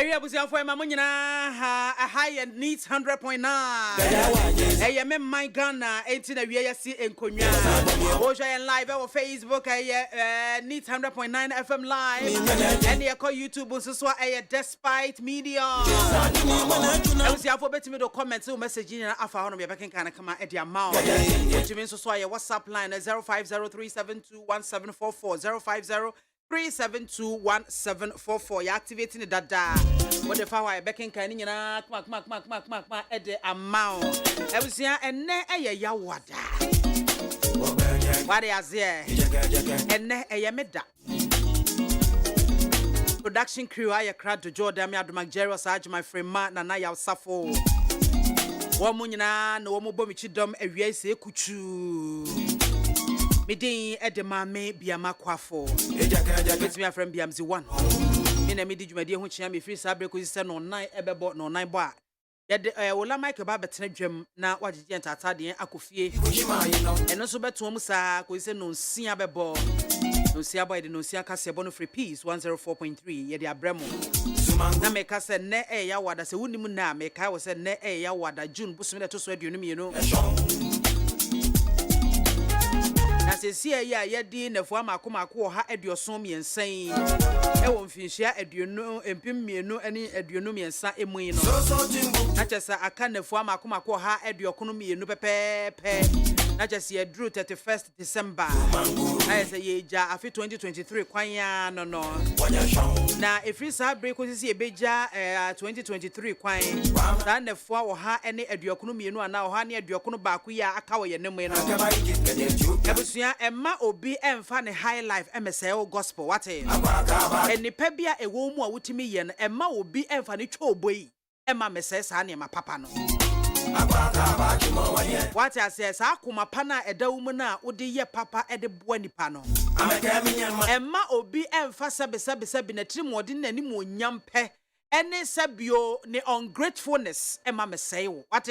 Area was your for my money a high and needs 100.9. Hey, I'm in my Ghana, 18 of years in Konya. Watch and live on Facebook, needs 100.9 FM live. And you call YouTube, so despite media. I was here for better me to comment to messaging and I found me back in Canada come at the amount. Which means so your WhatsApp line is 05037217440 05037217444. You're activating the data. What the power back in Canada? Come at the amount. I was here and ya wada. What is here? And a meda. Production crew, I crowd to Jordan, me Abdul Macjero, Sarge, my friend Matt, Nana Yaw Safo. Womunina, no more bomichidom, a race, a kuchu. Midin at the mame, be a maquafo. It's me a friend BMZ one. In a midi, my dear, which I am free sabre, because it's no 9 ever bought no 9 bar. Yet the OLA Michael Babette Jim, now what is Gent at the KO FIE. And also bet to Musa, who is no Sia Bebo. No Sia by the no Sia Cassia Free Peace 104.3, yet the Abremo. Na make us a ne a yawada, se Wundimuna, make I was a ne a yawada, June Busmina to sweat you know. As a see ya din the former Kumako ha ediosomi and saying, I won't finish ya eduno and pim no any edionomi and sa emuino. Not just a can the former Kumako ha edioconomy and no pepe. Not just ye drew 31st December. I say ye ja afi 2023 kwanya no. Now if it's a break was see a beja 2023 kwanya. Then the four ha any edioconomy no now honey ediocono bakuya akawa ye nemo. Emma obi emfa ne high life MSL gospel what eni pebia ewo mu a wutimi ye no emma obi emfa ne twoboi emma mesesa na ma papa no what I say sa akoma pa na edawu mu na odi ye papa ede boa nipa no emma obi emfa sebe na tirimodi na nim onyam pe ene sabio ne ungratefulness emma mesai what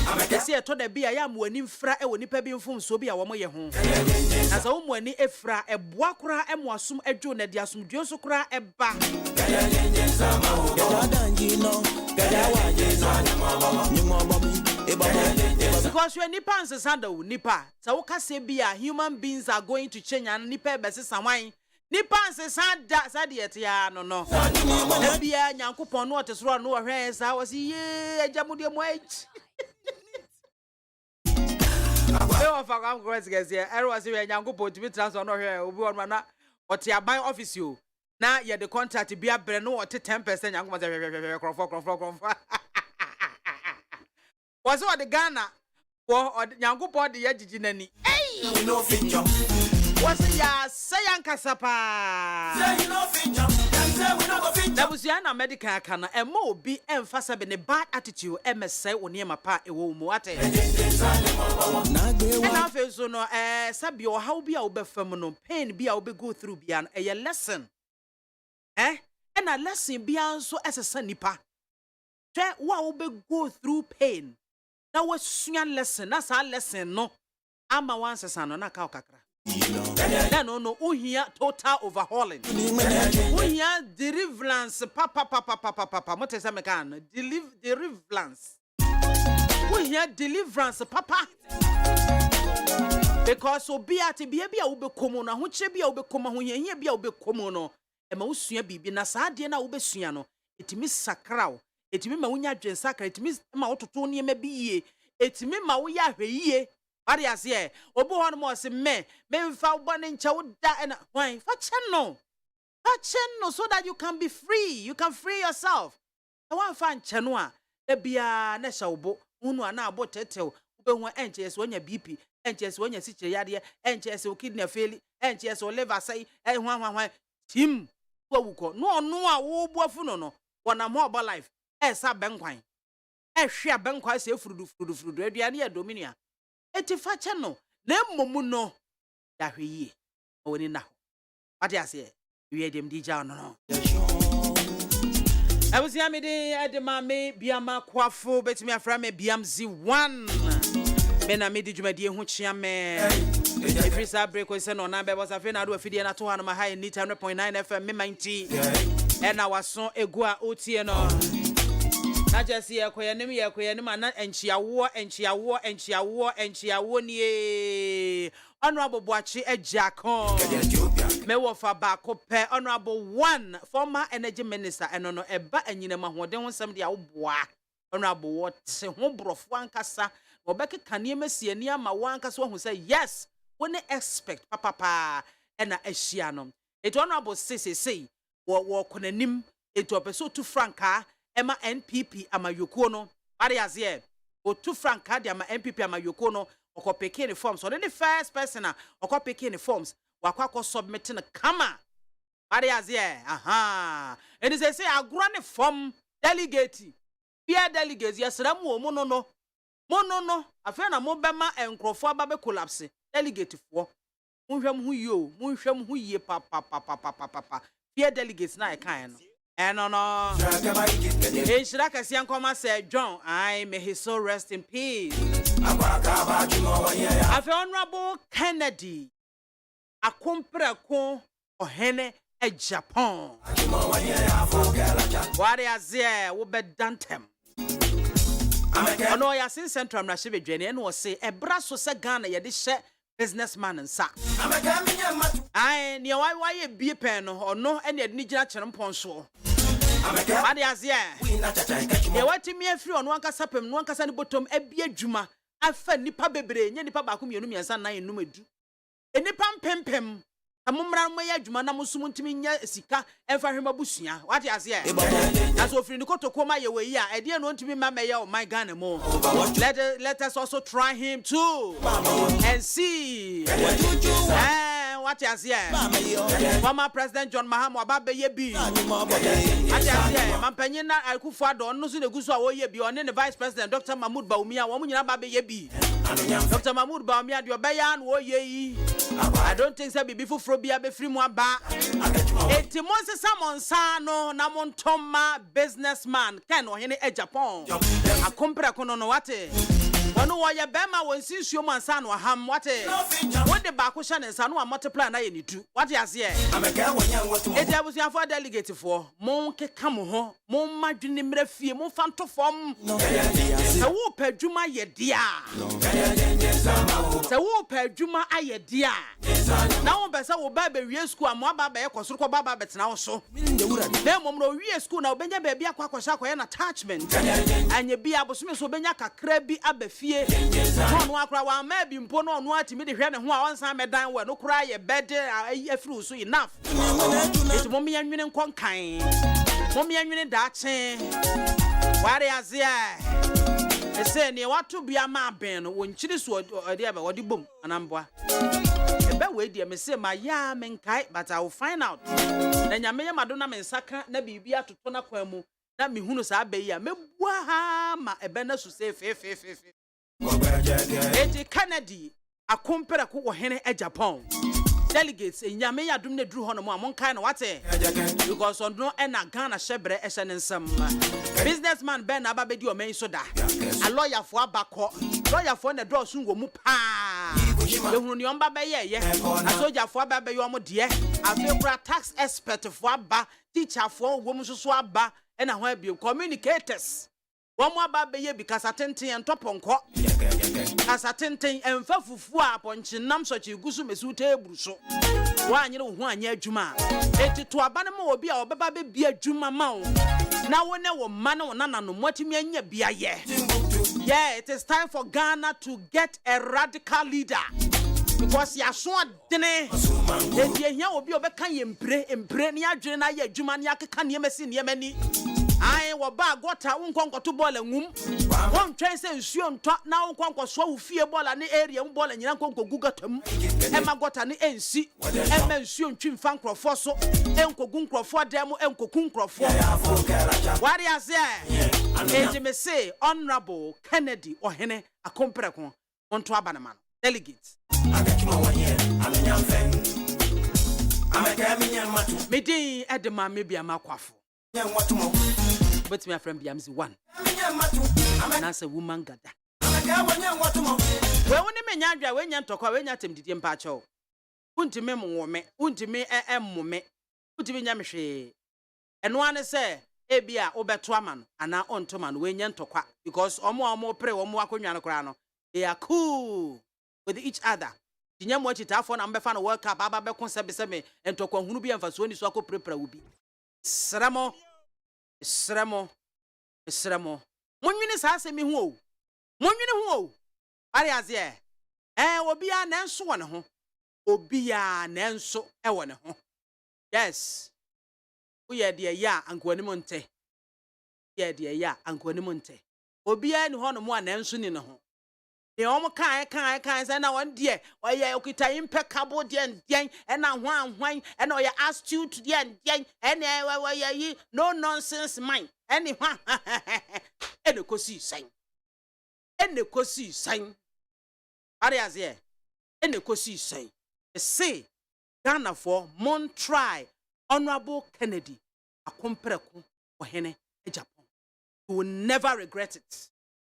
I say to the be I am when fra e woni pa bi mfom so bi a wo ye ho as a wo ani efra e boa kora e mo asum adwo na di asumdwo so kora e ba because when nipa nsanda wo nipa sa wo ka se bi a human beings are going to change and nipa be se sawan nipa nsanda sa de yete ya no e bia nyankopon no otesoro no hwe sa wo si ye ajamude mo ach I am going to get here. I was here and Yango to be transferred here. Obi on mana or Tiabai office you. Now you the contract to be a brand new or 10% young mother. Was what the Ghana or Yango body Yajinani? Hey, no finger. Was it ya sayang kasapa? That was Yana medical can and more be emphasized in a bad attitude. MSA or near my part a woman. And I feel so no, Sabio, how be our be feminine pain be our be go through beyond a lesson. And a lesson beyond so as a sanipa. What will be go through pain? That was soon lesson. That's our lesson. No, I'm a once a son on a cow. No, here total overhauling. Here deliverance, papa. What is American? Deliverance. Here deliverance, papa. Because so be at be a ube commoner, which be a ube commoner, here be a ube commoner. A mousia be na sadiana ube siano. It miss sacrao. It me maunya jen sacra. It miss mautotonia me be. It me mauya ye. What do you say? Obo one more say me fa one in chawda and why? Facheno so that you can be free. You can free yourself. I want find chenwa. Ebia na shawbo unu ana abo tetel. Ube ho NHS when your BP, NHS when your siche yade, NHS o kidney fail, NHS o liver say, hwan team wo no a wo boafu no. Wana more about life. Sa benkwan. Hwe benkwan say frudu aduane ya dominia. Eti fache no na momu no ya hweyi oni na ho ade ase we dem dija no I was yamide ademame biama kwafo betimi afra me biamzi 1 me na me di dwumade ho chia me If you say break, we say no number was a fin I do a video na to one my high need 100.9 FM me 90 and I was so egua otieno. Na just here koyanim na enchiawo nie Honorable Boachi Ejakon me wo fa ba ko pe Honorable 1 former energy minister eno no eba anyina mahode ho nsem dia wo boa Honorable what se ho brofo ankasa obeke kanie masiani ama wo ankasa wo hu say yes woni expect papa ena ahia no it Honorable say wo konanim eto opeso tu franka ema NPP amayoko no bare azie o tu franka de ama NPP amayoko no okopeke ni forms so the first person okopeke ni forms wakwa submit na kama bare azie and they say agro ne form delegate fear delegates yesra mu omo no afa na mo bema enkrofo aba be collapse delegate fo munhwem hu yie papa fear delegates na e kan no no Shiraka Siankoma said John may his soul rest in peace. Afa Honorable Kennedy akompra ko ohene e Japan wari azie wo be dantem ono ya sin central na shebe dwene no say e bra so se Ghana ye de hye businessman nsa ne why bie pen no ono ene de ni gina kyere mponso wadi azie ye watimi afiri ono ankasa pem no ankasa ne bottom abie adwuma afa nipa bebre nye nipa ba ko mienu miensa nan enum edu enipa mpempem amumra mo ya adwuma na musum ntimi nya sika emfa hwema busua wadi azie na so ofiri ni kotoko ma ye we a ede no ntimi ma me ya o my Ghana mo let us also try him too and see what is here former President John Mahama ababe ye bi ati azie mampanyin na Akufo Addo no so neguso a wo ye bi one ne Vice President Dr. Mahmoud Bawumia wo munyina ababe ye bi Dr. Mahmoud Bawumia de obeya na wo ye yi I don't think say bibi fufuro bia be free mu aba eti monse samonsa no na montoma businessman ken ohene e Japan akompra kono no wate Wanu wa ye bema wonsi nsuo mansa no ham wate wode ba ko hye ne nsa no multiply na ye ni tu wate ase e eti abusuafo delegate fo mon keka mo ho mon madwene mrafie mon fanto fom se wo padwuma ye dia se wo padwuma aye dia na wo besa wo ba be wie school am aba ba ye kosoro ko ba betena wo so na momro wie school na obenya ba bia kwa kwasha kwa ye na attachment anye bia abosume so obenya kakra bi abafie no akra wa ma bi mpo no no atimi de hwe ne ho a onsan medan we no kra ye bede afiri so enough it mom ya nwene nkonkan mom ya nwene daache ware azia ese ne watu bia ma ben no wonchiri so ode aba wode bom anamboa ebe we die me se ma ya menkai but I will find out na nyame ye madona me nsaka na bibia atoto na kwa mu na mehunu sa abayi a mebua ha ma ebe na so se fe eti Kennedy akompera ko ohene e Japan delegates enyame ya dum ne duru hono mo amon kai na wate because on no e na Ghana shebre e hye nsam businessman ben ababedi o men so da a lawyer for abako lawyer for na draw sun go mu pa ehunu ni omba be ye a soldier for aba be yo mo de afekura tax expert for aba teacher for wo mu so aba e na ho abiem communicators One more baby because attending and top on court as attending and fafufu upon chinam such a gusu mesute bruso. One year juma. It to a banamo will be our baby a juma mount. Now when there were man or nana no motimia be a year. Yeah, it is time for Ghana to get a radical leader. Because ya so dene e here will be obekan empre ni adwene na ya adwuma ne akeka ne mesi ne mani ai wo ba gota wonkonko to ball ngum won twen se nsuo nto na wonkonko so wo fie ball na area mu ball nyina nkonko gugatam e ma gota ne ensi e ma nsuo ntwi mfa nkrofo so enkogu nkrofo dem enkoku nkrofo wari ase e me say Honorable Kennedy ohene akompreko onto abanama delegates Medi Edema maybe a makwafo. But my friend Biamzi one. And as a woman gada. We woni me nyadwa we nya ntokwa we nya temdidie mpacho. Untime mwome, untime mmome. Untime nya mehwe. Eno ane se ebia obeto ama no ana onto ma no we nya ntokwa because omo pre omo akonwa no kra no they are cool with each other. Tinya mo chitafo na mbefa no World Cup aba be kon se me ntokwa hunu bi amfaso ni so akoprepra wo bi. Sramo. Monwini sa asemi hu o. Monwini hu o. Ari azie. Obia na enso wone ho. Obia na enso e wone ho. Yes. Uye de ya ankwani monte. Ye de ya ankwani monte. Obia ni ho no mo na enso ni ne ho. E omo kan say na won de oye okita impeccable de ndien e na hwan e na oye astute de ndien e na oye no nonsense mind eni hwa e ne kosi san are azie e ne kosi san say Ghana for mon try Honorable Kennedy akompreko ohene e Japan. You will never regret it.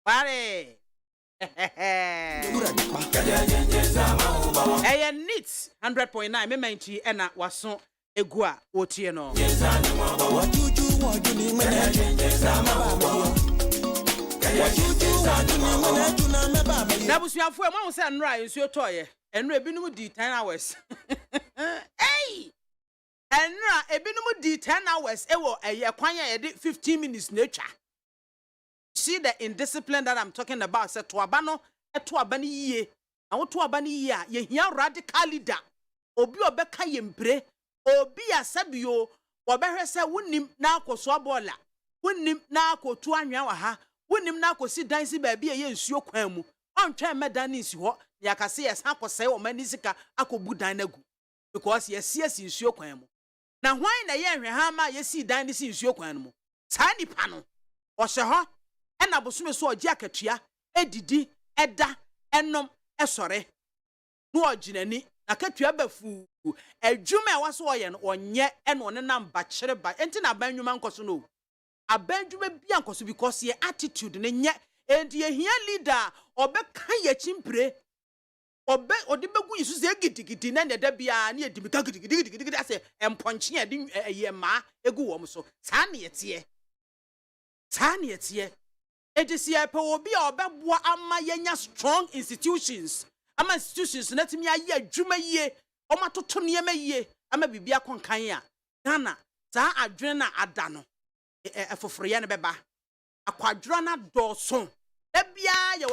Bare Eya neat 100.9 mementi ena waso egu a wotie no. Na busuafo e mo se nra nsuo toye enra ebinum di 10 hours. Hey! Enra ebinum di 10 hours ewo eye kwan ya ye 15 minutes na etwa. See the indiscipline that I'm talking about. Say to abano, to abani ye. Na wo to abani ye a ye hia radical leader. Obi obeka yempre, obi asabio, obehwe se wonim na akoso abola. Wonim na akotu anwa wa ha. Wonim na akosi dansi ba bia ye nsuo kwan mu. Ontwe medan nsi ho. Ya kase yes akosai o mani sika akobu dan nagu. Because yes nsuo kwan mu. Na hwan na ye hwe ha ma ye si dan ni si nsuo kwan mu. Saa nipa no. O hye ho ena bosume so oji akatua edidi eda enom esore no oginani na katua bafu adwuma e waso oye no onye ena one nam ba kire ba enti na banwuma nkoso no abandwuma bia nkoso because ye attitude ne nye enti ye hia leader obeka ye chimpre odi begu yisu se gidigidi na da bia na edimika gidigidi ase emponche ye ma egu wo so saa na yetie Edisia pe obi a obeboa ama yenya strong institutions ama institutions na timi aye adwuma yie o matoto niema yie ama bibia konkan a Ghana saa adwene na ada no efoforoye ne beba akwadworo na doso da bia ye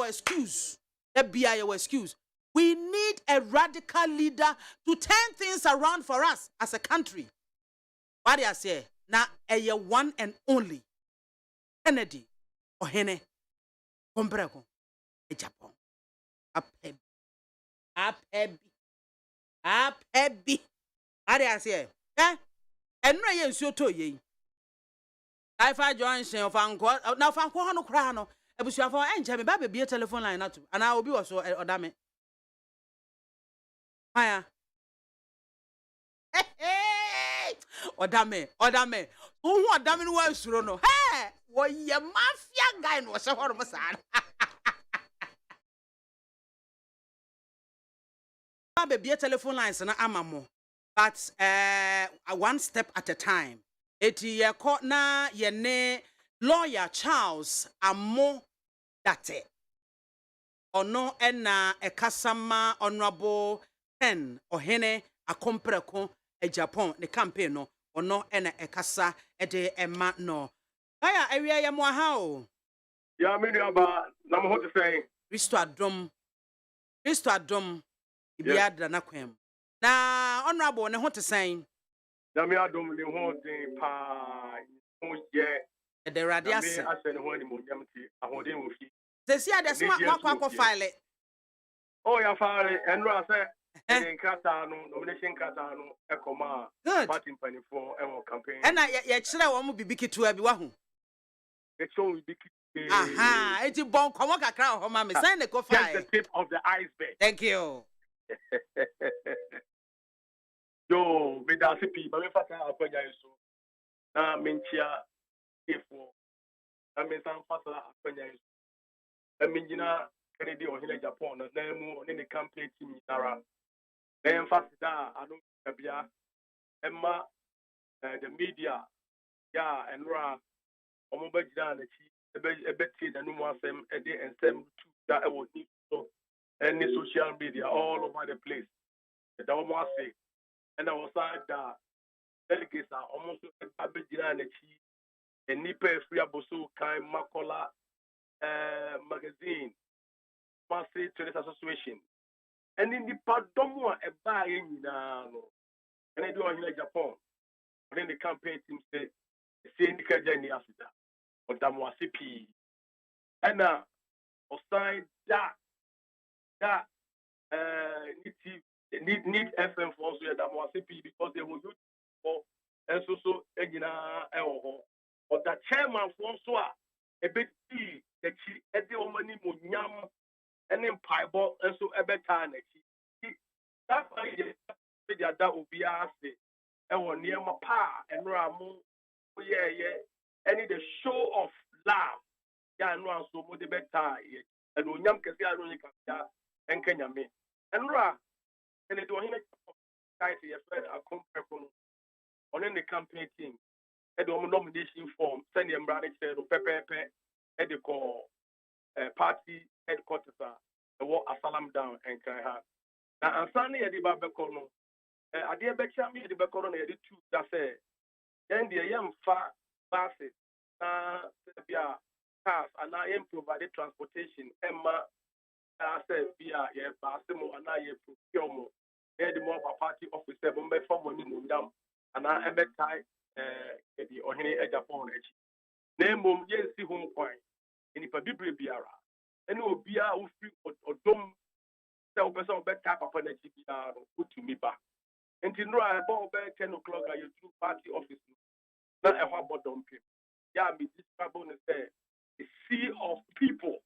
excuse we need a radical leader to turn things around for us as a country. What I say na one and only Kennedy ohene kompreko e Japan apebi ari ase enra ye nsuo to ye ifa junction of anko na fa anko no kra no ebusuafo enje me ba be telephone line na to ana obi wo so odame aya odame hu odame no wa suro no wo ye mafia guy no se horo msa ba be telephone lines na amamo but one step at a time eti ye ko na ye ne lawyer Charles Amo date ono ena ekasama honorable pen ohene akompreko e Japan the campaign no ono ena ekasa ede ema no aya area ya mo ha o ya me nuaba na mo to say Kristo adom ibiadra na kwem na honorable ne ho te san ya me adom ne ho den pa ho ye ede radiase me ase ne ho ani mo nyamti ahoden wo fi sesi adesma makwa file oh ya file enro ase in Kata no nomination Kata no ekoma party mpani for e campaign ena ye kire wo mo bibikitu abi wa hu e show bibiki aha eti bon komo kakra ho ma me sign the coffee just the tip of the iceberg. Thank you. Yo me da sipi ba me fata akwanya yeso na menchia ifo na me san fata akwanya yeso e menjina Kennedy or Hile Japan, and then on any campaign team in Nara. Then fast I don't know, Emma, the media, yeah, and Ra, Omobajana, a bit and no one them, and them too, that I would need so any social media all over the place. The Dawama say, and I was like that delegates are almost a bit and Nipe Free Abosu, Kai Makola magazine, Massey Trade Association. And in the Padomo, a buy in and I do in Japan. But then the campaign team say, Nika Jenny Asida, or Damwasipi. And now, aside that need FM for also Damwasipi because they will use for and so Egina or the chairman for so a bit the money Munyam and then Pieball and so a better. That's why that will be asked. And one near my pa and Ramu, yeah, and the show of love. Yeah, and Ram so much better. And when Yam Kasia and Kenya me. And Ra, and it was in a friend, a company on the campaign team. And the nomination form, send them brother said, Pepe, and the call party headquarters, the war Asalam down and Kaya. Now, I'm Sunday at the Babacono. I dear Betcha me the Bacono, the two that say, then the young far buses, cars, and I am provided transportation. Emma, I said, via Basimo, and I am procurement. The mobile party officer, Bombay for money, Mundam, and I am a tie, the Ohene Edapon. Name Mum, yes, see home point. In the Pabibri Biara, and no beer who feel or dumb. Tell person better type of energy put to me back. And to know about 10 o'clock at your two party office. Not a hot bottom people. Yeah, me this problem is there. A sea of people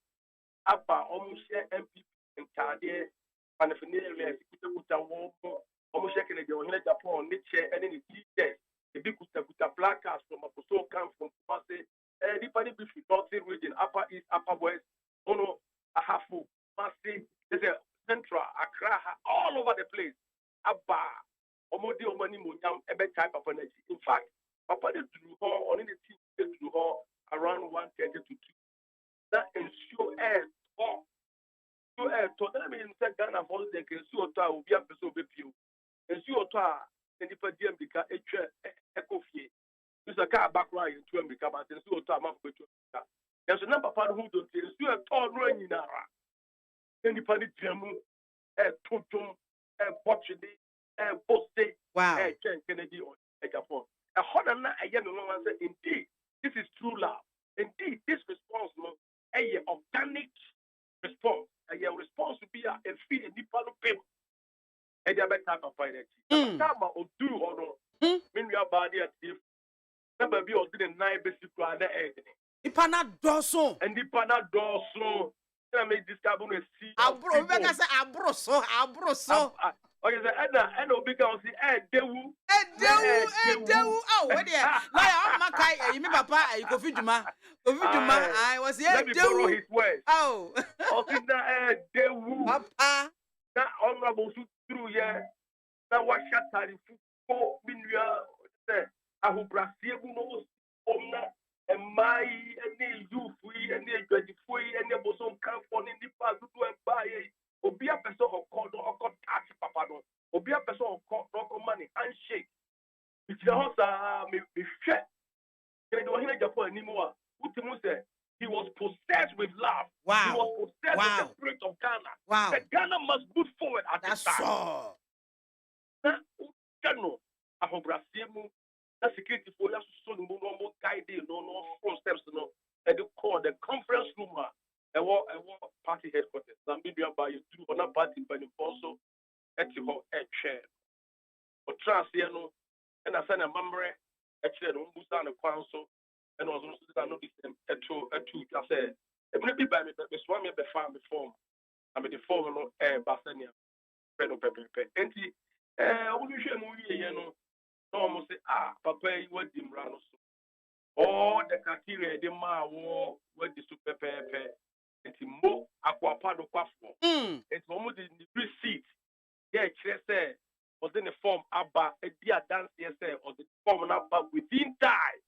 about almost share MP and Tadia and the finale almost checking the Ohene Japan, nature and any teachers. The big black cast from a post come from Pase, anybody be Northern region, Upper East, Upper West, Ono, Ahafu, Masi, there's a Central, Accra, all over the place. Abba, Omodi Omani Munyam, a better type of energy. In fact, Papa did do her on the team to her around 1:30 to 2. That ensure air talk. So air talk. That means that Ghana for the ensure to will be a person with you. Ensure to and if a DM become a coffee. This a car background to America, but ensure to a month with you. There's a number of people who don't ensure a tall rain in Ara. Anybody Jamu, Tutum, Portuguese, Poste, Kennedy or Japan. A Honda, a young woman said, indeed, this is true love. Indeed, this response, a organic response, a response to be a feed and deep people. And they are better type of finance. Time or do or no, when we are body at if never be or didn't nine basic rather egg. Ipana doso. And the pana doso. I make this carbon a sea. Abro, I say abroso. Okay, and because the dewu. Oh, what dear? Like Makai, you mean Papa, you go feed Juma. I was here. Let me borrow his words. Oh, okay, dewu. Papa. That honorable through here. That was shut time for Minya. I will Brazil knows and my any youth free and the 24 and the bosom come on in the past to and buy or be a person of called or got tax papa or be a person of called money handshake. Which the house may be shut. They don't hear Japan anymore. He was possessed with love. Wow. He was possessed with the spirit of Ghana. Wow. That Ghana must move forward at this time. Now, I hope Brazil. That security for us so no more guiding, no front steps, no. And they call the conference room and what party headquarters. Namibia by you through on a party by the also at your chair. But trust you know, and I send a member actually on the council and also I know this at two. I said, it may be by me, but the swam me the farm before. I'm the former Bassania, Pedro Pepe. And we should move you know. No, almost say, Papa, you want him run. All the criteria, the ma war, what the super pepe, Nti mo akwapa do kwafo. Nti omo de receipt. Yeah, say was in the form aba e dia dance say or the form na aba within time.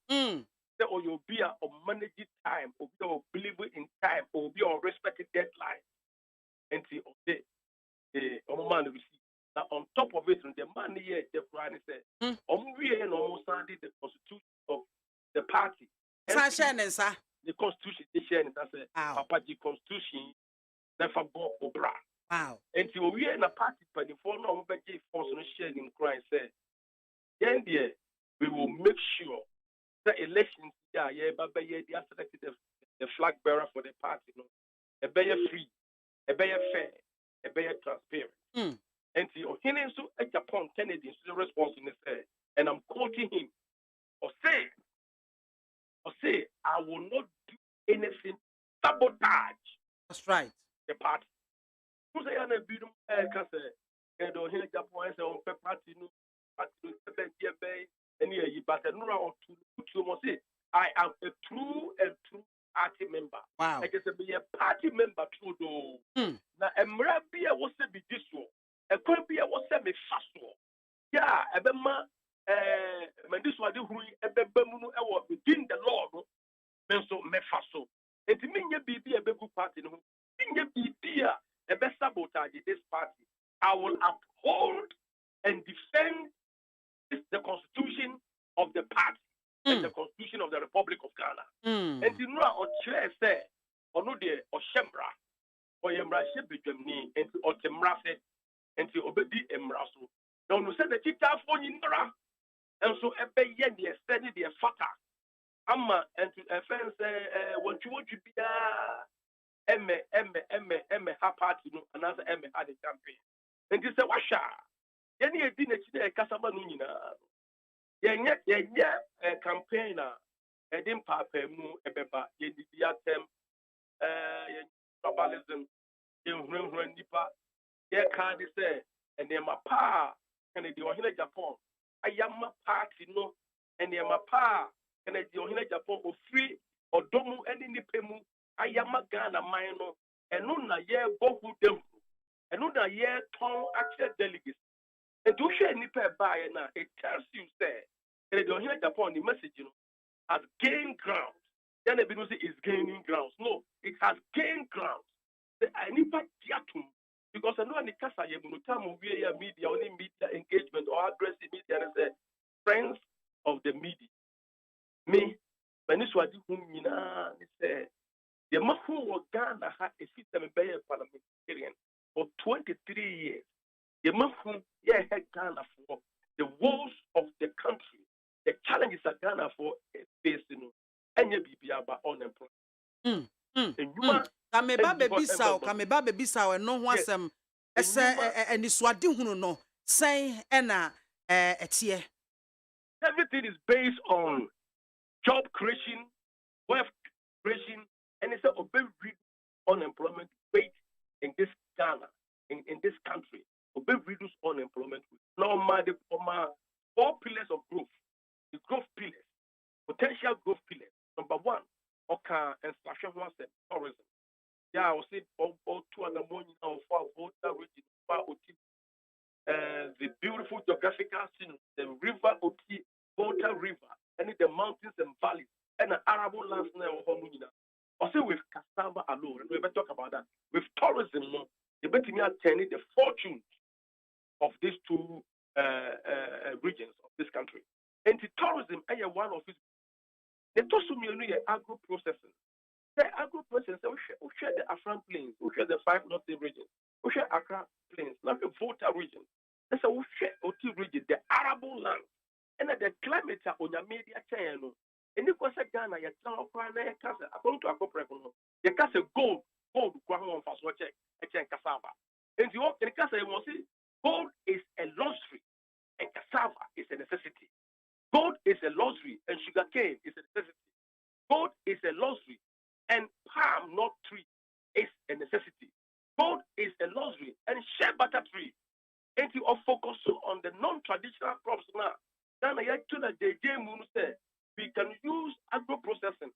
Say or you be a manage time or be believe in time or be on respected deadline. Nti omo man receipt. Now on top of it, the man here the Quran said, we almost signed the constitution of the party. The constitution, they share it as a Papa G constitution, never go obra. Wow. Until we are in a party, but the four no be force no share in Christ said, then there we will make sure the elections yeah, but they are selected the flag bearer for the party, no, a better free, a better fair, a better transparent. And he so a Japan Kennedy to the response in the say, and I'm quoting him, or say, I will not do anything sabotage. That's right. The party. Who say I'm a beautiful case, and on here Japan say on party no party and here but no to must say I am a true party member. Wow. I guess be a party member true though. Now Emra be a was be this one. A could be a was a fast one. Yeah, a bema this was the who within the law, then so me faso. It mean ye be a big party, no. Ye be a best sabotage this party. I will uphold and defend the constitution of the party and the constitution of the Republic of Ghana. And you know, or chair say, or no dear, or shembra, or yembra ship Germany, and or temrafe, and to obedi emraso. Now, no send the chita for yindra, and so a bay yen, the steady, the fata. Amma, and to a fence, what you want to be ha party, no, another had a campaign. And this a washa. Any dinner a Casaba Nunina. Yeah, a campaigner, a dim papa mu a beba, ye diatem, tribalism, in Nipa, ye can't say, and then my pa, and the Ohina Japan. I am my party, no, and then my pa, and the Ohina Japan or free or domu and in the pemu. I am a Ghana minor, and no na ye bohu dem, and no na ye ton actual delegates. And to share nipa by now, it tells you say, and you hear upon the message, has gained ground. Then the business is gaining grounds. No, it has gained ground. I need diatum because I know the casa you time of media, only media engagement or aggressive media, and say friends of the media. Me, when this was whom you know, say. The Mafu of Ghana had a system parliamentarian for 23 years. The Mafu had Ghana for the woes of the country, the challenges that Ghana for facing, and you be about unemployment. Kameba baby saw no wasem and swadi hunu no say ena etie. Everything is based on job creation, wealth creation. And it's a very unemployment rate in this Ghana, in this country. A very reduced unemployment rate. Normal, the 4 pillars of growth. The growth pillars, potential growth pillars. Number 1, and tourism. Yeah, I will say all 200 million of Volta region, the beautiful geographical scene, the river Volta River, and the mountains and valleys, and the arable lands now. Also with cassava alone, and we better talk about that. With tourism, you better attend the fortunes of these 2 regions of this country. And the tourism, one of its. The tourism agro processing. The agro processing, we share the Afran plains, we share the 5 northern regions, we share Accra plains, not the Volta region. That's we share OT region, the arable land, and the climate on your media channel. And you can say Ghana, you tell according to a corporate, you can say gold, one for check, cassava. And you can say, gold is a luxury, and cassava is a necessity. Gold is a luxury, and sugarcane is a necessity. Gold is a luxury, and palm nut tree is a necessity. Gold is a luxury, and shea butter tree. And you are focusing on the non-traditional crops now. Ghana, you the JJ Moon said, we can use agro processing.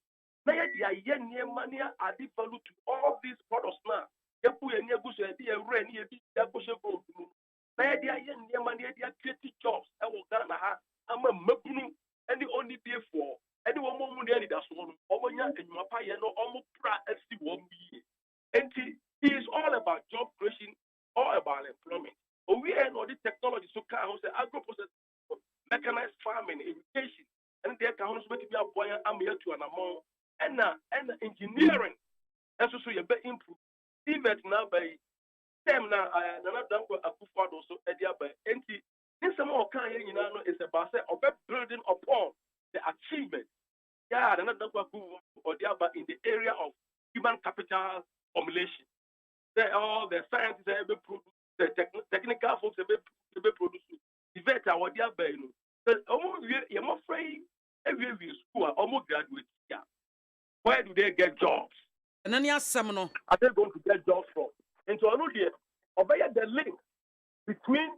Now, the near money added value to all these products now. You put a near bush idea, rain, you be that bush of gold. My idea, near money, idea, creative jobs. I will Ghana. I'm a mapunu, and the only day for anyone more money that's one. Omonya and Mapaya, no, almost pra, and see 1 year. And he is all about job creation, all about employment. But we are not the technology, so can say agro process, mechanized farming, education, and there can also be a boy, I'm here to an amount, and engineering. And so you better improve. Even now by them now, another done for a good also at the other. And in some more kind, you know, is about of building upon the achievement. Yeah, another done for or the other in the area of human capital formulation. All the scientists have been produced, the technical folks have been produced. The vet are what they are buying. Almost, you're afraid every school almost graduate here. Where do they get jobs? And then you have some no. Are they going to get jobs from? And so I know the link between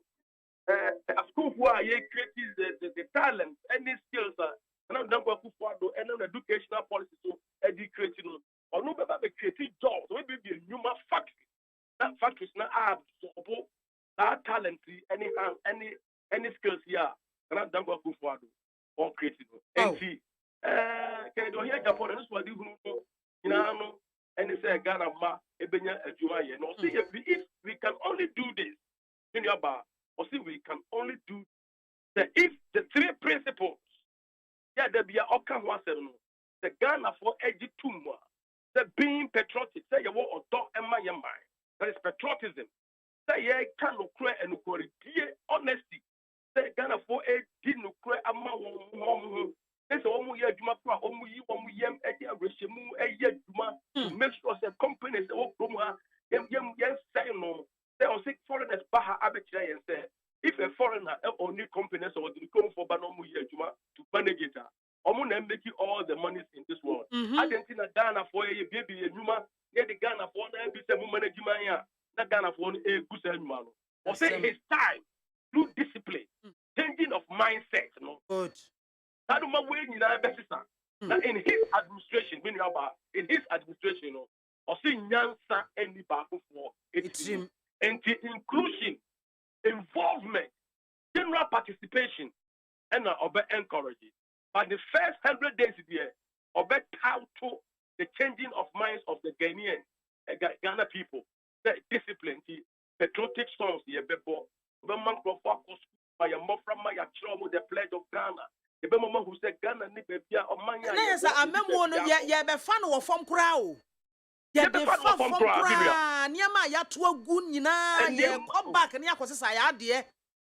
a school who are creating the talent and the skills and then educational policy so educating or no be creating jobs. Maybe be a human factory. That factories now have that talent any skills here. And then go forward on creating. And see can you hear Japan and this was you know and they say Ghana ma ebenya adwuma ye. No see if we can only do this in your bar or see we can only do if the three principles yeah there be a oka one the Ghana for edutumwa the being patriotic say you want to emma your mind that is patriotism say yeah can no cry and no honesty say Ghana for did no cry amma this year to make sure the companies say foreigners say if a foreigner only companies or the come for to manage it, make all the monies in this world. I didn't think Ghana for a baby a Juma, get the Ghana for management, not Ghana for a good man. Or say his time through discipline, changing of mindset. No. Good. Now in his administration, or see Nyansa any back for it, and inclusion, involvement, general participation, and encouraging. But the first 100 days of the year, how to the changing of minds of the Ghanaian Ghana people, the discipline, the patriotic songs, the pledge of Ghana. The Bema who said Ghana ni baby or mania. Yes, I remember yeah, be fan of from crowd. Yeah, be fan from crowd. Niama ya to gun nyina ye come back na yakosi sa ya de. E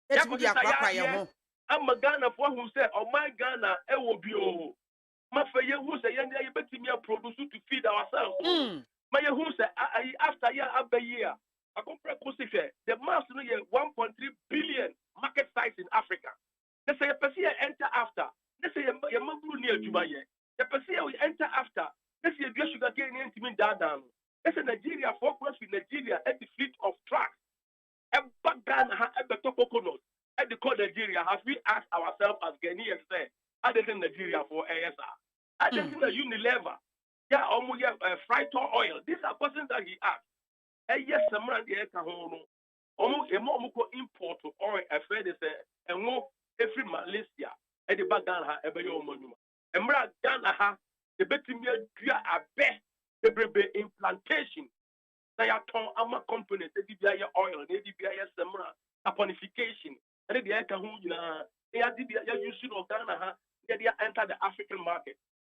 ti dia kwakwa ye ho. I'm a Ghana for who said, oh my Ghana, it will be oh. My for you who say, you better me produce to feed ourselves. My who say, after year, I compare the mass 1.3 billion market size in Africa. They say, a enter after. They say, a mabru near Jubaye. The Persia will enter after. They say, a sugar cane into me down. They say, Nigeria, focus with Nigeria at the fleet of trucks. And back Ghana, at the top coconut. At the call Nigeria, have we asked ourselves as Ghanaians, say, I didn't Nigeria for ASR. I didn't Unilever. Yeah, almost fried oil. These are questions that he asked. And yes, some man the almost a more import of oil. I feel they say, and more every Malaysia. And the back Ghana, every monuma. And Ghana, the better me a best the implantation. They are torn ama companies, they did oil, they did some saponification. And they are using Ghana, they enter the African market.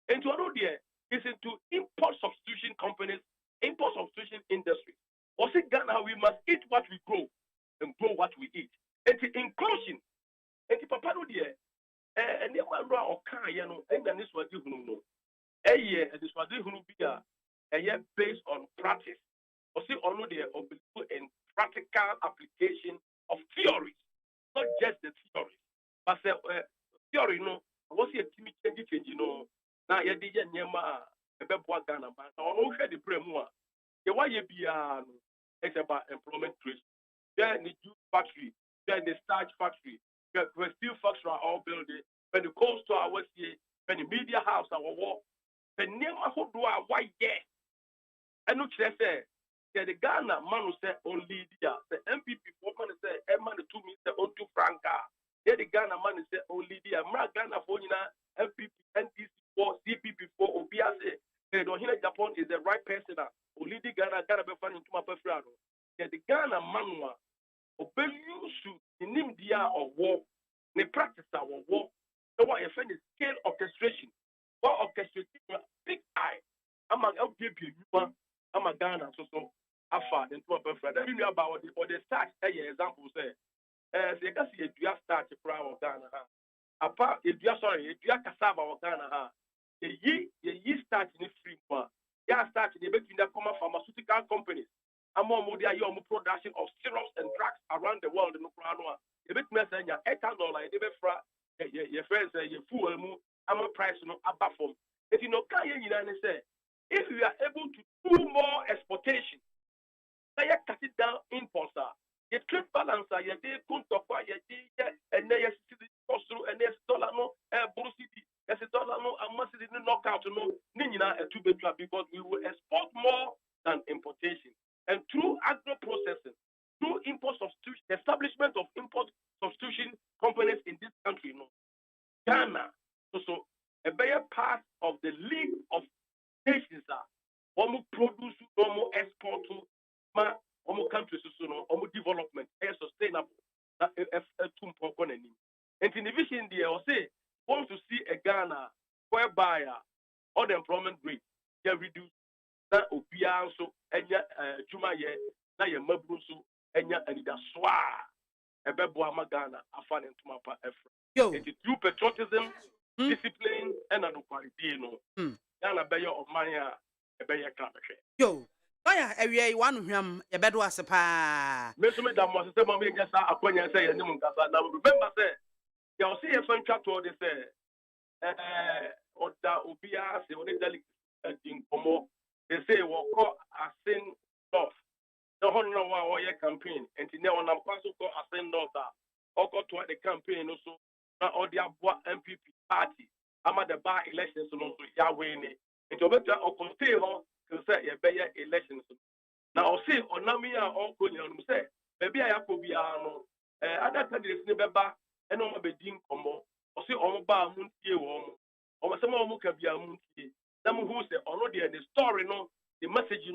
And to know there is into import substitution companies, import substitution industry. Or say Ghana, we must eat what we grow and grow what we eat. And the inclusion, and the papa no there, and the one or car, you know, and then this was you know. A year, and this was you who be a year based on practice. Or see, all there in practical application of theories, not just the theory, but theory, you know, what's your team change, you know. Now, you did Yama, a Bebwa Ghana, but I don't share the Bremua. The way you be it's about employment creation. Then the juice factory, then the starch factory, the steel factory are all building. When the coal store was here, when the media house our war, the name of who do I why yeah. And no say the Ghana man who say only the MPP for man say a man to me say on to Franca. Yeah, the Ghana man say only Mra Ghana for MPP, NDC for CPP for Obia say don't hear Japan is the right person. Only the Ghana be fan into my preferred. Yeah, the Ghana man obey you should in him dia of war, the practice our war. So what you find is scale orchestration. What orchestration big eye. I'm a LPP, I'm a Ghana, so I found into my preferred. I mean about the start, example say, you can see a dear start to crown of Ghana. Apart, if you are sorry, if you are cassava or Ghana, ye start in the free one. You start in the making the common pharmaceutical companies. Among more production of syrups and drugs around the world in the Ukraine. You make me say your ethanol, your friends say your fuel, I'm a price no above from. If you know, can you say if you are able to do more exportation, then you cut it down imports. Your trade balance, your day couldn't talk about your day, and then you see the cost through, and there's dollar no, City, there's a dollar no, and must it knockout no, Nina, a 2 bedroom because we will export more than importation. And through agro processing, through import substitution, establishment of import substitution companies in this country, Ghana, so a better part of the league of nations are almost produce, almost export to almost countries, almost development, and sustainable. And in the vision, they will say, want to see a Ghana whereby unemployment rate they reduce. Na obia so enya juma ye na ye mabru so enya anida swa ebebo amagana afa ne ntoma pa efra it through patriotism discipline and quality no Ghana be your man ya ebe ye ka behwe yo aya ewie wanu hwam ye bedo ase pa me so me da mo se mo me gesa akwanya se ye nim nkasa na remember say you see a fan chat to this oda obia se oni delegate in komo. They say we'll call a sin north. The whole no one campaign, and now on a pass call a sin north. Or go to the campaign also. Now all the MPP party. I'm at the bar elections also Yahweh. And to better or stay home to say a better elections. Now see on Namia or Konya say, maybe I could be other candidates never back and on my being combo. Or see on bar moon here or some more can be a moon. Some who say already the story, the message,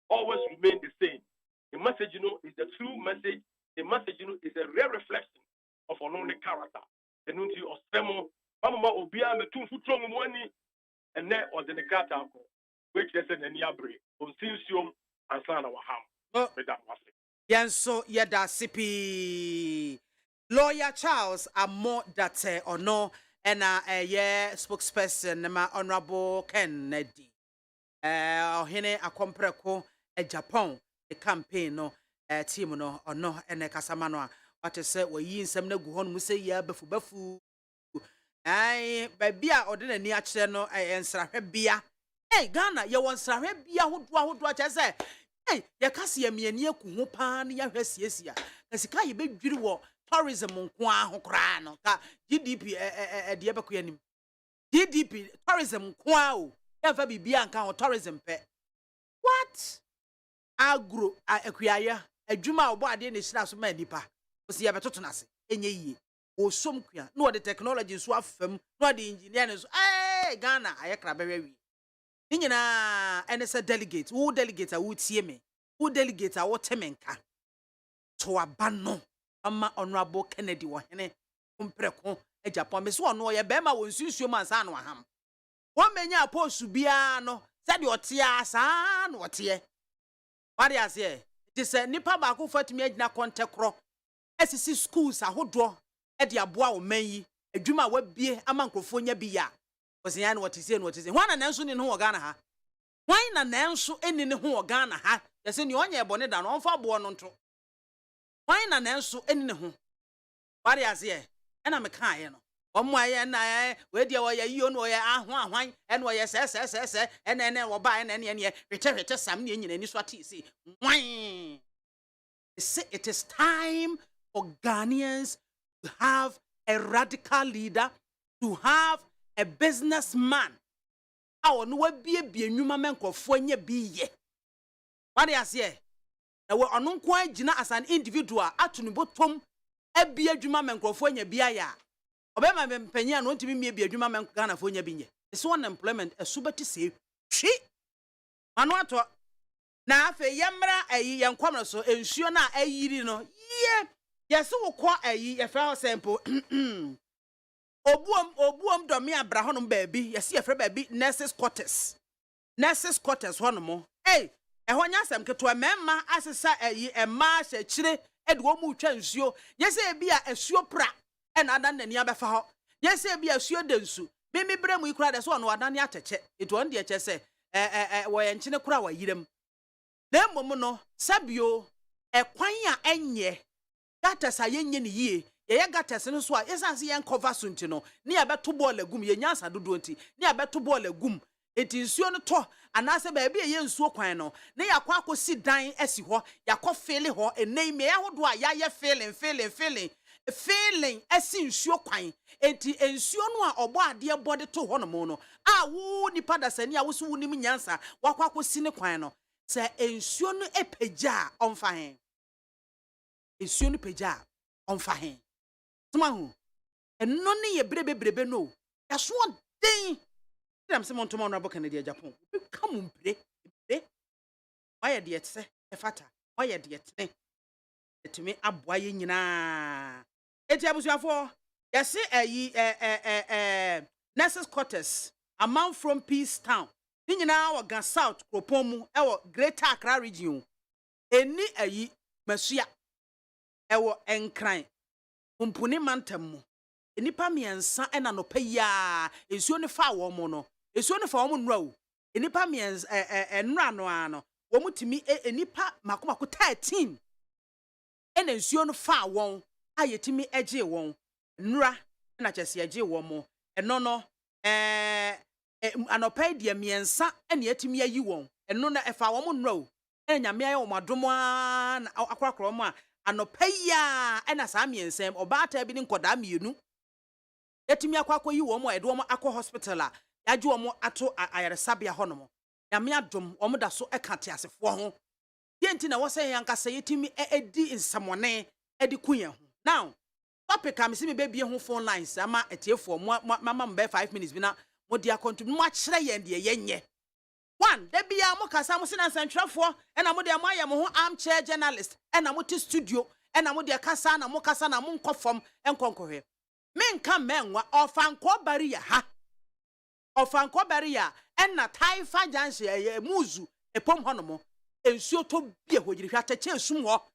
always remain the same. The message, is the true message. The message, is a real reflection of our only character. The nunti of Semo, Mama Obia, me two foot from money, and then or the Kata, which is an Yabre, Consensium, and Sana Waham. Yanso Yada Sipi Lawyer Charles are more that or no. And spokesperson ma Honorable Kennedy. Hene akompreko Japan the campaign no team no or no and kasamano. What I say we yin some nego hon say ya befu. Ay babia ordinary near channel answer bia. Hey Ghana, you want sra bia who do say. Hey, ya kasi ya miani ku ho pa na ya hwasiesia. Kasika ye bedwiri wo tourism nko aho kra no ka GDP de ebeko yanim GDP tourism nko a o ya fa bibia nka ho tourism pe what agro akuaya adwuma obo ade na hira so ma nipa o se ya betoto na se enye yie o som kua no the technology so afam no the engineer so Ghana ayekra bewe wi nyina ene se delegate who delegate a wo tie me who delegate a wo temenka to abano ama Honorable Kennedy wo hene umpreko Japan me so no ye be ma wo nsunsuo man sa no aham wo menya aposu bia no se de otia sa no otie wade ase it say nipa ba ko fatimi agina kontekro esisi schools ahodo e de aboa wo manyi adwuma wa bie ama nkrofo nya biya osia no wotisie no wotisie hwana nanso ni no wo Ghana ha hwan na nanso eni ne ho wo Ghana ha yese ni onye bone da no onfa bo no nto hwan na nanso eni ne ho wade ase ena me kan ye no omo aye na we dia wo ye yi ono ye aho ahwan ena wo ye se ena wo ba ena ene hwete sam ne nyina ni so ati si hwan it is time for Ghanaians to have a radical leader, to have a businessman a ono wabiebie nnwuma menkofo anya bi ye wade ase na we ono nko agina as an individual atu ne botom abie adwuma menkofo anya bi aya obema mpanyi a no ntimi mie bi adwuma men Ghana fo nya bi nye so unemployment asubati se twi manu ato na afe yemra ayi yenkwamro so ensuo na ayiri no ye yesi wokọ ayi ye fra sample obuom domi abra honom baabi yesi ye fra baabi nurses quarters honom ehọ nya asem keto emma asesa ayi emma hye kire ede wo mu twa nsuo yesi ebi a asuo pra ena adan nani abefa ho yesi ebi asuo densu mimi bremu ikura de so ono adan ya teche eto on de che se wo ye nchine kura wa yirem na mmom no sabio ekwan a enye gatas a yenye ne yie ye gatas no so a yesanse yen cover so nti no ne ya beto ball agum ye nyansa dodo nti ne ya beto ball agum eti nsuo no to anase ba bia ye nsuo kwan no ne yakwa akosi dan asi ho yakọ fele ho enei me yahodo a ya ye feeling asi nsuo kwan enti ensuo no a obo ade bode to ho no mo no a wo nipa da sani a wo so wonim nyansa wakọ akosi ne kwan no se ensuo no epeja onfa hen ensuo no peja onfa hen tuma hu enno ne ye brebebrebe no yaso den dem se montomo no aboka na dia Japan come mpre why de etse efata why de etne etumi aboa ye nyina eti abusuafo yesi ayi nurses quarters amount from Peace Town ni nyina wa Ga South Kropon mu ewo Greater Accra region eni ayi masua ewo enkran mpuni mantam mu enipa miensa ena no paya ensuo ne fa wo mo no ensuo ne fa wo mo nra o enipa miensa enra no ano wo mutimi enipa makomako 13 ena ensuo no fa won ayetimi eje won nra na chese eje wo mo eno no anopai dia miensa ena yetimi ayi won eno na efa wo mo nra o enyame aye wo madom na akrakro mo a anopaya ena sa miensem obata bi ni nkoda mienu yetimi akwa yi wo mo edo mo akọ hospital a yaje wo mo ato ayaresabia honom nyame adom wo mo da so ekate asefo ho yenti na wo se yankasa yetimi edi nsamone edi kunya ho now topic am se me be bie ho phone lines ama etiefo mama mbe 5 minutes bi na mo dia continue mo akire ye de yenye one de bia mo kasa mo se na santwafo ena mo de mo aye mo ho armchair journalist ena mo ti studio ena mo de kasa na mo kasa na mo nkofom enkonkohwe menka menwa ofanko baria ha ofanko baria ena taifa janse muzu epom honomo ensuo to bie hojiri hwa tache esum ho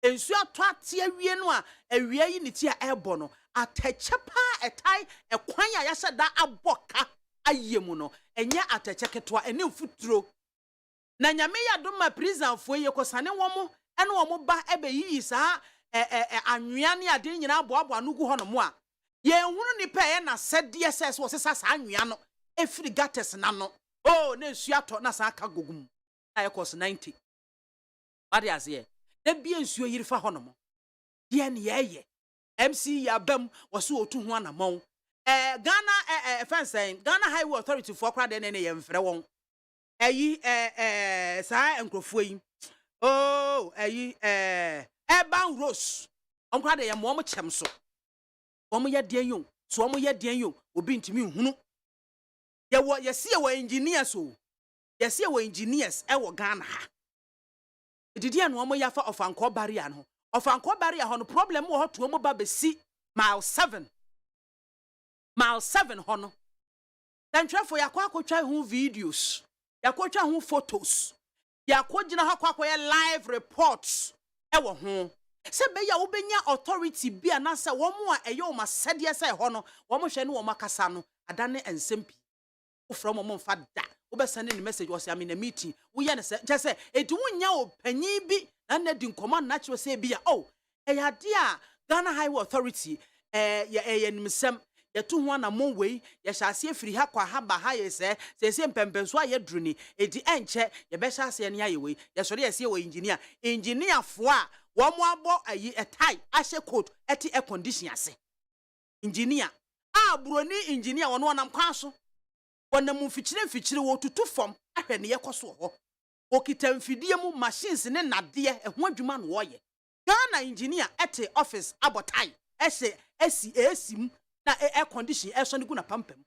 ensuo ato ate awie no a awie yi ne ti a ebo no atache pa etai ekwan ya yahye da aboka ayemu no enye atache ketwa ene mfuturo na nyame ya doma prison fo ye kosane womo ene womo ba ebe yi saa anwea ne ade nyina aboabo anugu honomo a ye hunu ni pe ye na sede ss wo sesa sa anwea no efiri gates na no oh na ensuo ato na sa aka gogum na cost 90 wade azie da bia ensuo yirifa honomo ye ne ye MC ya bam waso otu ho anamon Ghana fence Ghana Highway Authority for kwade ne ye mfre won ayi saa enkrofo yi oh ayi urban rose onkwade ye mo chem so omo ye den yo so omo ye den yo obi ntimi hunu ye wo ye se wo engineers o ye se wo engineers e wo Ghana ha didi anu omo ya fa ofanko barrier no ofanko barrier ho no problem wo to omo ba besi mile 7 ho no dan trafo yakwa akotwa ho videos yakotwa ho photos yakogina ha kwakwa ye live reports e wo ho se be ya wo benya authority bia na se wo mo a eyo ma sede se ho no wo mo hwe ne wo makasa no adane ensempi wo from mo mfa da wo be send ni message wo se am in a meeting wo ye ne se je se edi wunya opanyi bi na di nkoma na che se bia oh eya dia Ghana Highway Authority ye nimsem ye tu ho na mon wei ye hyase afiri ha kwa ha ba ha ye se mpempenso a ye duruni edi enche ye be hyase ne aye wei ye sori ye se wo engineer fo a wo mo abo ayi etai ahye coat eti air condition ase engineer a broni engineer wono nam kwa so Wanam mfikyire wo tutu fam ahwe ne yekoso ho. Okita mfidie mu machines ne nade ehho adwuma no woye. Ghana engineer ete office abotai esi na air condition so ne gu na pampam.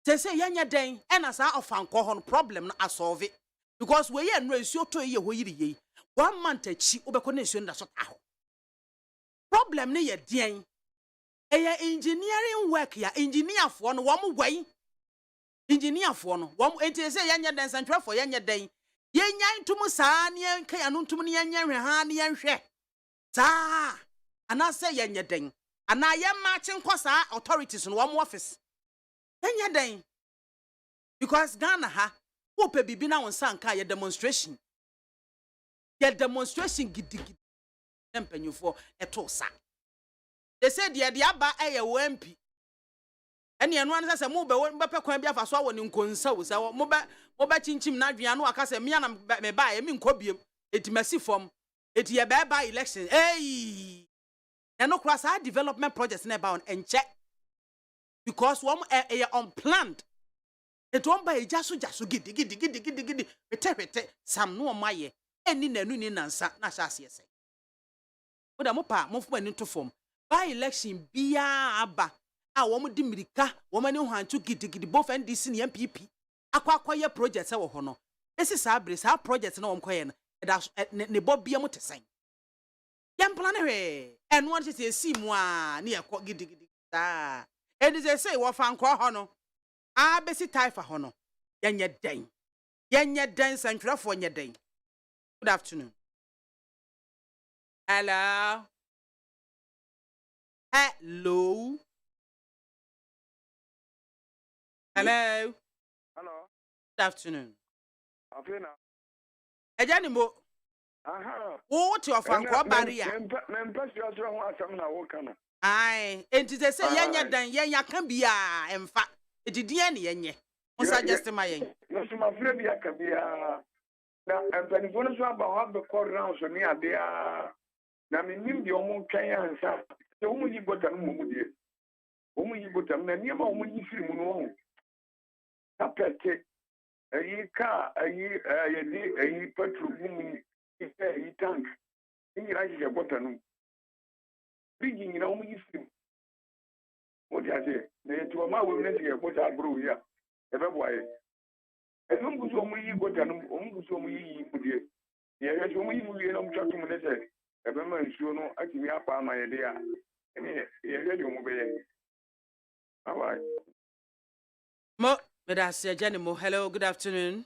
Say yanya den na sa ofanko ho no problem na asolve because we ye nra nsuo to ye ho yiri ye 1 month achi obekọ na nsuo nda so ta ho. Problem ne ye den eya engineering work ya engineer fo no wo mo gwai engineer fo no wo enti say yanya den santwa fo yanya den yenya ntum saa ne yanka ya no ntum ne yanya hwe ha ne yanhwe saa ana say yanya den ana ye match nko saa authorities no wo mo office yanya den because Ghana ha wo pe bibi na won sanka ye demonstration gidigidi empanyufo eto sa. They said the aba eye MP ene eno an say mo be kwan bi afa so wo ne nkonsa wo say mo ba chinchim na adwea no aka say me na me ba e me nkobiem etimasi form eti ye ba election eno kura sa development projects na ba on enche because wo unplanned it won ba jaso gidi hwete sam no maye eni nanu ni nansa na sha asese oda mo pa mo fuma ni to form by election bia aba a wo mo di mirika wo mani hwanchu gidi both NDC ne MPP akwaye project e wo ho no esi sa abre sa project na wo mkoye no ne bobia mo tesen yam plan hwe eno an se esi mu a ne yakọ gidi ta eni say wo fa nkọ ho no a besi taifa ho no yenye den santwrafo nye den. Good afternoon. Hello. Hello. Hello. Hello. Good afternoon. Afina. Ejanimo. Aha. What your fan ko barrier? Mempa sio ho asam na wo kana. Ai, enti say yenye dan yenya kan bia emfa. Edidie ne yenye. Mo suggest my yen. No so ma frɛ bia ka bia. Na empanifo no so aba ho be call round so ne ade a. Na menim de omo twan ansa. Se omo yi bota no mo die. Omo yi bota na niam omo yi firi mu no ho. Tapete. Ayi ka ayi petrol mu yi tank. Ni ra ji bota no. Bigi nyina omo yi firi. Mo dia se na to ma wo ne se bota bro ya. Ebe boye. Ezo mbuso omo yi bota no omo mbuso omo yi mu die. Ye ye omo yi mu ye no mtwatu mu ne se ebe ma nsuo no atimi apa ama ye de a. Ene ye ye de omo be ye. Bye. Mo Medasi Ejanimo. Hello, good afternoon.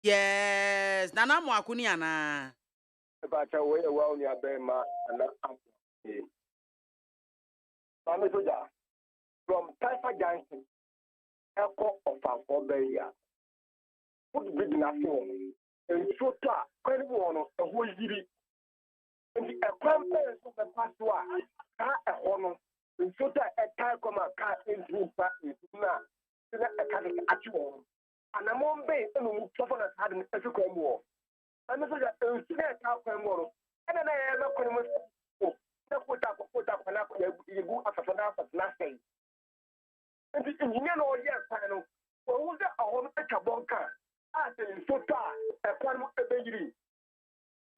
Yes, nana mo akuni ana. Bacha we wa oni abema ana ampe. Mami soja from Taifa Junction Echo of Afobeya. Put big na phone. En sota kwani wono eho yiri. Ndi ekwampe so be paswa ka eho no. En sota etai koma ka entripa na. Sina ekade achi wono. Anamombe enu mu tofo na sade na efikwa mu wo. Mami soja en sina ka kwa mu wo. Ena na ye na kwani mo na kota na ko yegu afafa na afafa na sei. Ndi engineer no ye pan no. Wo wo da ahon ekabonka. A se sota ekwan mo ebeyiri.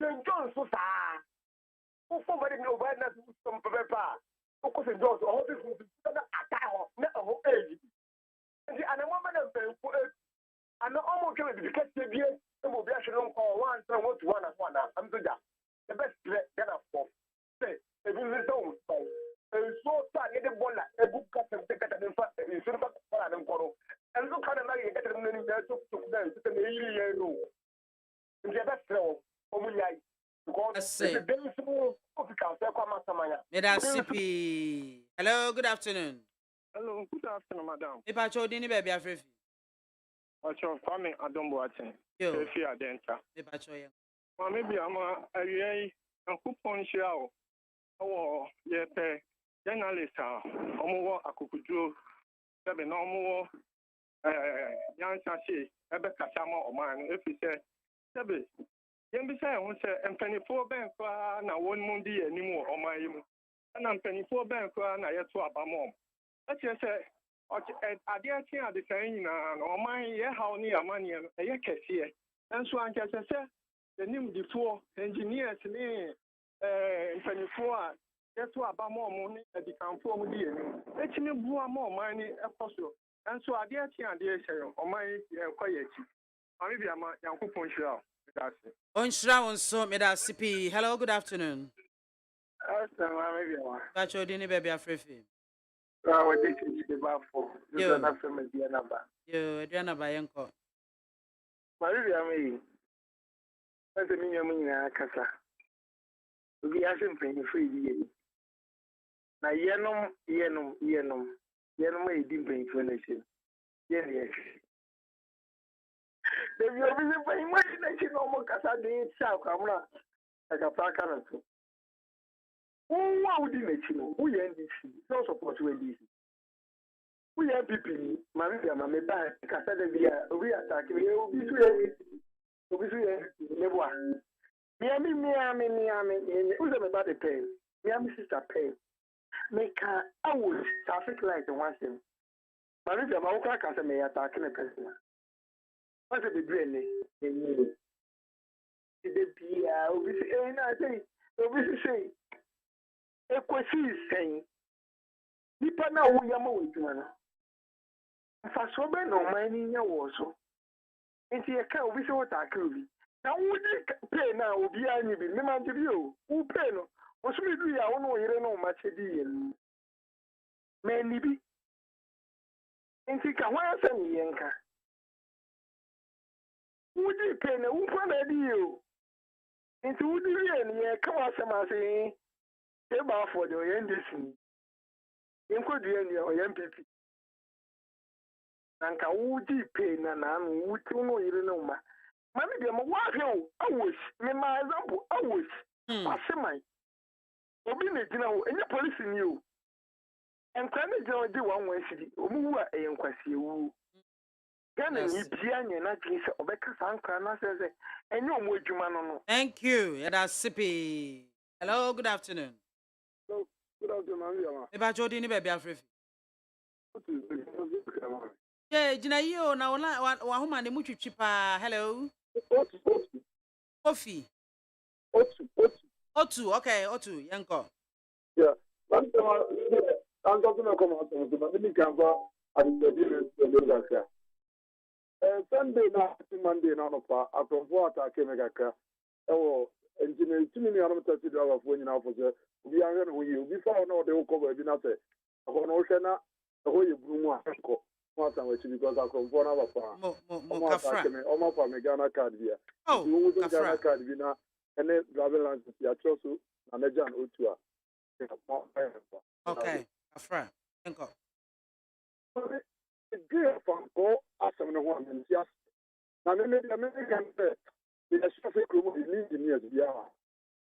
St. John so sa. Who somebody no bad na some paper. Who ko St. John so ho be na ataho na ho age. Ndi anamoma na mpenko ana omo kele bi kete bie e mo bi ahwe no ko one time what one as one am soja. The best get up for. Say e bi so so. So ta ne de bola e bu ka te kata de fa e so ba bola de nkoro. And look at the money get them in there to them to the year no. In the best row, because the day so difficult. Medasi. Hello, good afternoon. Hello, good afternoon, madam. Me pa chodi ni baby afrefi. Ocho family adombo atin. Yo. Efi adenta. Me pa choye. Ma maybe ama awie akupon hia o. Owo ye pe journalist a omo wo akukuduro sebe na omo wo yansa she ebe kasama oman efi sebe yembi say ho se empanifo ben kwa na won mu di animu oman yi mu na empanifo ben kwa na yeto abamom ache se adeɛ kye ade sɛn nyinaa no ɔman yɛ haw ne amanneɛ no ɛyɛ kɛseɛ nso ankɛsɛ sɛ animdifoɔ engineers ne mpanimfoɔ a yɛto aba ma ɔmo ne adikanfoɔ mo di anim ɛkyimi boa ma ɔman ne ɛkɔ so nso adeɛ kye adeɛ hyɛ ɔman yɛnkɔ yɛ akyi ame biama yankopɔn hyira wo medase Onshira wonso medase pii. Hello, good afternoon. ame biama Bacho dini baby afrefi. wɔde kyekye baafo Yo. na fɛ ma bia na ba Yo, Adriana Bayenko. ame biama yi ɛsɛ me nyam nyinaa kasa obi ase mpanyinfo yi bi yɛ na yɛnom a yɛdi mpanyinfo no akyi yɛne yɛhwɛ Devi obi sɛ mpanyinfo akyi n'akyi na ɔmo kasa de kyɛ akwamuna akapa aka no so wo a wodi n'akyi no woyɛ ndc sɛ ɔsɔpɔt wo ndc woyɛ npp ni maame biama meba kasa da bi a obi atake me obi so yɛ meboa miami who's the about the pay? Miami sister pay. Make her out traffic light once him. But if you're my crack as a may attacking a person. What's the brain? The Pia, I say, obviously say, a question is saying, Nipa na uyama ujumana. Fasobe no mining ya woso. Inti ya ka obisi wata akubi. Na wudi pay na obi anyi bi me man tibi o wo pay no wo so du ya wo no yire no ma chedi yen me ni bi nti ka ho asem yenka wudi pay na wo fa na di o nti wudi yen ye ka wa asem ase e ba for the yendesi yenko du yen o MPP nanka wudi pay na no wuti no yire no ma Mami de mo wa hwe awos me ma example awos asemai obi na gina wo enye police ni o enkwa na gina di wan wan sidi omu wu a enkwase wu Gana ni bia nye na gin se obeka sankra na se enye omu adwuma no. Thank you. Yada sipi. Hello, good afternoon. So good afternoon yama. Me bacho dini baby afrefi. Yeah, jina yo na wa homa ne mutwitwi pa. Hello. Kofi. Otu, okay, Otu, yanko. Yeah. I'm talking about coming but let me come back at the Sunday na Monday na no pa atonfo atake me kakra. Engineer timi ni anam tati driver fo nyina fo se obi anhwe no yi obi fa no de ko ba bi na se ho no hwe na ho ye buru mu akọ mo atan wa chi because akonfo na ba fa Mo kafra. o ma fa me Ghana card bia. Oh, Ghana card bi na ene driver license ya choso na mejan otu a. Okay, kafra. Yanko. Good from go asem no one and yes. Na me can say the traffic crew engineers bia.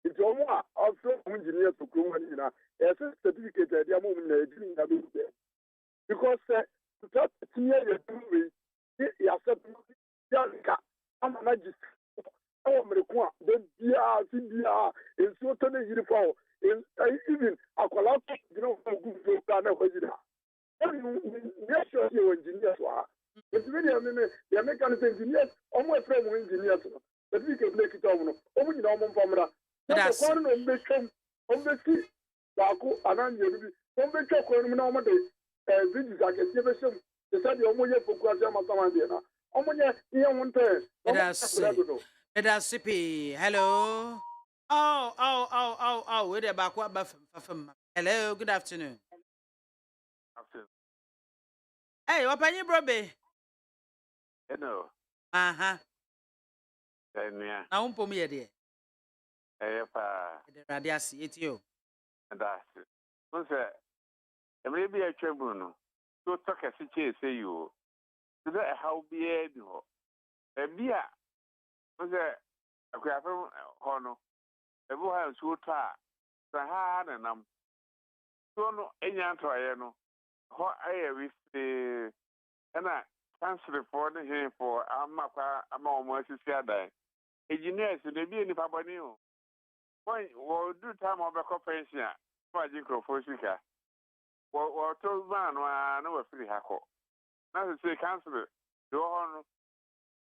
It's all also engineers to crew and na as certificate dia mo na edin na be because to talk to me you accept ya ka am na just oh me ko de bia ti bia enso to na yiri fa even akola you know good for na ho yiri yes, you're engineers. It's really the American engineers, almost from engineers. But we can make it over. Only normal formula. That's the corner of the camp on the sea. Baku, and you on the check on normal day. This is like a situation. The study of Moya for Quasama Samandina. Omonia, you want to. That's sippy. Hello. Oh, wait about what buffum. Hello, good afternoon. Hey, what are you, Brobe? Hello. Aha. Enya. Na umpo mi yede. Pa. De radiasi etio. That's. Onse emre bi atwamu no. So talk a say you. So that how be e bi ho. E bia. Onse akwafa ho no. E bo ha so ta. Sa ha na nam. So no enya ntoye no. Ho aye we say na transfer for the here for amakwa ama almost adan engineers dey be ni pabani o when we do time of a conference for microphone speaker to man no free hako. Na say cancel. Do on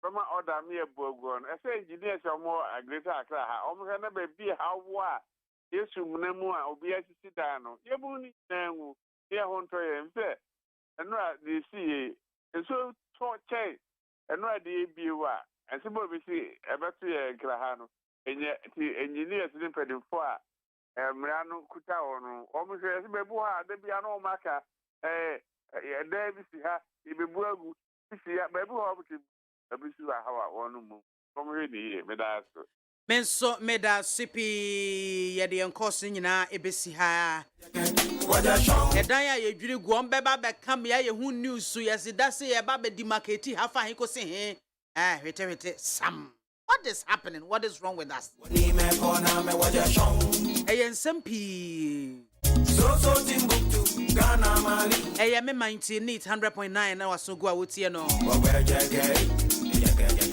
from order me a bogon. I say engineers are more a greater Accra. Almost never be how wa. Yes, you nemu obi asisi dan no. Ye bu ni nanu. Ye honto ye mfe. Eno a dey see. So to check. Eno a dey bi wa. Asibo bi si ebeto ye Accra ha no. Engineers ni pedifo a mrano kuta ono. Almost asibe bu ha de bia no maka there bi si ha ibebu agu. Si ya bebu ha bu abisu ha wa onu mu. Kom he ni me da so. Menso meda sipi ye de enkoso nyina ebesi ha edan ya yedwiri guom beba be kam ya ye hu news so yes that say ye ba be di market ha fa he ko se he hwete sam. What is happening? What is wrong with us? Ensem pi so Timbuktu Ghana Mali me 100.9 na wasogo a wotie no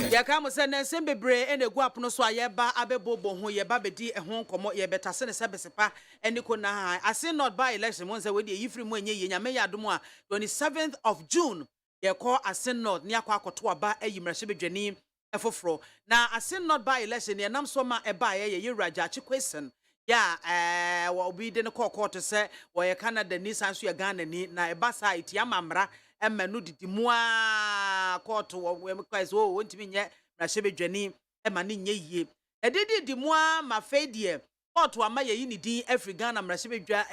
ya ka mo se na nsem bebre enegu apono so ayeba abebobo ho ye ba bedi ehon komo ye betase ne sebesepa eniko na ha ase not by election mo se we de yifri mu enye ye nyame ya adom a 27th of June ye call ase not ne akwa akoto aba ayimrahye bedwani efoforo na ase not by election ye nam so ma eba ye Yewraja Chikwesen ya obi de ne court se wo ye Canada ni sanso ye Ghana ni na eba site ya mamra emanu didimua court wo kwese wo wontimi nye mrahye bedwani ema ne nye yie edidi dimua ma fedie court ama ye ni din Africa na mrahye bedwa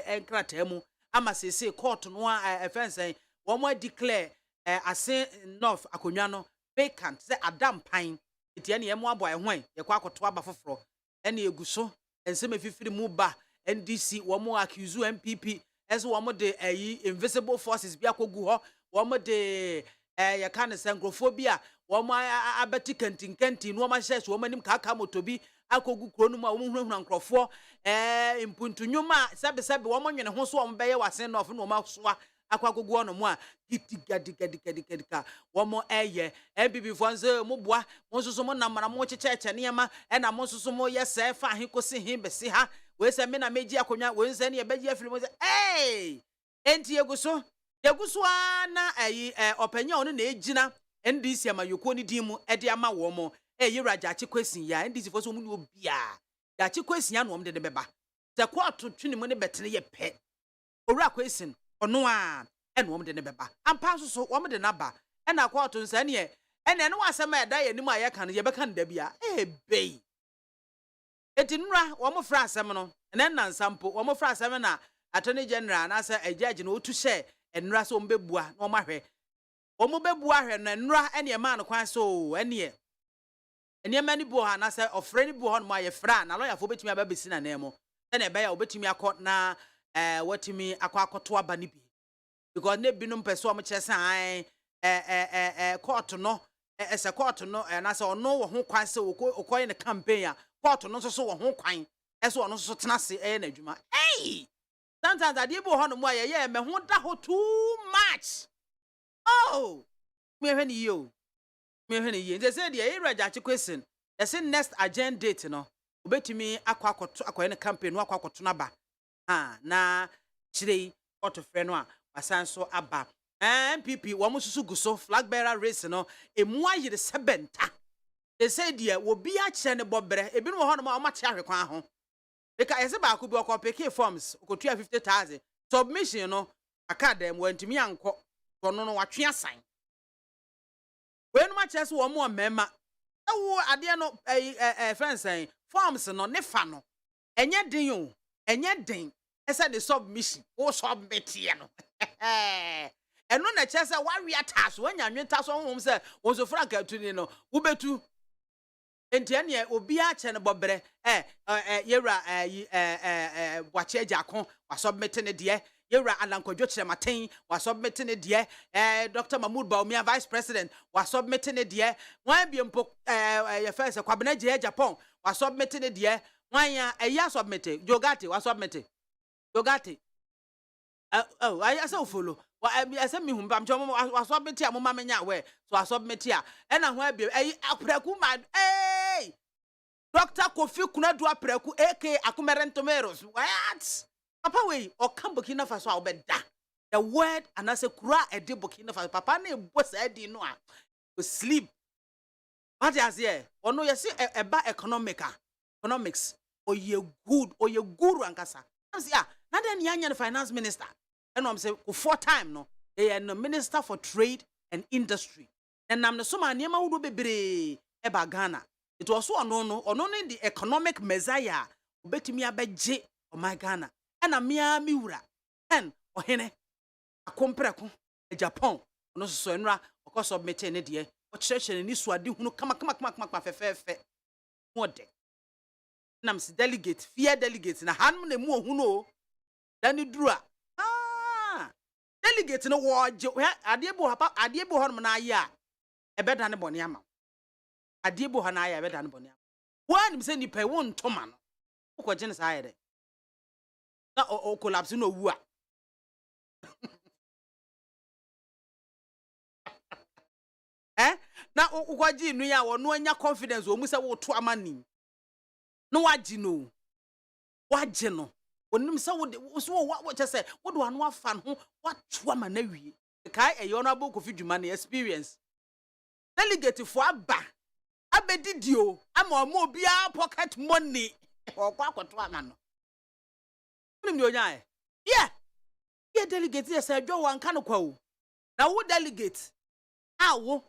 enkrata mu ama sese court no offense wo mo declare ase north akonwa no vacant say adam pine etia ne ye mo abo ehwan ye kwa akoto aba foforo ene eguso ensem efifiri mu ba NDC wo mo accuse MPP as wo mo de invisible forces bi akogu ho wo mo de ye kan sankrofobia wo mo abeti kantinkanti no ma hyehyɛ wo manim kaka motobi akogu kronu mu a wo hunhuna nkrofo impuntunyuma sebe wo mo nwene ho so wo mo beye wasen no of no ma soa akwagogu ono mu a gidigadika wo mo MPP fonse mo boa mo soso mo namara mo checheche ne ma na mo soso mo yese fa he kosi he besi ha we se me na meji akonwa we nse ne ye beji afiri mo se enti yeguso na opanya ono na ejina NDC amayoko ni dimu de ama wo mo Yewraja Chikwesen ya NDC fo so mu ni obia ya Chikwesen ya no om de beba se court twini mu ne betene ye pe owura Kwesen ono a eno om de beba ampa so om de naba na court nsa ne ene no asema eda ye nimu aye kan ye beka nda bia bei eti nra wo mo fra asem no ene na nsampo wo mo fra asem na attorney general na asa judge no otu hye enra so mbebua na wo mahwe wo mo bebua hwe na nra ene ma no kwan so ene mani bo ha na say ofreni bo ho no aye fra na lawyer fo betimi ababesi na nemo ene be ya obetimi akọ na watimi akoto aba ni bi because ne binum pese o mo kyesa court no ese court no na say ono wo ho kwan se okoye ne campaign a court no so wo ho kwan ese ono so tena se na adwuma sometimes ade bo ho no mo aye me ho da ho too much me hwe ni yo they say the Yewraja Chikwesen they say next agenda date no obetimi akoye ne campaign no akoto na ba na chirei otofre no a wasan so aba MPP wo mususu guso flag bearer race no emu ayire sebenta they say the obi a kire ne bobre ebinu wo ho no ma tia hwekwan ho eka yese ba ko bi okopeke forms okotua 50,000 submission no aka dem wantimi anko kono no watwe asan wenu ma chese wo mo mema ewo ade no friends forms no ne fa no enye din yo enye din ese the submission wo submit ye no eno na chese wa wi atas wanya nwenta so hom se wo so frank atuni no wo betu enti ene obi a che ne bobre Yewra wache ajakon wa submit ne de Yewra Alankodwo Chirematen wa submit ne de Dr. Mahmoud Baumia vice president wa submit ne de wan bi mpo ye first kwabena je Japan wa submit ne de wan ya eya submit Jogati wa submit Jogati I say follow I say me humba mcho wa submit a mama menya we so wa submit a na ho abi apreku man Dr. Kofi Kunadu apreku AK Akumerentomeros what papa we o kan Burkina Faso a obeda the word and as a kura e de Burkina Faso papa na ebo sa di no a go sleep what as here ono ye say eba economics oye good ankasa am say na den yanya the finance minister and am say ko 4 time no they no minister for trade and industry and nam no so ma niam awudo bebre eba Ghana it was so ono the economic messiah obetimi abegye o my Ghana and amia mi wura en ohene akompreko Japan ono so enra okọ submit ne de o kyerɛkyerɛ ni so ade hunu kama fefefe mode nam si delegate fear delegate na hanum na mu ohunu o dani dura delegate no wo je ade bo hɔ na aye a ebeda ne bɔne ama ade bo hɔ na aye ebeda ne bɔne ama wo anim sɛ nipa wo ntoma no ko gye ne sa ayɛ de na o collapse no wu a na ukwaji nu ya wo no anya confidence o mu se wo to amani no waji no onim se wo so wo che se wo do anu afa no wa to ama na wie kai e yo no abo kofi dwuma na experience delegate fo abedidio ama o obi a pocket money o kwa akoto ama no onim ni onya yeah delegate ye se dwo wan ka no kwa o na wo delegate awo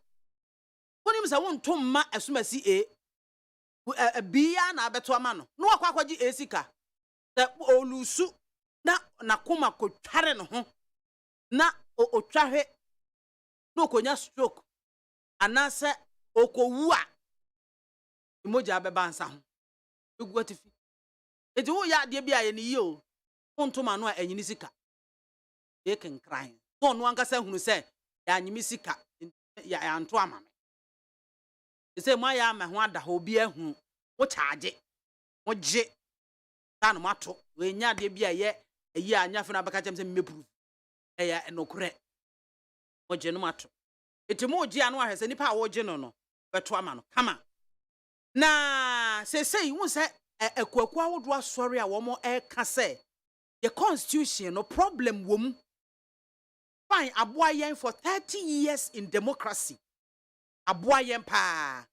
wonim se won to ma asumasi bia na abeto ama no no akwaji esika the olusu na koma ko tware no ho na otwahwe no konya stroke anase okowu a emoja beba nsa ho egu atifi eti wo ya de bia ye ni yi o won to ma no a anyini sika e ken kran no ankasa hunu se ya anyimi sika ya anto ama me ese mo ya ma ho ada ho bi ahu wo charge wo je tanu mato we nya de bia ye eyi anya fe na baka chem se mepuru eya enokure wo je no mato eti mo je anu ahese nipa wo je no beto ama no kama na sei wo se ekwaku awodo asori a wo mo eka se the constitution no problem wo mu fine aboa yen for 30 years in democracy aboa yen pa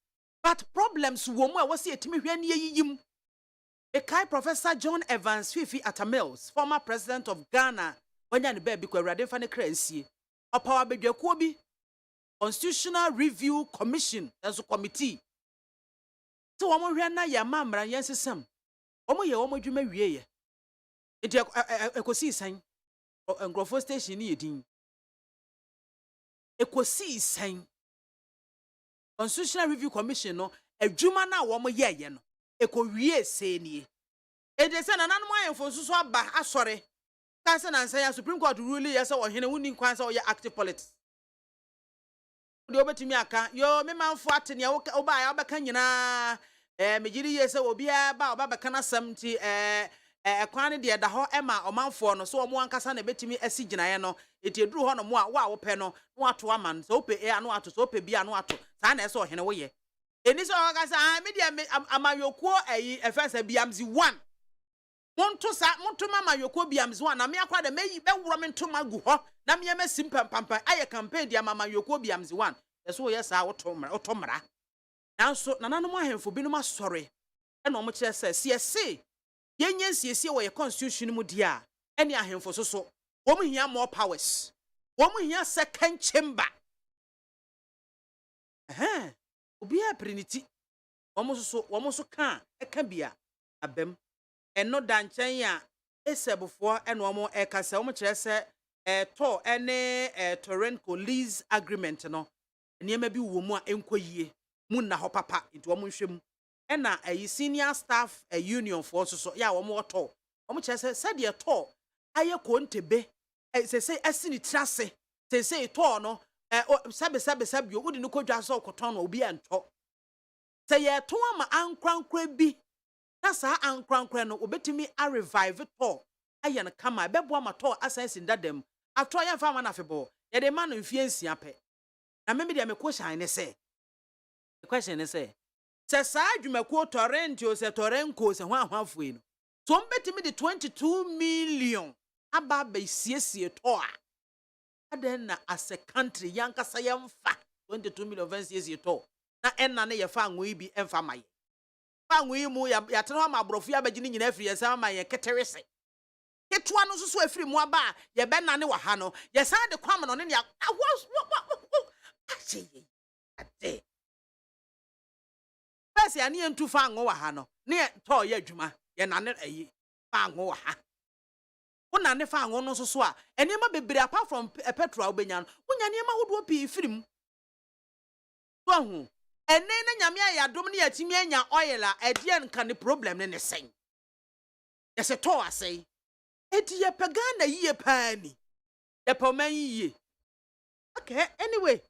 but problems wo mu a wo se etimi hwe ne yiyim Ekai Professor John Evans Fifi Atamils, former president of Ghana, wanya ne baby kwa rade fa ne kransie opawa bedwakuo bi Constitutional Review Commission enso committee so wo hwe na ya mamra yensesam wo ye wo dwuma wie ye enti ekosi san ngrofo station ni yedin ekosi san Constitutional Review Commission no adwuma na wo ye no ekowie senie edese na nanom ayemfo nsuso aba asore ka se na nsan ya Supreme Court ruling yesa wo hene woni kwan se wo ya active politics de obetimi aka yo me manfo atene wo ba ya obeka nyina megiri yesa wo bia ba obaba kana samti kwan de da ho ema omanfo no so wo ankasa na betimi asi ginaye no eti eduru ho no mo a wo pe no no ato aman so ope anu ato so ope bia no ato sa na ese wo hene wo ye eni so wakasa media amayokuo efesa biamzi 1 monto mama yokuo biamzi 1 na me akwa de meyi be wuro me ntoma gu ho na me yema simpam aye campaign dia mama yokuo biamzi 1 eso yesa otomra nanso nananom ahemfo binum asore e na omo kire se siese yenye siese wo ye constitution mu dia ene ahemfo soso wo mu hia more powers wo mu hia second chamber obi a priniti womo so ka eka bia abem eno danchan ya esebufo eno womo ekase womo kire se to ene Torrent lease agreement no niema bi wo mu a enkoyie mu na ho papa nti womo nhwem ena senior staff union for so ya womo to womo kire se de to aye kontebe se asini trase se to no sabe odi no kodwa so koton no obi anto se ye to ama ankrankra bi na sa ankrankra no obetimi a revive to aye no kama bebo ama to asense ndadam ato ya fa ma na febo ye de ma no mfie nsia pe na me de me question ne se se sa adwumakuo Torrent o se Torrenko se hwanhwafo no So mbetimi the 22 million aba be siesie to a aden na as a country yankasa yemfa 22 million siesie to na enna na ye fa anwo yi bi emfa maye fa anwo yi mu ya tene ma abrofo ya bagini nyina afiri yesa ma ye keterese ketwa no so afiri mu aba ye be nane wa ha no ye san de kwam no ne ya acheye ade pese ani entu fa anwo wa ha no ne to ye adwuma ye nane ayi fa anwo wa ha wona ne fa anwo no so a enema bebre apart from petrol obenya no wonya nema hodo pi firim so hu ene na nyame ayadom ne yatimi anya oil a edie nka ne problem ne sen ye se to asei eti ye pagana yie paani ye poman yie okay anyway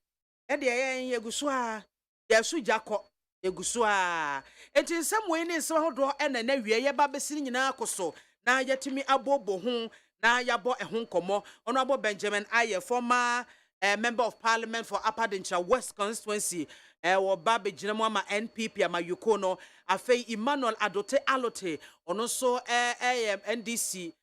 e de ye guso a ye su jako ye guso a enti nsem we ne nsem hodo ena na wie ye ba besiri nyina akoso na yatimi abobo ho na yabo ehun komo honorable Benjamin Aye former member of parliament for Upper Dencha West constituency wo ba be ginamo ama NPP ama Yukono afei Emmanuel Adote Alote ono so NDC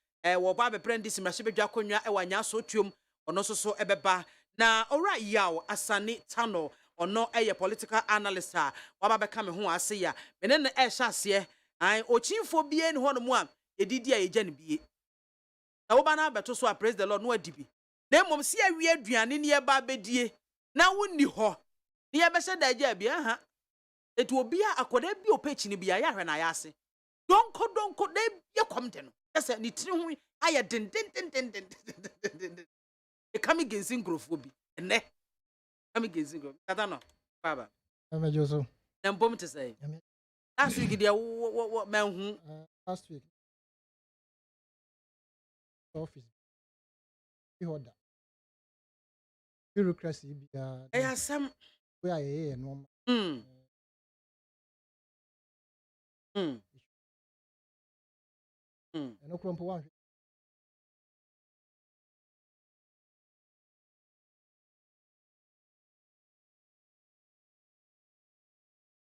wo ba be NDC mrahye bedwa konwa wanya so tuom ono so ebeba na ora yaw Asani Tano ono political analyst a wa ba be ka me ho ase ya mene ne hyase an ochimfo bie ne hono mu a edidi a eja ne bie na wo ba na beto so a praise the Lord no adibi na mom se awie aduane ne ba bedie na wonni ho ne ya be se da ja bia ha etu obi a akoda bi opechi ne bia ya hwe na ya ase donko da bia komde no ese ni tiri hu aye den e kami gensin grofo bi ene kami gensin grof kata no baba Joso. na mbom te say last week dia wo manhu Last week office order bureaucracy be some we are normal no crumple one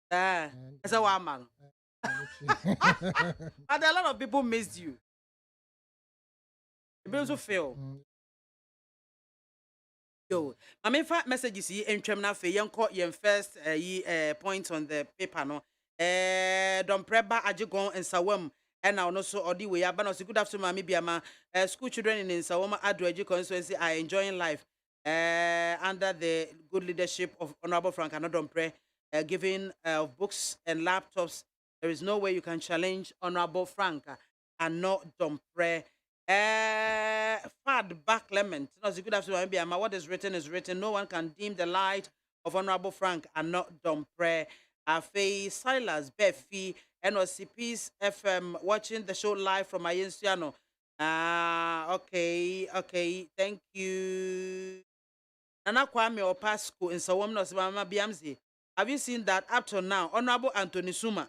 that's a man. But a lot of people missed you. People also feel. Yo, my main message is in terminal for young court yen first point on the paper no. Don't preba ajigon and sawam and now no so odi we but no good afternoon maybe ama school children in Sawama Adwaji constituency are enjoying life under the good leadership of Honorable Frank Anodompre, giving books and laptops. There is no way you can challenge Honorable Frank Anodompre. Fad back Clement. No, good afternoon. Maybe what is written is written. No one can dim the light of Honorable Frank Anodompre. Afei Silas Befi NOCP's FM watching the show live from Ayensiano. Okay, thank you. Nana Kwame or Pasco in Sawam Mama Biamzi. Have you seen that up to now? Honorable Anthony Suma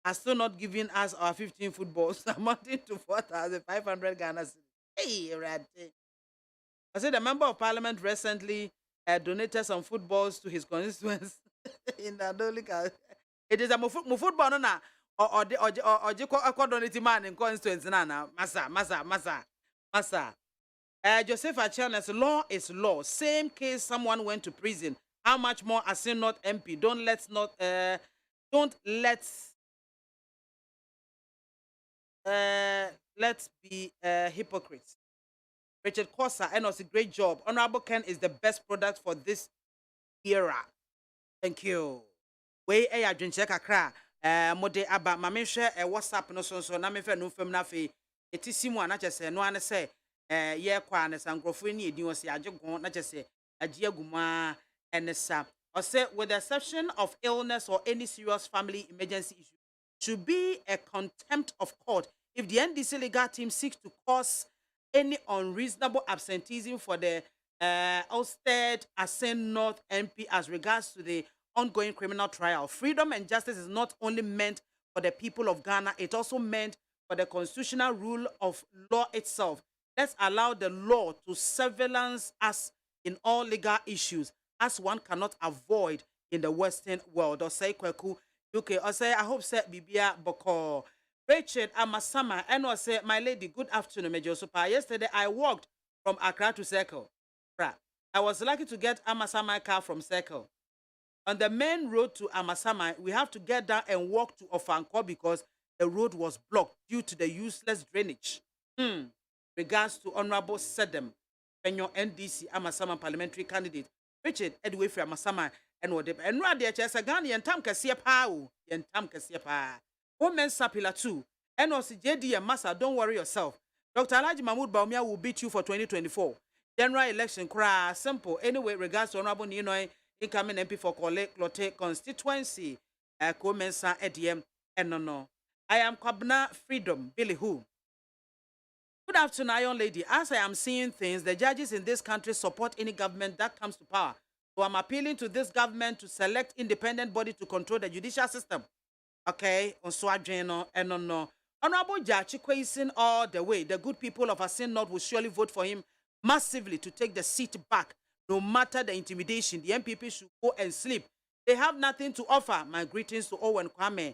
has still not given us our 15 footballs amounting to 4,500 Ghana cedis. Hey, Rad. I said the member of parliament recently donated some footballs to his constituents in the Adolika. It is a football no or donate man in constituents na masa. Joseph Achanes, law is law. Same case, someone went to prison. How much more as not MP? Don't let's be hypocrites. Richard Kosa, and was a great job. Honorable Ken is the best product for this era. Thank you. We drink check akra. Mode aba mame share WhatsApp no so na me fe no fam na fe etisimu ana chese no ane se ye kwa ne sankrofo ni edin o se ajegon na chese agie aguma enesa or say with the exception of illness or any serious family emergency issue should be a contempt of court if the NDC legal team seeks to cause any unreasonable absenteeism for the Ulstead Ascent North MP as regards to the ongoing criminal trial. Freedom and justice is not only meant for the people of Ghana, it also meant for the constitutional rule of law itself. Let's allow the law to surveillance us in all legal issues, as one cannot avoid in the Western world. Or say Kweku, okay, or say I hope say Bibia Boko. Richard Amasama and was say, my lady, good afternoon, Major Super. Yesterday I walked from Accra to Circle. I was lucky to get Amasama car from Circle. On the main road to Amasama, we have to get down and walk to Ofanko because the road was blocked due to the useless drainage. Regards to Honorable Sedem, Penyo NDC Amasama parliamentary candidate, Richard Edway from Amasama and what and Radia Chesagani and Tam Kasia Pau, and Tam Kasia Pa. Women Sapila too, and also JD and Massa, don't worry yourself. Dr. Alaji Mahmoud Baumia will beat you for 2024. General election, cry simple. Anyway, regards to Honorable Ninoy, incoming MP for Lotte constituency, Comensa EDM, and no. I am Kwabna Freedom, Billy Who. Good afternoon, Iron Lady. As I am seeing things, the judges in this country support any government that comes to power. So I'm appealing to this government to select independent body to control the judicial system. Okay, on Swajeno and no. Honorable Judge Kweisin all the way. The good people of Asin North will surely vote for him massively to take the seat back. No matter the intimidation, the MPP should go and sleep. They have nothing to offer. My greetings to Owen Kwame,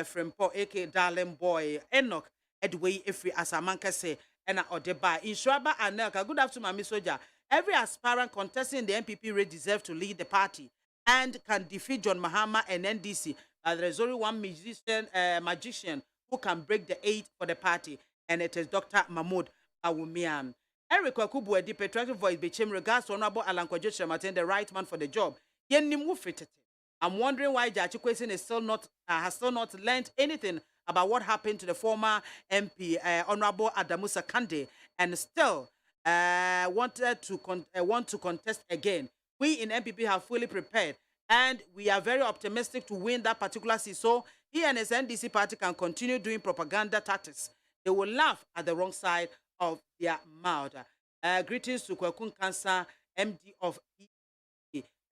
from Paul A.K. Darling Boy, Enoch, Edway Ifri Asamanka say, and Odeba. In Shwaba Anelka, good afternoon, Miss Soja. Every aspirant contesting in the MPP race deserves to lead the party and can defeat John Mahama and NDC. But there is only one magician who can break the 8 for the party, and it is Dr. Mahmoud Awumian. Eric Wakubu, the patriotic voice, became regards to Honorable Alan Kwajo Shematen, the right man for the job. I'm wondering why Jachi Kwesi is still not has still not learned anything about what happened to the former MP, Honorable Adamusa Kande, and still want to contest again. We in MPP have fully prepared, and we are very optimistic to win that particular seat. So he and his NDC party can continue doing propaganda tactics. They will laugh at the wrong side of their mouth. Greetings to Kwekun Cancer, MD of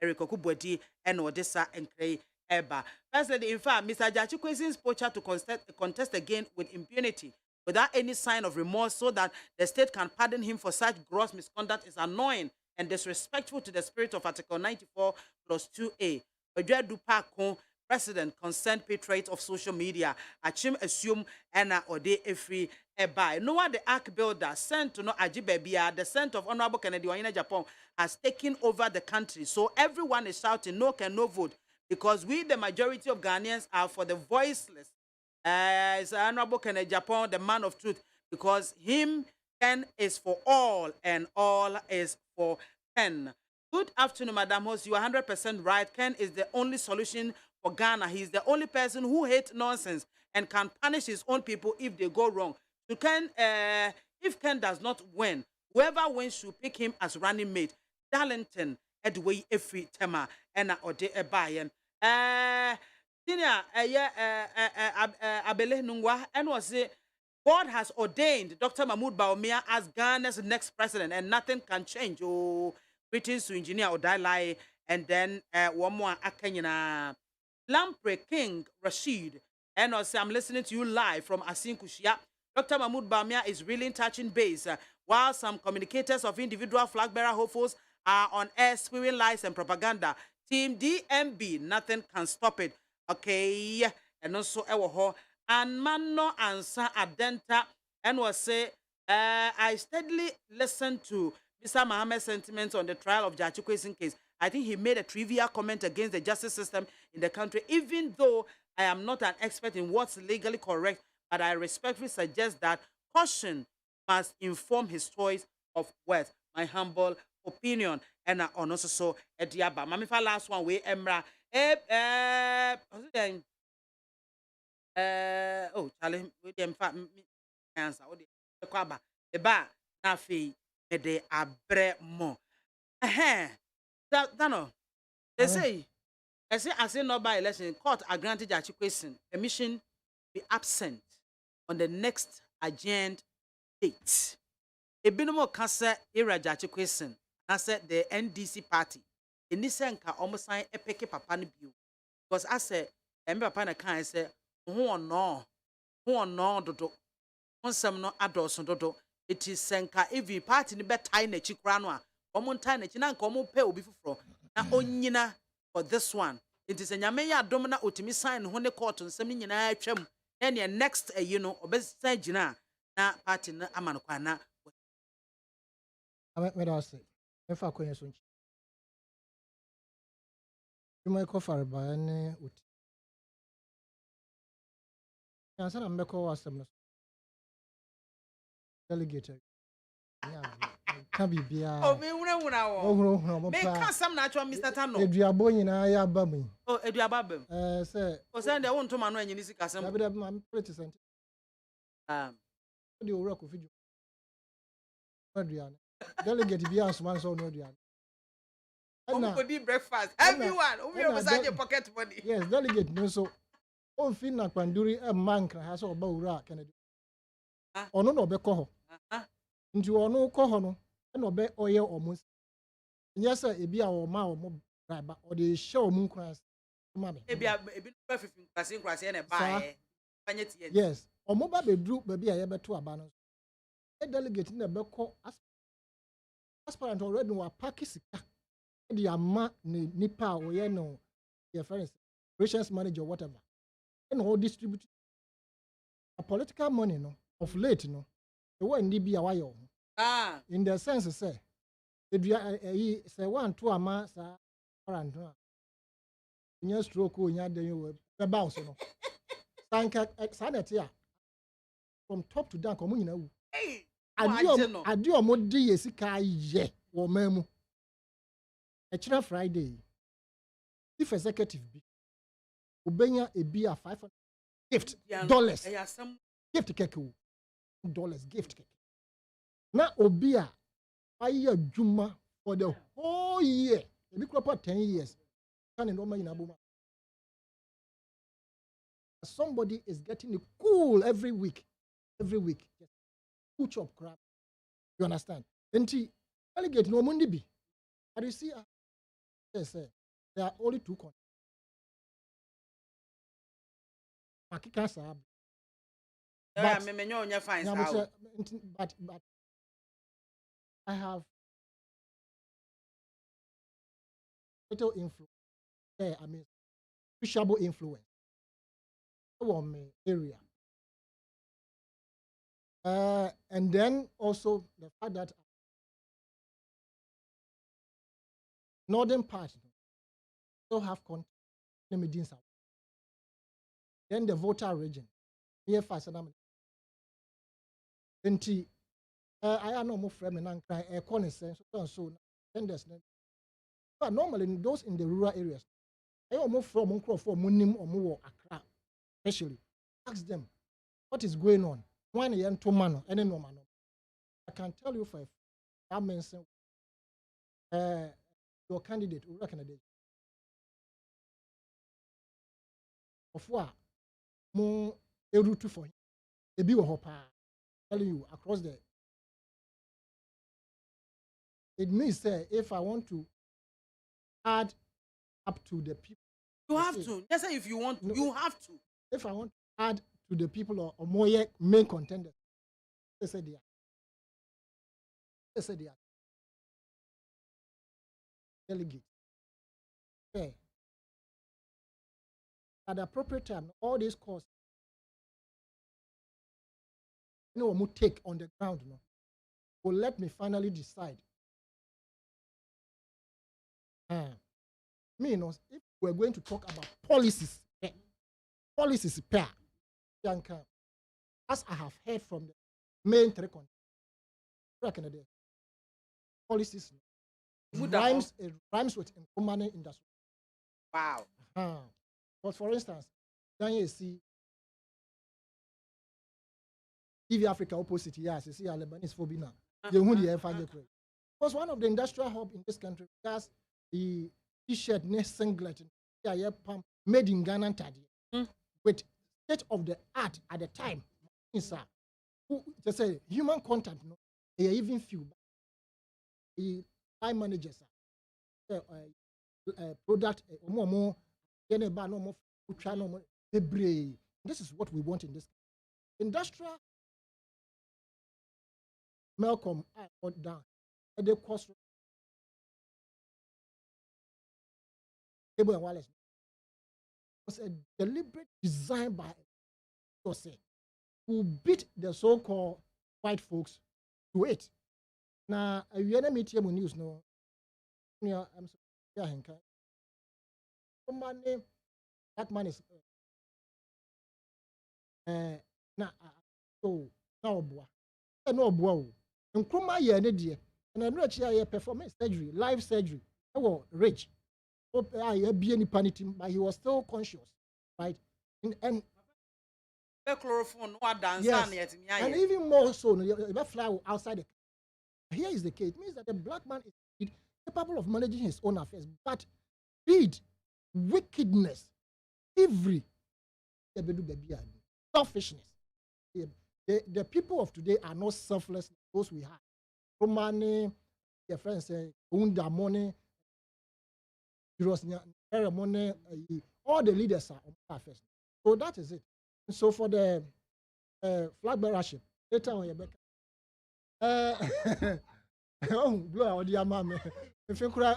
Eric Okubwedi and Odessa and Cray Eba. Firstly, in fact, Mr. Jachi Kwesin's poacher to contest again with impunity without any sign of remorse so that the state can pardon him for such gross misconduct is annoying and disrespectful to the spirit of Article 94 plus 2A. Odua Dupako, President, concerned patriot of social media, Achim assume Anna Ode Efri Eba. Noah the Ark Builder, sent to no Ajibebia, the scent of Honorable Kennedy Wanyina Japan, has taken over the country. So everyone is shouting, no can no vote, because we, the majority of Ghanaians, are for the voiceless. It's Honorable Kennedy Japan, the man of truth, because him, Ken is for all, and all is for Ken. Good afternoon, Madam Host. You are 100% right. Ken is the only solution for Ghana. He is the only person who hates nonsense and can punish his own people if they go wrong. So Ken, if Ken does not win, whoever wins should pick him as running mate. Darlington, Edway Efri Tema, and Ode Ebayan. Senior, Abele Nungwa, and was it God has ordained Dr. Mahmoud Baumia as Ghana's next president, and nothing can change. Oh, greetings to Engineer Odalai, and then one more Akanyana Lampre King Rashid, and also I'm listening to you live from Asin Kushia. Dr. Mahmoud Baumia is really touching base, while some communicators of individual flag bearer hopefuls are on air spewing lies and propaganda. Team DMB, nothing can stop it. Okay, and also Ewoho and Mano answer Adenta, and was say, I steadily listened to Mr. Mohammed's sentiments on the trial of Jachi Kwesin case. I think he made a trivial comment against the justice system in the country, even though I am not an expert in what's legally correct, but I respectfully suggest that caution must inform his choice of words. My humble opinion. And also so at Diaba. Mamifa last one way Emra. Oh, Charlie, with them fat answer. The Quaba, the bar, Nafi, de abre mo. Dano, they say, I say no by election, court are granted Jachi Kwesin permission be absent on the next agenda date. A binomo cancer era Jachi Kwesin. I said the NDC party. In this sense, almost sign a peke papa ni biu. Because I said, I papa na can say, who no, dodo, on some no adults dodo. It is senka every party ni bet tie na chikranwa. Common tie na chinan common pay will be for na onyina for this one. It is a nyameya domina utimi sign when the court on some nyina chum then next you know obesa gyina na party na ama no kwa na Me da say. Me fa kwenye so nchi. Juma ko fare ba ne uti. Yansa na mbeko wasem no. Delegate. Nya. Ka bibia. me wuna Ohuro mo me pa. ka sam na atwa Mr. Tano Eduabo nyina ya ba mu. eduaba bam Say. send the won to ma no anyi ni sika sam Dabi dabi ma pretty sent. The owura ko fijo. Aduane. Delegate bia asman so no aduane. go di breakfast everyone we obesa your pocket money Yes, delegate no so. On fin na kwanduri e mankra ha so oba owura Kennedy. Ono no obekọ ho. Nti ono kọ ho no na obe oye omo. Nya say ebi a o ma omo braba o de hye omo nkran ma me. ebi no fifin kwase na ba fanye tie Yes, omo ba bedru ba bi a ye beto aba no. E delegate na bekọ aspirant already wa pack sika. The ama ne nipa o ye no your friends operations manager whatever. And all distribute a political money no of late no. The one ndi bi a wa yo. In the sense say edua say one to ama sa parent no. Nya stroke o nya den we be bounce no. Sanka sanity a from top to down komo nyina wu. Adi omo de yesika ye wo mamu. Echira Friday chief executive bi obenya ebi a $500 gift dollars gift keke dollars gift keke na obi a ayi adwuma for the whole year ebi kura 10 years kan no ma nyina boma somebody is getting it cool every week cool chop crap you understand enti delegate no mundi bi and you see yes there are only two countries Makika sab but I have little influence there appreciable influence on my area and then also the fact that northern part still have contact. Then the voter region. Here fast and I am no more friend and cry a corner sense so then there's but normally those in the rural areas I almost from Unkro for Munim or more Accra especially ask them what is going on. One year two man any no man. I can tell you for that means your candidate will recognize of what more a route for him. A big hopper telling you across there. It means that if I want to add up to the people, you have to. Just say if you want, you have to. If I want to add to the people or more main contenders, they say they are. They say they are. Delegate. Okay. At the appropriate time, all these costs, take on the ground, will let me finally decide. If we're going to talk about policies pair, as I have heard from the main three countries, policies rhymes with money industry. Wow. But for instance, then you see TV Africa opposite, yes, you see Lebanese for Bina. Because one of the industrial hub in this country has the t-shirt, singlet, pump made in Ghana with state of the art at the time. Just say human contact, even few time managers, product, more, this is what we want in this industrial. Malcolm down at the cost cable and wireless was a deliberate design by to say, who beat the so-called white folks to it. Now, you are meet him news no. Yeah, I'm sorry. Yeah, money. That man is na so now boa. No boa. Nkruma ye ne de. Na no achi aye performance surgery, live surgery. Oh, rich. I be any panic, but he was still conscious, right? And chloroform no dance yes, and even more so, you fly outside the. Here is the case. It means that the black man is capable of managing his own affairs, but greed, wickedness, every selfishness. The people of today are not selfless like those we have. Money, your friends say, own their money, money, all the leaders are on affairs. So that is it. So for the flag bearership, later on, Rebecca. Oh, blow out the mama. If you cry,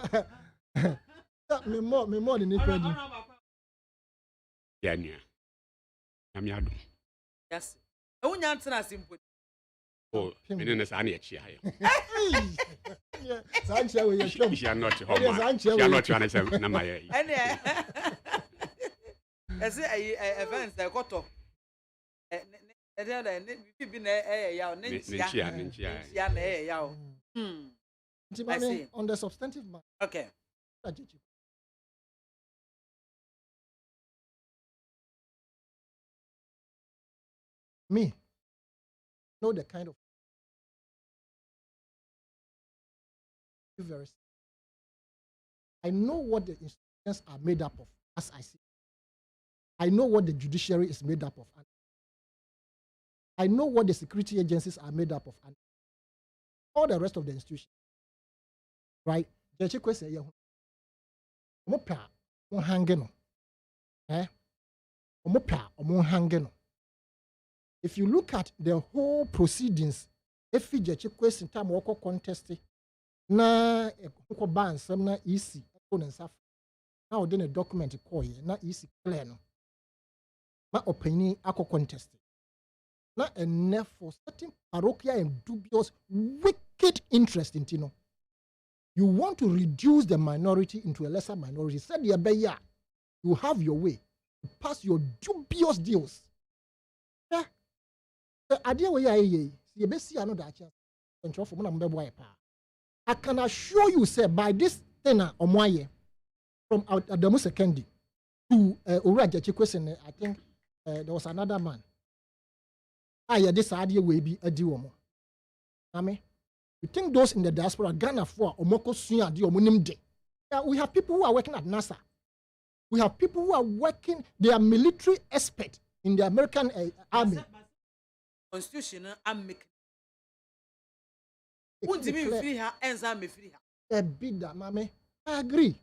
me more than equal. Yeah. Yes. I won't answer as simple. Oh, minutes are near Chia. Sancho, She are not home. She are not trying to say, Namaya. I say, events, I got to. On the substantive matter. Okay. Me know the kind of very. I know what the institutions are made up of, as I see. I know what the judiciary is made up of. I know what the security agencies are made up of, and all the rest of the institutions. Right? If you look at the whole proceedings, if you just question time wako contest na ko ban some na easy now then a document call na easy clear no na opinion ako contest na enough for certain parochial and dubious wicked interest in Tino. You want to reduce the minority into a lesser minority. Said you have your way to pass your dubious deals. Yeah. I can assure you, sir, by this tenor or more from Adamu Sekendi to Uraja Chikwesen, I think there was another man. This idea will be a deal. I mean, you think those in the diaspora, Ghana for Omoko Suya, the Omunim Day. We have people who are working at NASA. We have people who are working, they are military experts in the American army. Constitution, I'm making. Free her, ends I'm free her. A bit that, Mammy. I agree.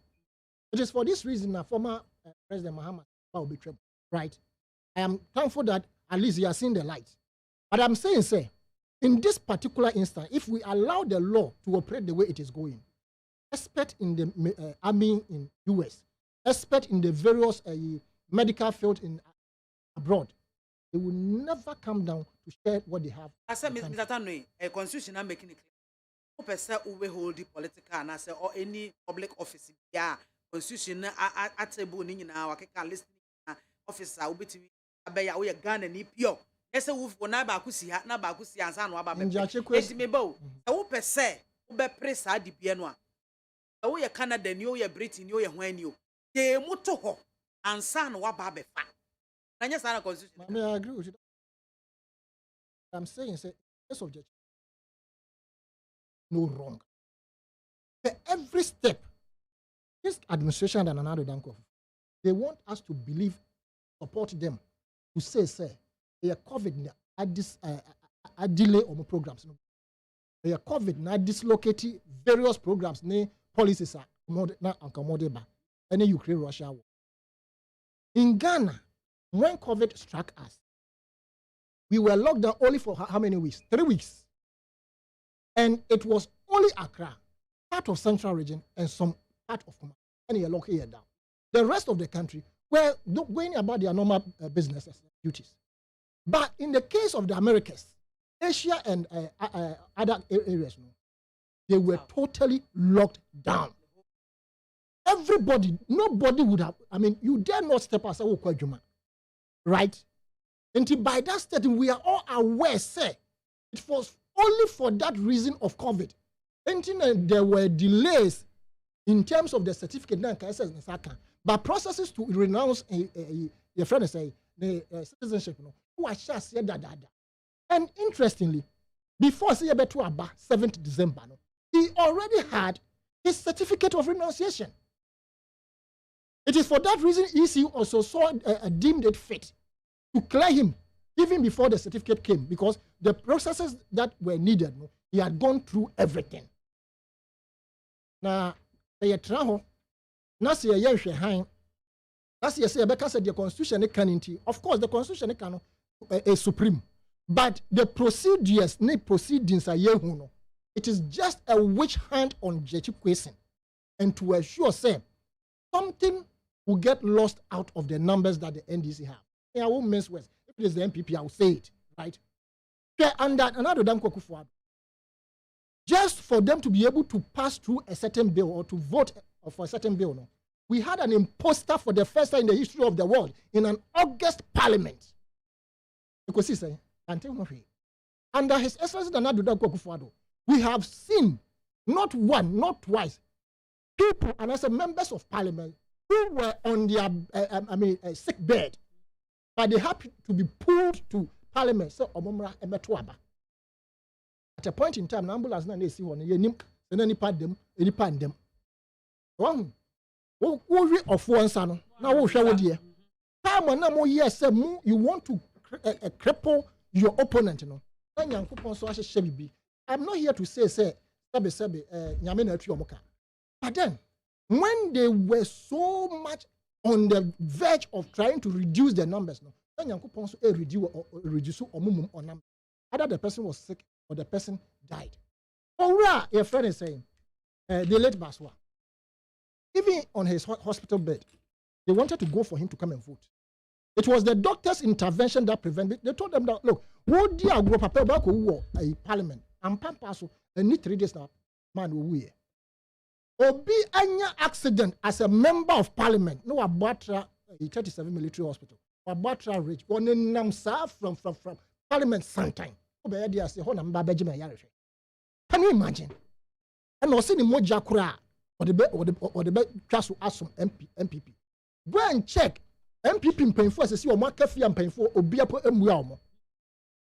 It is for this reason that former President Muhammad will be trouble. Right? I am thankful that at least he has seen the light. But I'm saying, say, in this particular instance, if we allow the law to operate the way it is going, expert in the army in US, expert in the various medical field in abroad, they will never come down to share what they have. I said, Mr. Tanui, a constitution I'm making it clear. No person who hold the political and I say or any public office, yeah, constitution at table in our listening officer will be to be a gun and pure. Yes, a wolf will not bakusi, not bakusi, and son of Babbo. A whoop say, Ube press at the piano. Oh, you Canada, you, you're Britain, you, when you. They muto and son wa babe fa. And yes, I agree with you. I'm saying, say, this object no wrong. For every step, this administration and another danko, they want us to believe, support them, to say, they are COVID at this delay on programs. They are COVID now dislocating various programs, policies are not accommodable. Any Ukraine-Russia war. In Ghana, when COVID struck us, we were locked down only for how many weeks? 3 weeks. And it was only Accra, part of Central Region, and some part of Kuma. And you're locked here down. The rest of the country were going about their normal businesses, duties. But in the case of the Americas, Asia and other areas, they were totally locked down. Everybody, nobody would have, you dare not step outside Okwajuma, right? And by that statement, we are all aware, say, it was only for that reason of COVID. And there were delays in terms of the certificate, but processes to renounce your friend say the citizenship, and interestingly, before say about 7th December, he already had his certificate of renunciation. It is for that reason ECU also deemed it fit to clear him even before the certificate came, because the processes that were needed, he had gone through everything. Now, the constitution of course the constitution is supreme, but the proceedings are it is just a witch hunt on Jechi Kwesi, and to assure say something will get lost out of the numbers that the NDC have. I won't mess with. If it is the MPP, I will say it, right? And that another damn Kokufuado. Just for them to be able to pass through a certain bill or to vote for a certain bill, we had an imposter for the first time in the history of the world in an August parliament. Because he said, under His Excellency Nana Kokufuado, we have seen not one, not twice, people and as members of parliament who were on their sick bed, but they happen to be pulled to parliament. So at a point in time, the ambulance na see one any part them. One worry of one son. Now we share with you. Time on more years, you want to cripple your opponent, I'm not here to say but then when they were so much on the verge of trying to reduce the numbers, reduce or number. Either the person was sick or the person died. Or your friend is saying, they let Baswa. Even on his hospital bed, they wanted to go for him to come and vote. It was the doctor's intervention that prevented. They told them that, look, what do you grow paper back a parliament? And Pampaso, and need 3 days now, man, we Obi anya accident as a member of parliament. No, Abatra, 37 military hospital. Abatra Ridge. One in Namsa from parliament sometime. Can you imagine? And also the Moja Kura or the best trust to ask some MPP. Go and check MPP in painful as you market fee and painful Obiapo Mwiamo.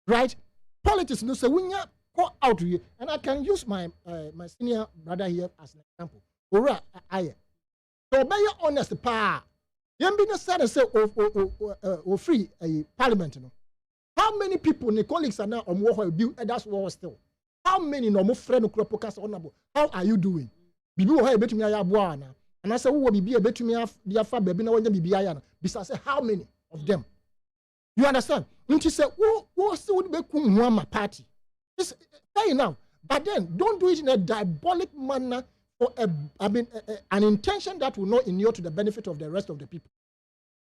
Right? Politics no say when you go out here, and I can use my my senior brother here as an example. Ora aye. So be honest pa. You be no said and say free a parliament no. How many people the colleagues are now on what build that's what still. How many no friend podcast honorable? How are you doing? Bibi wo ha betumi ayaboa na. And I say wo bibi betumi dia fa baby na wonya bibi aya na. Bisa say how many of them? You understand? Unti say wo say wo be ku nwa party. It's fair now. But then don't do it in a diabolic manner for an intention that will not inure to the benefit of the rest of the people.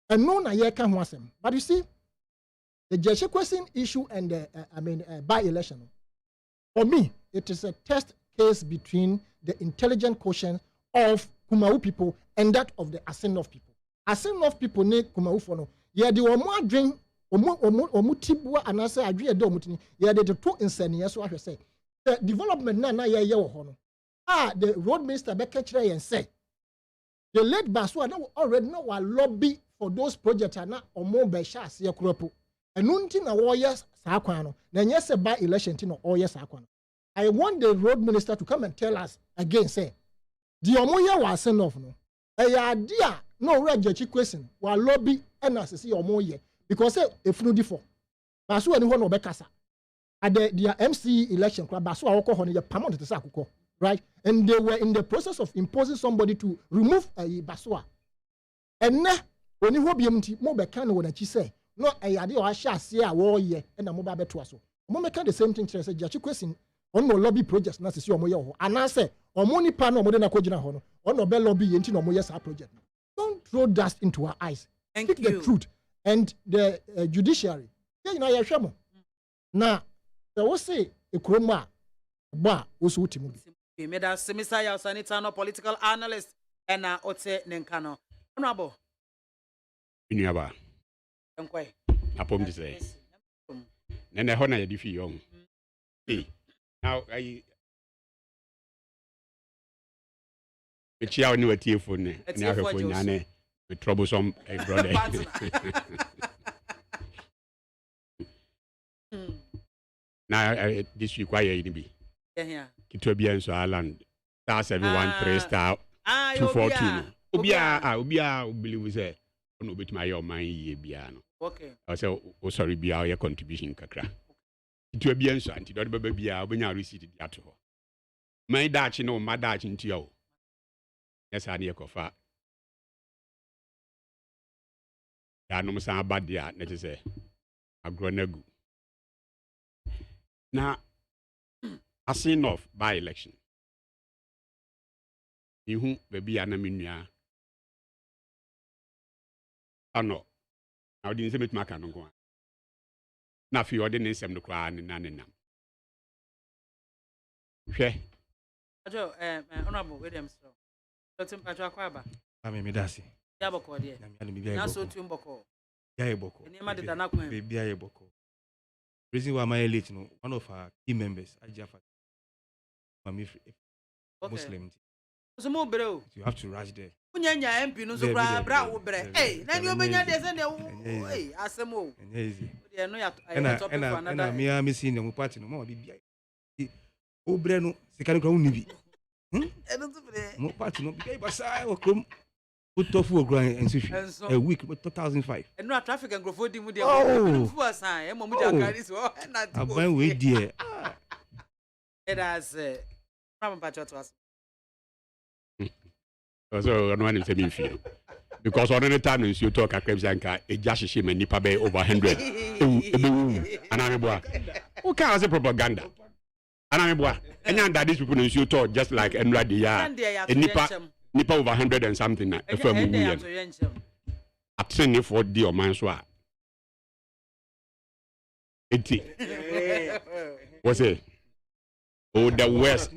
And no na ye can wasem. But you see, the Jeche Kwesi issue and the by-election, for me, it is a test case between the intelligent quotient of Kumau people and that of the Asenov people. Asenov people ne Kumau fono. Yeah, the omo drink omu tibwa anase adwe de omutini. Yeah, the two insane so I say. The development na ye wo hono. The road minister be catch and say the late Baswa now already know a lobby for those projects na omo be sha ase ekropo. Enunti na wo yes sa kwan no. Na nye se by election ti no all yes sa kwan. I want the road minister to come and tell us again, say, the omoye was sent off no. Idea no red Jeche Kwesi wa lobby and as see omoye because if no differ. Basu any one obekasa. At the MC election club, Basu alcohol on your permanent to Sakuko, right? And they were in the process of imposing somebody to remove a Basua. And now when you be empty, more becan when she say, no, a idea I shall see a war ye and a mobile betuaso. Momeka the same thing to say Jeche Kwesi. On no lobby projects na sisi omoye and I say omoni pa no modern akogina ho no on no be lobby yenti no omoye sa project. Don't throw dust into our eyes. Speak the truth. And the judiciary they nyina yɛ hwɛ mo na sɛ wo se ekurom a bo a wo so wuti mu bi me da semisa ya sanita no political analyst ena ote ne nka no honorable Inuaba. Enkwai. Apom say. Nene ho na ye di fi young. Hey. Now I chia oni watie phone ne na hwe phone nyane with troublesome brother. Now this require ni bi. Yeah. Kitwa bia nso island. *713 *242. Obia believe say no obetuma aye oman yie bia no. Okay. I say o sorry bia your contribution kakra. Kitwa bia nso anti do baba bia obenya receipt di ato ho. Man dachi no ma dachi nti o. Yes ani ekofa. Ya no msa abadia na te say agro nagu. Na a scene of by election. Ihu baby ana menua. Ano. Na odi nsem betuma ka no nko. Na fi odi nsem no kra ne nanenam. Hwe. Ajo honorable Williams. Totim patwa kwa ba. Ame medasi. Ya boko de. Na so tu mboko. Ya eboko. Ni ma de dana kwan. Baby ya eboko. Reason why am I late? No, one of our key members, Ajafa, Muslim. So mo bro. You have to rush there. Unyanya MP no so bra wo bre. Eh, na ni obenya de se ne wo. Eh, asemo. Easy. De no ya top for another. Na me see no party no mo bibia. O bre no sika no kra woni bi. Eno to bre. Mo party no bibia basa o krom. Put tofu o grind and sushi. A week 2005. And no traffic and growth di mu de. Oh, fu asan. E mo mu ja carry so. Na ti. Aban we die. It has problem patch to us. So no one say me feel. Because on any time you talk akrebs anka e ja hihye manipa be over 100. Anameboa. Who can say propaganda? Anameboa. Enya these people you talk just like Enra de ya. Nipa over 100 and something na e fa mu yen. Atene for the man so a. Eti. What's it? Oh, the West,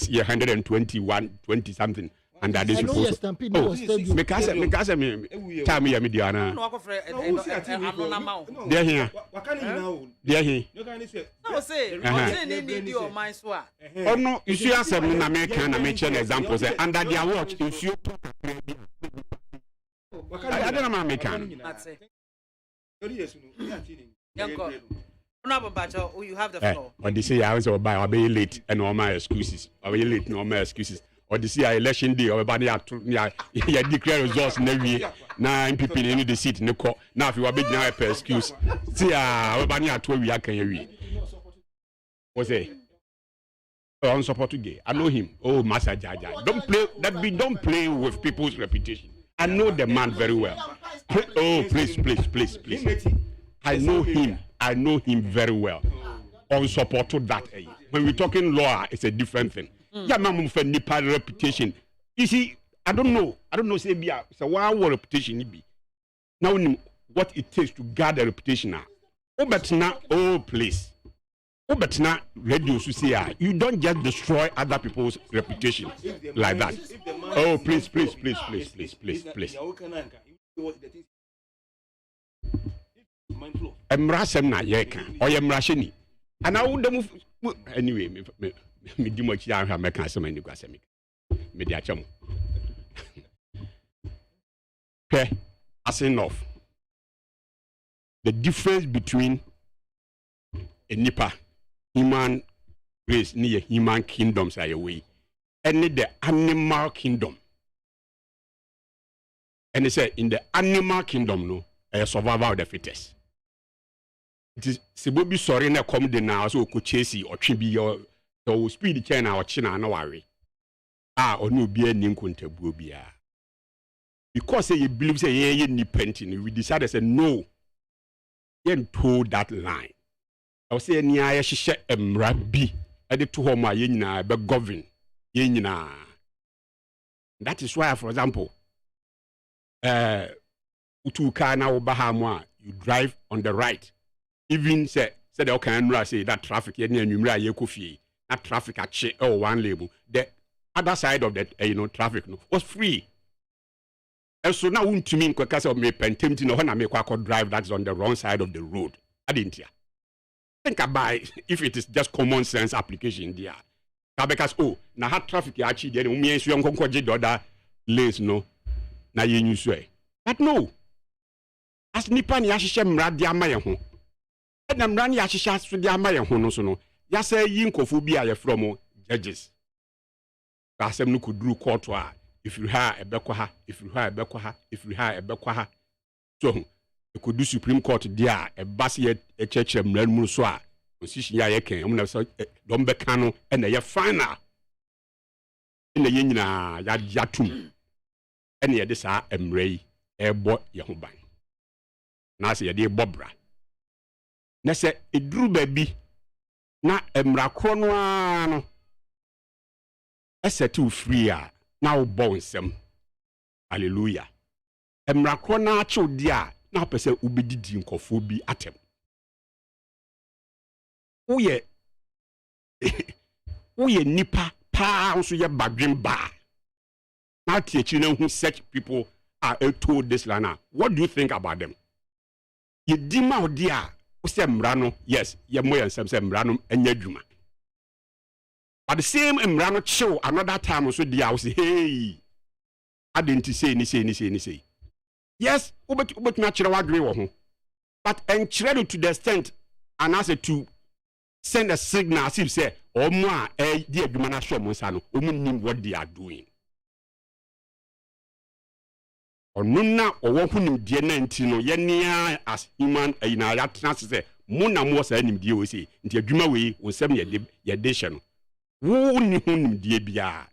yeah, 121, 20 something. And that is supposed to. Oh, because me, time me Diana. They're here. They're here. No, say, need your mind swap. Oh, no, you see, as an American, I mention examples under their watch. If you I don't know, American. That's it. No, but you have the floor. But they say I was I'll be late and all my excuses. I'll be late and all my excuses. Or they say election day or everybody declare results in every 9 people in the seat in the court. Now if you are big now per excuse. See everybody at 12 can you what's it? On support gay. I know him. Oh, Master Jaja. Don't play with people's reputation. I know the man very well. Oh, please. I know him very well. On support to that. When we're talking law, it's a different thing. Yeah, man, for nipa reputation. You see, I don't know. Say be so what reputation it be. Now what it takes to guard a reputation now. Oh, but now, please. Oh, but now, radio to say you don't just destroy other people's reputation like that. Oh, please. Emrasem na yeka or emrasheni and I would move anyway me do much ya make asem ani kwasem me dia cham okay as enough the difference between a nipa human race near human kingdoms are away and the animal kingdom and they say in the animal kingdom no a survival of the fittest. It is Sibobi sorry na come de now so ko chase or twi bi your speed chain na china na worry. Onu bi ani nkontabuo bia. Because say you believe say ye ni painting we decided say no. Yen told that line. I was say ni aye hihye emra bi e de to home a ye nyina be govern ye nyina. That is why for example utu car na wo bahamo you drive on the right. even say the okay say that traffic here near numera ye KO FIE. That traffic at one label. The other side of that traffic was free. And so now to me because of me pentempting when I make a drive that's on the wrong side of the road. I didn't hear. Think about if it is just common sense application there. Because now hard traffic actually there me so yon konkoje the other lanes no na ye nyu but no. As nipa ni ahihye mra de ama ye ho. E na mra ni ahihye so de ama ye ho no so no. Ya say yi nkofo bi aye from judges. Asem no kuduru court a if you ha ebekwa ha, if you ha ebekwa ha, if you ha ebekwa ha. So e could do Supreme Court there e base ye church mra mu so a position ya ye kan na so don be kan no e na ye final. E na ye nyina ya jatum. E na ye de sa emra yi e bo ye ho ban. Na se ye de bobra. Na se eduru ba bi na emra kro no ano esetu free a na wo bo nsem hallelujah emra kro na achu dia na pese ubedidi nkofo bi atem uye nipa pa nso ye badwen ba na tie na hu such people are told this lana. What do you think about them? Ye dima odia use mrano, yes, ye moya nsem se mrano enya dwuma. But the same mrano chill another time so dia say hey, I didn't say ni say. Yes, ubet na chira wadwe wo ho. But enchire to the extent and as to send a signal as if say omo a di adwuma na hwe mo nsa no omo nim what they are doing. Onuna owo hunim die na nti no ye nia as human na ya tena se mo na mo sa nim die we say nti adwuma we wonsem ye de hye no wo ni hunim die bia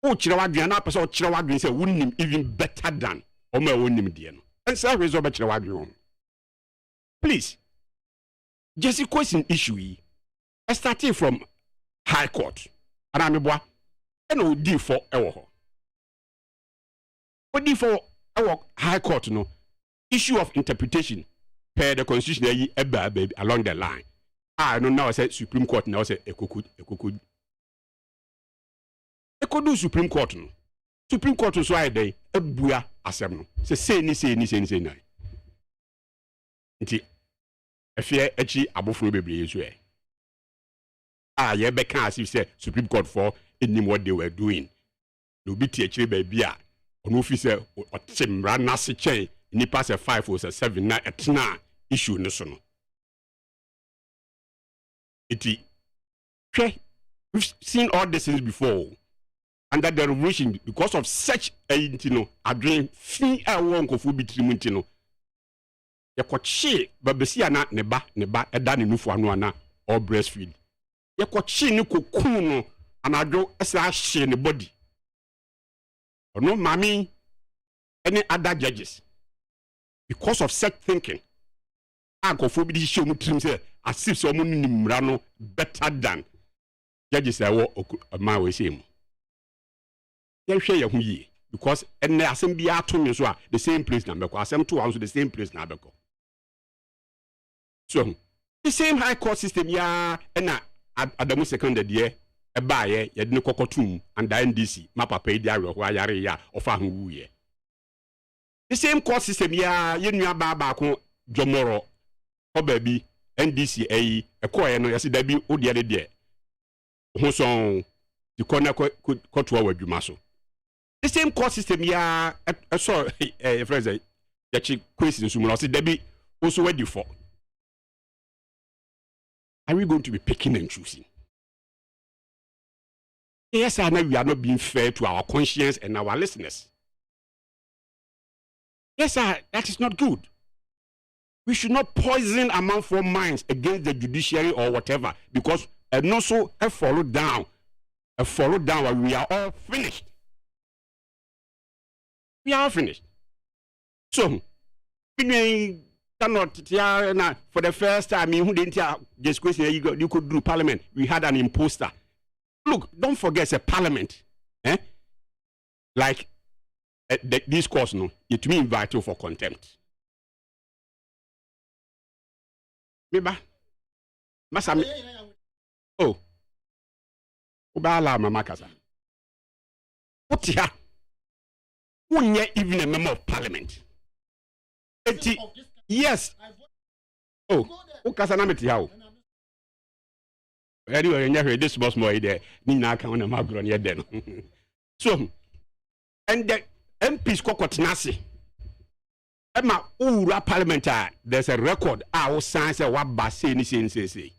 o kire wadwe na pese o kire wadwe say wonim even better than o ma wonim die no ensa rezo be kire wadwe on. Please just a question issue starting from high court ana meboa and o di for ewo ho. But for our high court, no issue of interpretation per the constitution along the line. I know now I said Supreme Court now say it could do Supreme Court no. Supreme Court so I day a buya asem no. Say ni. Nti afia echi abofro bebre yesu e. Ye be kan as if say Supreme Court for any what they were doing. No be tie chire ba bia ono officer otimra na se chen ni pass 5 or 7 na etna issue no so no. We've seen all these things before under the revolution because of such a adrenaline fin a won kofu bitrim ntino yakochi babesi na ne ba eda ne nufu anu ana or breastfeed yakochi ni kokun no anadwo esa hye ne body. No, mommy, any other judges, because of such thinking, I go for the show say as if someone nimrano better than judges. I will my way same. They share your ye because and the assembly to so the same place number. Assembly 2 also the same place number. So the same high court system, yeah, and at the second year. Ebaye ye de kokotum and NDC mapa pay dia ro yare ya ofa hu ye. The same court system ya ye nua ba ko jomoro obabi NDC ekoye no yesi da bi odi ade de ho son the corner court wa wadwuma so. The same court system ya so friends ya chi question so mo say da bi also ready for. Are we going to be picking and choosing? Yes, I know we are not being fair to our conscience and our listeners. Yes, sir, that is not good. We should not poison among 4 minds against the judiciary or whatever, because and also a follow down when we are all finished. We are all finished. So, we cannot for the first time who didn't just question you could do parliament. We had an imposter. Look, don't forget it's a parliament. Like this course, no, it me invite you for contempt. Meba. Masami. Oh. Ubala mama kasa. Utia. Unye even a member of parliament. Yes. Oh. Ukasa na meti hao. Anyway, you this boss more there. Nina ka on ma gro ne de no. So, and the MPs kokot nasi. Ema ura parliament there's a record our sign say what ba say ni say.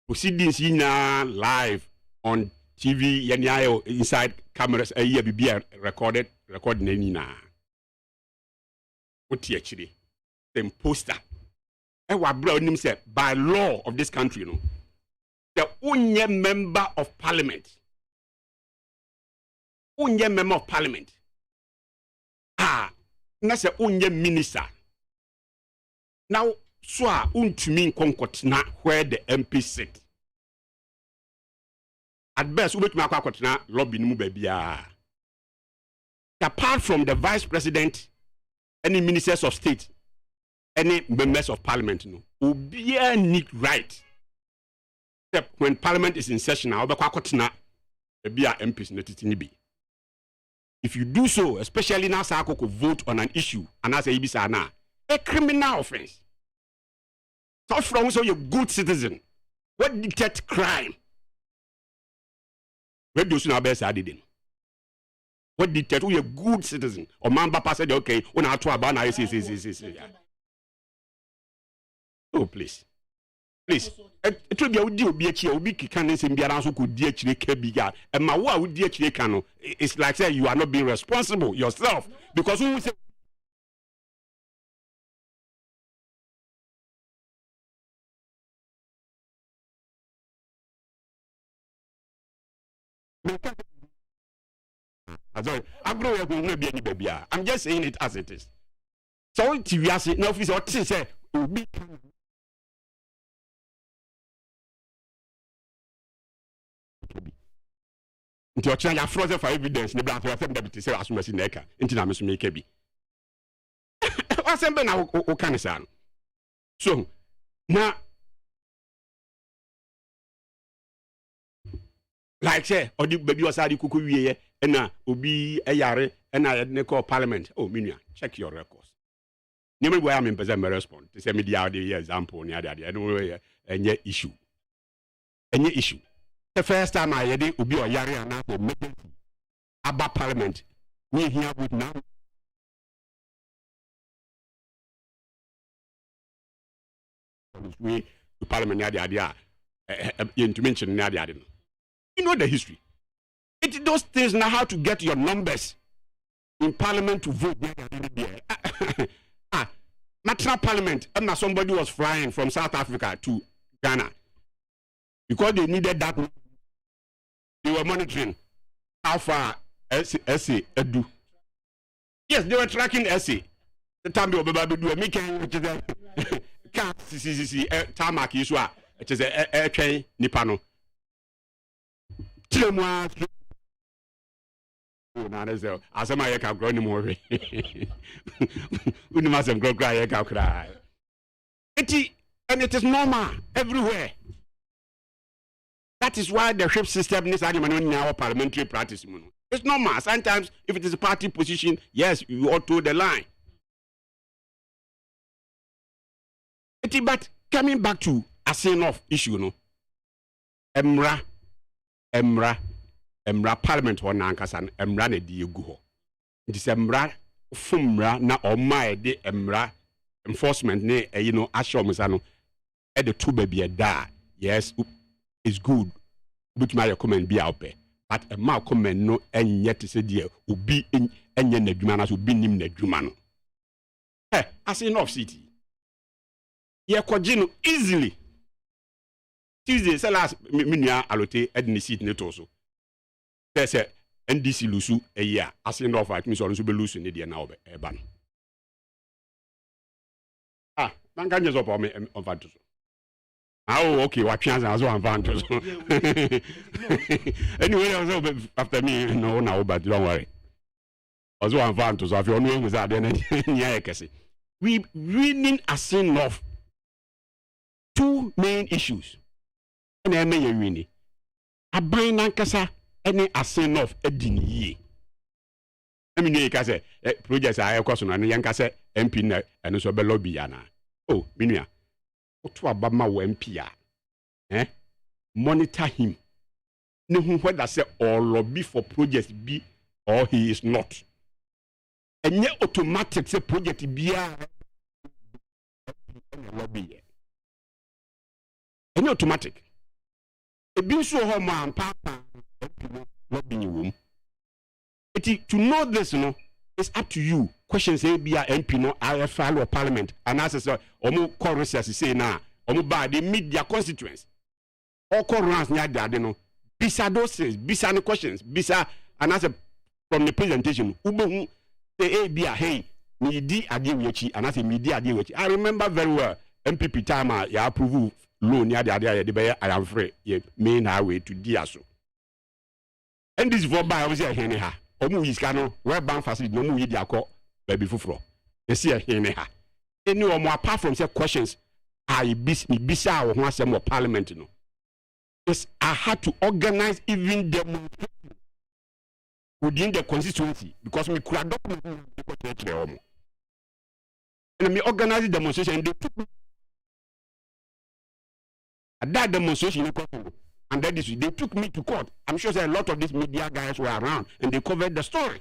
Proceedings na live on TV yanyayo inside cameras a year be recorded na ni na. What actually them poster e wa bra onim say by law of this country no the unye member of parliament na say unye minister now so a untumi konkotena where the MP sit at best ubetumi akotena lobby no mu babia apart from the vice president any ministers of state any members of parliament no obia need right except when parliament is in session now obekwa bia MPs no titini bi. If you do so, especially now Sakoko vote on an issue and as a ibisa na a criminal offense. So from so you're a good citizen. What detect crime? Where do you know best I didn't? What detect who a good citizen? Or mamba said okay, when I try about I see. Oh please. Please. It will be a deal be a chair, be can and be around who could dear bigger. And my wa would dear cano. It's like say you are not being responsible yourself. Because who will say I'm just saying it as it is. So TV no office or say nti ochira ya frozen for evidence ne bla for deputy say asumasi na eka nti na meso make bi wasembe na o kan sa no so na like say odi baby osadi kuku wiye na obi eyare na ne call parliament oh minua check your records nyame boy am pese me respond to say media the example ni ade no enye issue the first time I did ubi or yari and now emergency about parliament we here with now we to parliament the idea to mention the idea you know the history it those things now how to get your numbers in parliament to vote national parliament and somebody was flying from South Africa to Ghana because they needed that. They were monitoring how far essay do. Yes, they were tracking essay. The time they were do a making which is a tarmac issue, which is a air train Nipano. As I can grow no more. We must have grown cry. And it is normal everywhere. That is why the ship system needs our parliamentary practice. It's normal. Sometimes, if it is a party position, yes, you ought to the line. But coming back to a sin of issue, Emra parliament or Nankasan, Emra ne Diogo. This Emra Fumra na or my de Emra enforcement ne, Ashomusano at the two baby da. Yes. Is good, which my comment be out there. But a mal comment no and yet say dear will be in any Nedrumanas will be named Nedrumano. Eh, as enough city. Ye quadrino easily. Tuesday, say last minia allote Edney seat net also. There's a NDC Lusu a year, as enough at Miss Orange will be loose in the now ban. Man can just up on me on Vantus. Oh, okay. What chance I was on Vantus? Anyway, after me, no, now, but don't worry. I was on Vantus. If you're knowing without any, we reading a sin of two main issues. And I may win. A bind nankasa any a sin of a dini. I mean, you can say projects are a question and young cassa MP and also below Biana. Oh, Minia. What to Abama MP? Monitor him. No, whether say or lobby for projects be or he is not. And yet automatic say project be a lobby. And automatic. A bill so home and papa lobbying room. To know this, you know, it's up to you. Questions A be a MP no IFL or Parliament and as I say, or more chorus as you say now, or more by the media constituents. All corners near that, you know. Bisa those things, bisa no questions, bisa and answer from the presentation. Ubu say be a hey, me di adi wechi and I say me di adi wechi. I remember very well MPP time ya approve loan near the idea the I am free main highway to Diaso. And this for by I was here ha. Omu iskano where bank facility no mu yi dia ko baby fufuro. You see here ha. Any or more apart from say questions I bisa or one some parliament no. Yes, I had to organize even demonstration within the constituency because me could document and me organize the demonstration and they took me at that demonstration and that is they took me to court. I'm sure a lot of these media guys were around and they covered the story.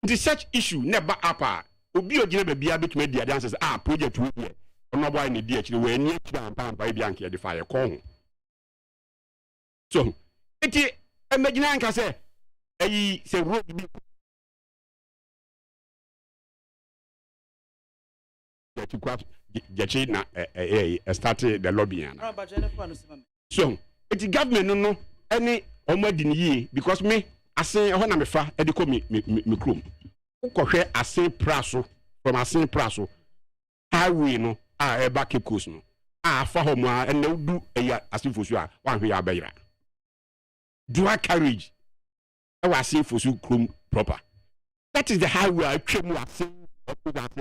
The such issue never apart. Obi ojina be bia bit media answers project we here. No boy ni dey actually we near and by bianca the fire call. So, iti imagine anka say say road be get na started the lobby. So, iti government no any omadi ni because me asen ho na me fa e de ko me krom. Ukọhwe asen praso from asen praso highway no e back coast no fa ho mo a na udu asen fosu a wan hwe ya bayira. Dual carriage. I was saying for Krum proper. That is the highway I came to say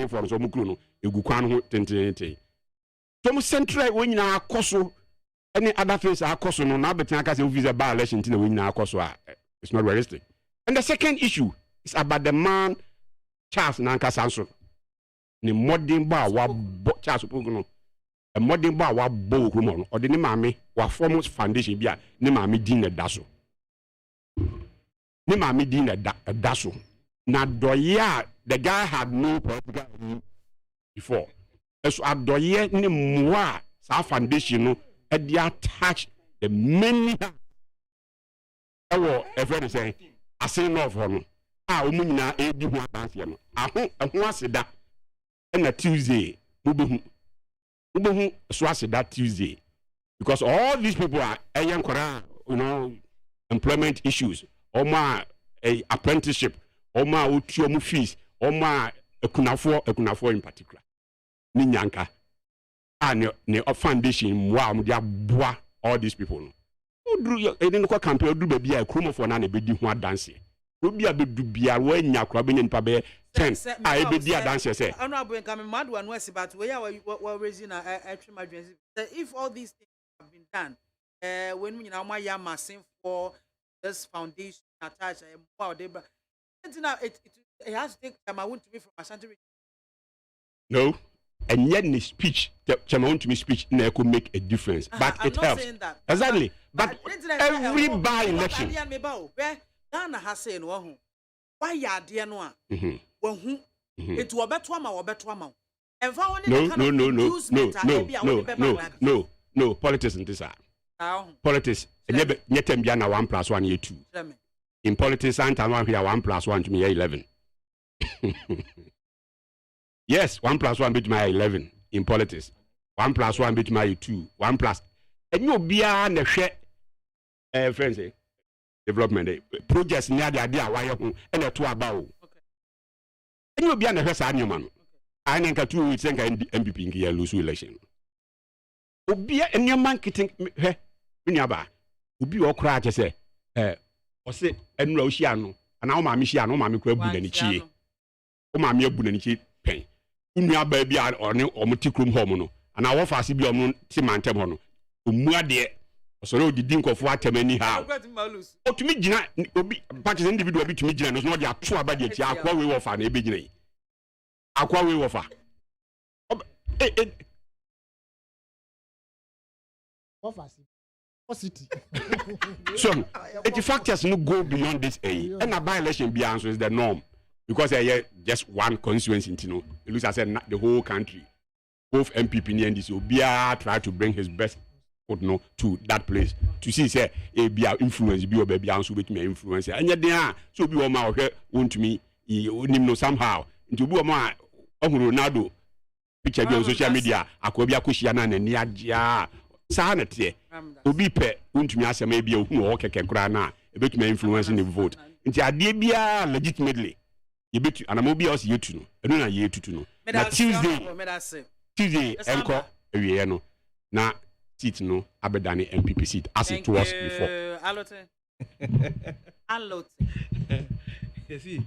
for some Kruno, a Gukan Tente. From Central, when you are Koso, any other things are Koso, no, now but I can visa by election to the winner Koso. It's not realistic. And the second issue is about the man Charles Nanka Sanso. The modern bar, what Charles Puguno. A modern bar, what Bo Rumon, or the Nimami, what foremost foundation be a Nimami Dina Dasso. Ni mami di na daso na doye the guy had no political before so adoye ni mwa sa foundation no e dey attach the many everyone say asen no for no omu nyina e di ho adanse no ho aseda na Tuesday mubehu so aseda Tuesday because all these people are you know employment issues Oma apprenticeship, Oma utiomu fees, Oma ekunafo in particular. Ni nyanka. Ne foundation mwa mudia boa all these people no. Udru edin ko campaign udru ba bia kromo for na be di ho adanse. Obi abedu bia wa nya kro be npa be 10 a be di adanse say. Anu abu enka me madu anu asibat we ya we raising madwen. If all these things have been done, when we nyina ma ya masin for this foundation attached it has to take time. I want to be from Ashanti. No, and yet the speech want to me speech could make a difference, but it helps. That. Exactly, but every by election. Ghana has said no. Why ya dear no? It will better ama. No. Politics in this are. Politics. Netem bia na 1 + 1 ye 2. In politics, and one here 1 + 1 to me 11. Yes, 1 + 1 bit my 11 in politics. 1 + 1 bit my 2. 1 plus. And you bia na hwe friends development projects near the idea why you and a 2 about. And you bia na hwe sa anyoma no. I nka 2 weeks nka MPP nka lose election. Obia anyoma kitin hwe Unyaba, ubi okra che se ose enura ohia no ana o ma me hia no o ma me kura bu na ni chie o ma me abu na ni chie pen unuaba bia one omti krom home no and I offer CB on Timantemono. Umuade, so the dink of what many how. Oh, to me, Gina, but is individual to me, Gina, is not your true about the Aqua way of an beginning. Aqua way of city. So, the factors no go beyond this and a by-election be answer is the norm. Because I just one constituency, you know, it looks as if the whole country, both MPP and NDC, Obia try to bring his best foot no to that place to see say a be influence be or baby answer with me influence. And yet there so be my want to me no somehow into be my Ronaldo picture be on social media akobia kushiana na niagia sanete obi pe want me asem be ohu o keke kra na e betumi influence in the vote. Nti ade bia legitimately you bet and I'm be us you to know. I don't know you to know. Na Tuesday enko ewie no na seat no abedane MPP seat as it was before. Alote. You see.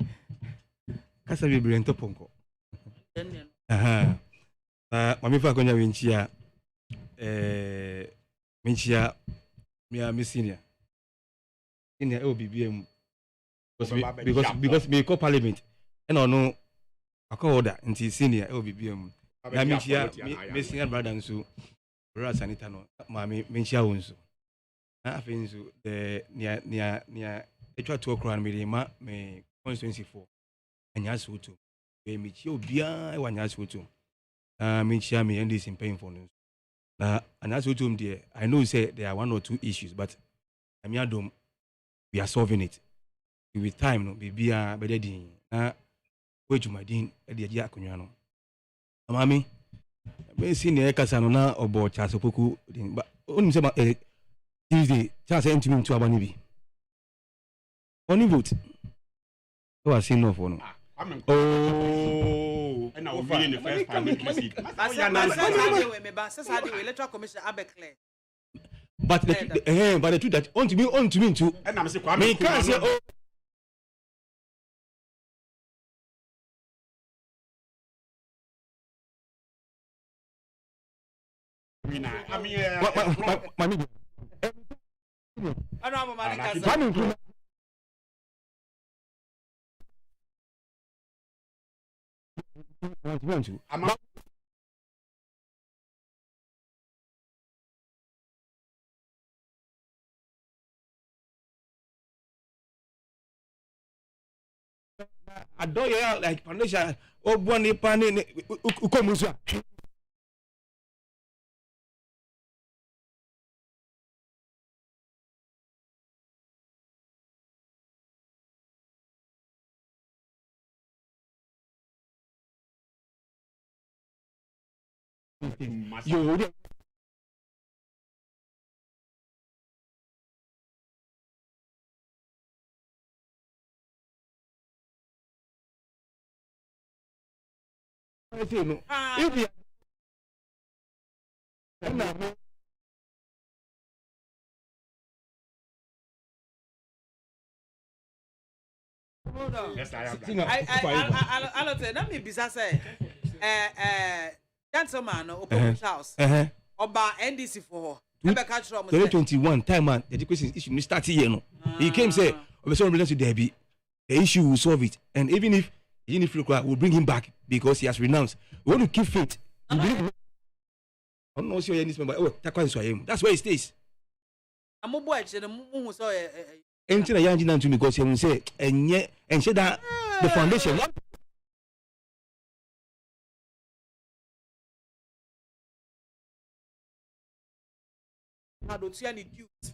Kasa bi brento ponko. Mami fa konya winchia winchia mi senior. Senior e BBM because me call parliament and no I call order until senior LBBM. Na me senior brother nso brother sanita no ma me chia wonso. Na afin nso nia etwa to okran me ma me constituency 4 anya soto. Me chia obia e wanya soto. Me chia me end this in pain for no. Na anya soto there I know say there are one or two issues but I mean adom we are solving it. With time no bibia bededi na wejumadin e de agia akonwa no amami me senior kasa no na obo chasopoku din ba onim se ma Tuesday chance entimi ntu abani bi oni vote so I say no for no oh and now we in the first parliamentary seat electoral commission abeclare but the truth that on to me too and I'm say me can say oh I mean, I don't hear like Panisha or Bonnie Panin Ukomusa. You if you yes, I am. Let me be say, gentleman, open house. Oba NDC for 2021 time man, the education issue we start here no. He came say, "We so relate to Debbie. The issue will solve it, and even if we'll bring him back because he has renounced. We want to keep faith. I'm not sure any member. Oh, that's where he stays. I'm a boy. So anything I am to because he will say and say that the foundation.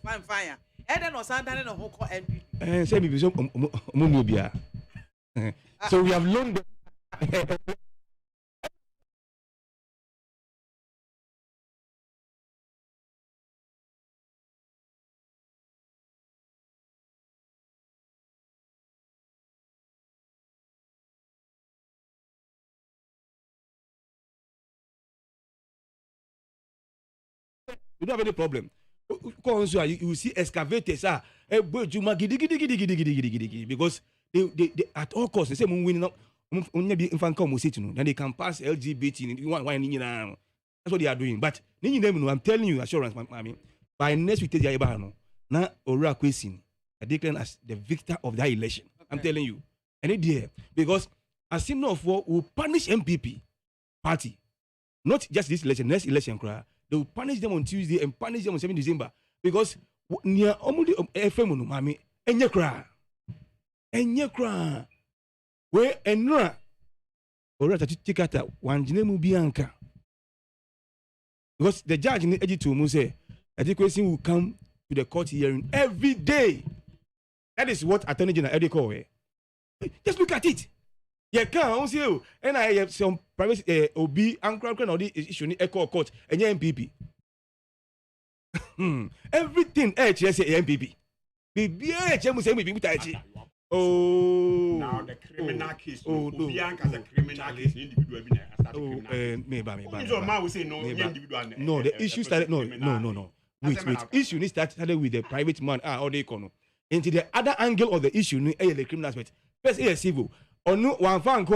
Fine. And then was standing on who and say me so we have learned. You don't have any problem. You see excavators because they at all costs they say then they can pass LGBT That's what they are doing. But I'm telling you, assurance, mommy. By next week, now Ora Kwesin, I declare as the victor of that election. Okay. I'm telling you. And it there because as seen of war will punish MPP party, not just this election, next election cry. They will punish them on Tuesday and punish them on 7 December because near Omudi FM mami enye kra we enra ora tati tikata wanjine bianca because the judge in edit to say adequacy will come to the court hearing every day. That is what Attorney General Eddie call. Just look at it. You can't see you. And I have some private OB and crown or the issue in echo court and MPP. Everything HSA MPP. BBH must say MPP. Oh, now the criminal case. Oh, Bianca as a criminal case. Individual no, the issue started. No. Wait. Issue started with the private man. Or they call. Into the other angle of the issue, the criminal aspect. First, civil. Or no one fan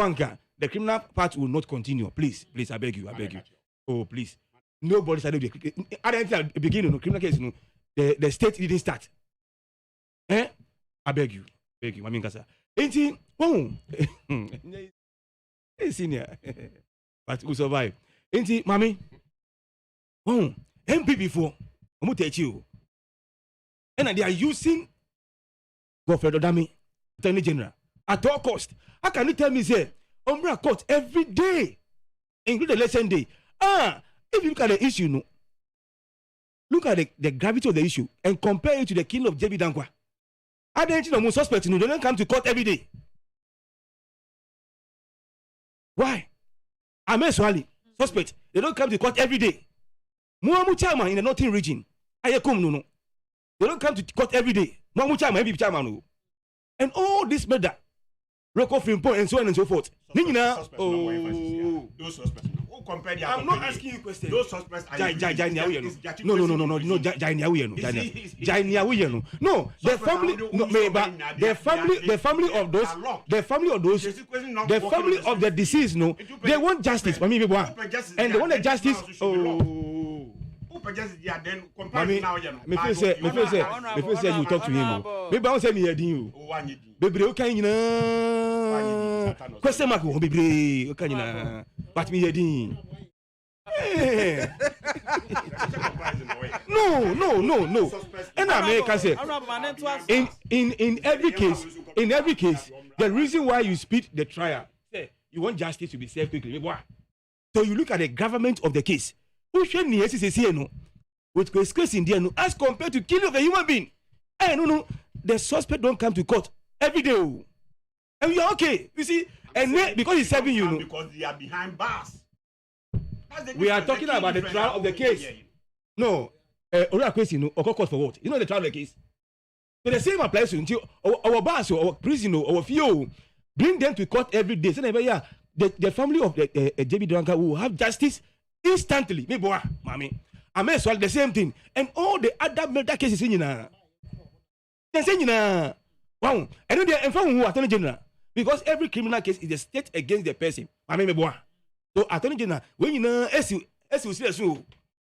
the criminal part will not continue. Please, I beg you. Oh, please. Nobody started at the beginning of criminal case. The state didn't start. I beg you. I mean, Kasa. Senior. But we survive. Mommy. MPP for. I'm going to tell you. And they are using Godfrey Odami, Attorney General, at all cost. How can you tell me, say, Umbra court every day, including the election day? If you look at the issue, no, look at the gravity of the issue and compare it to the killing of JB Dankwa. I don't know, most suspects, they don't come to court every day. Why? Ahmed Swali, suspect, they don't come to court every day. Muamu Chama in the northern region, Ayakum no. They don't come to court every day. Muamu Chama, MPP Chama no. And all this murder, record film point and so on and so forth. Those suspects. I'm not asking you questions. Those suspects are No. No, the family of the deceased, no, they want justice. And they want the justice. Me feel say you talk to him. Maybe I say me heading you. Baby, okay, you know. Question mark, baby, okay, you know. But me heading. No. And America say in every case, the reason why you speed the trial, say you want justice to be served quickly. So you look at the government of the case. With case in there, as compared to killing of a human being. No, the suspect don't come to court every day. And you're okay. You see, and because he's serving you, know. Because they are behind bars. We are talking about the trial of the case. No, Ora question, no, or court for what? You know the trial of the case. So the same applies to our bars or our prison or our few. Bring them to court every day. So yeah, the family of the JB Dranka will have justice instantly. Me boy, mommy. I may solve the same thing. And all the other murder cases in Yina. They say Yina. Wow. And then they inform who Attorney General. Because every criminal case is a state against the person. I mean, me boy. So Attorney General, when you know, as you see,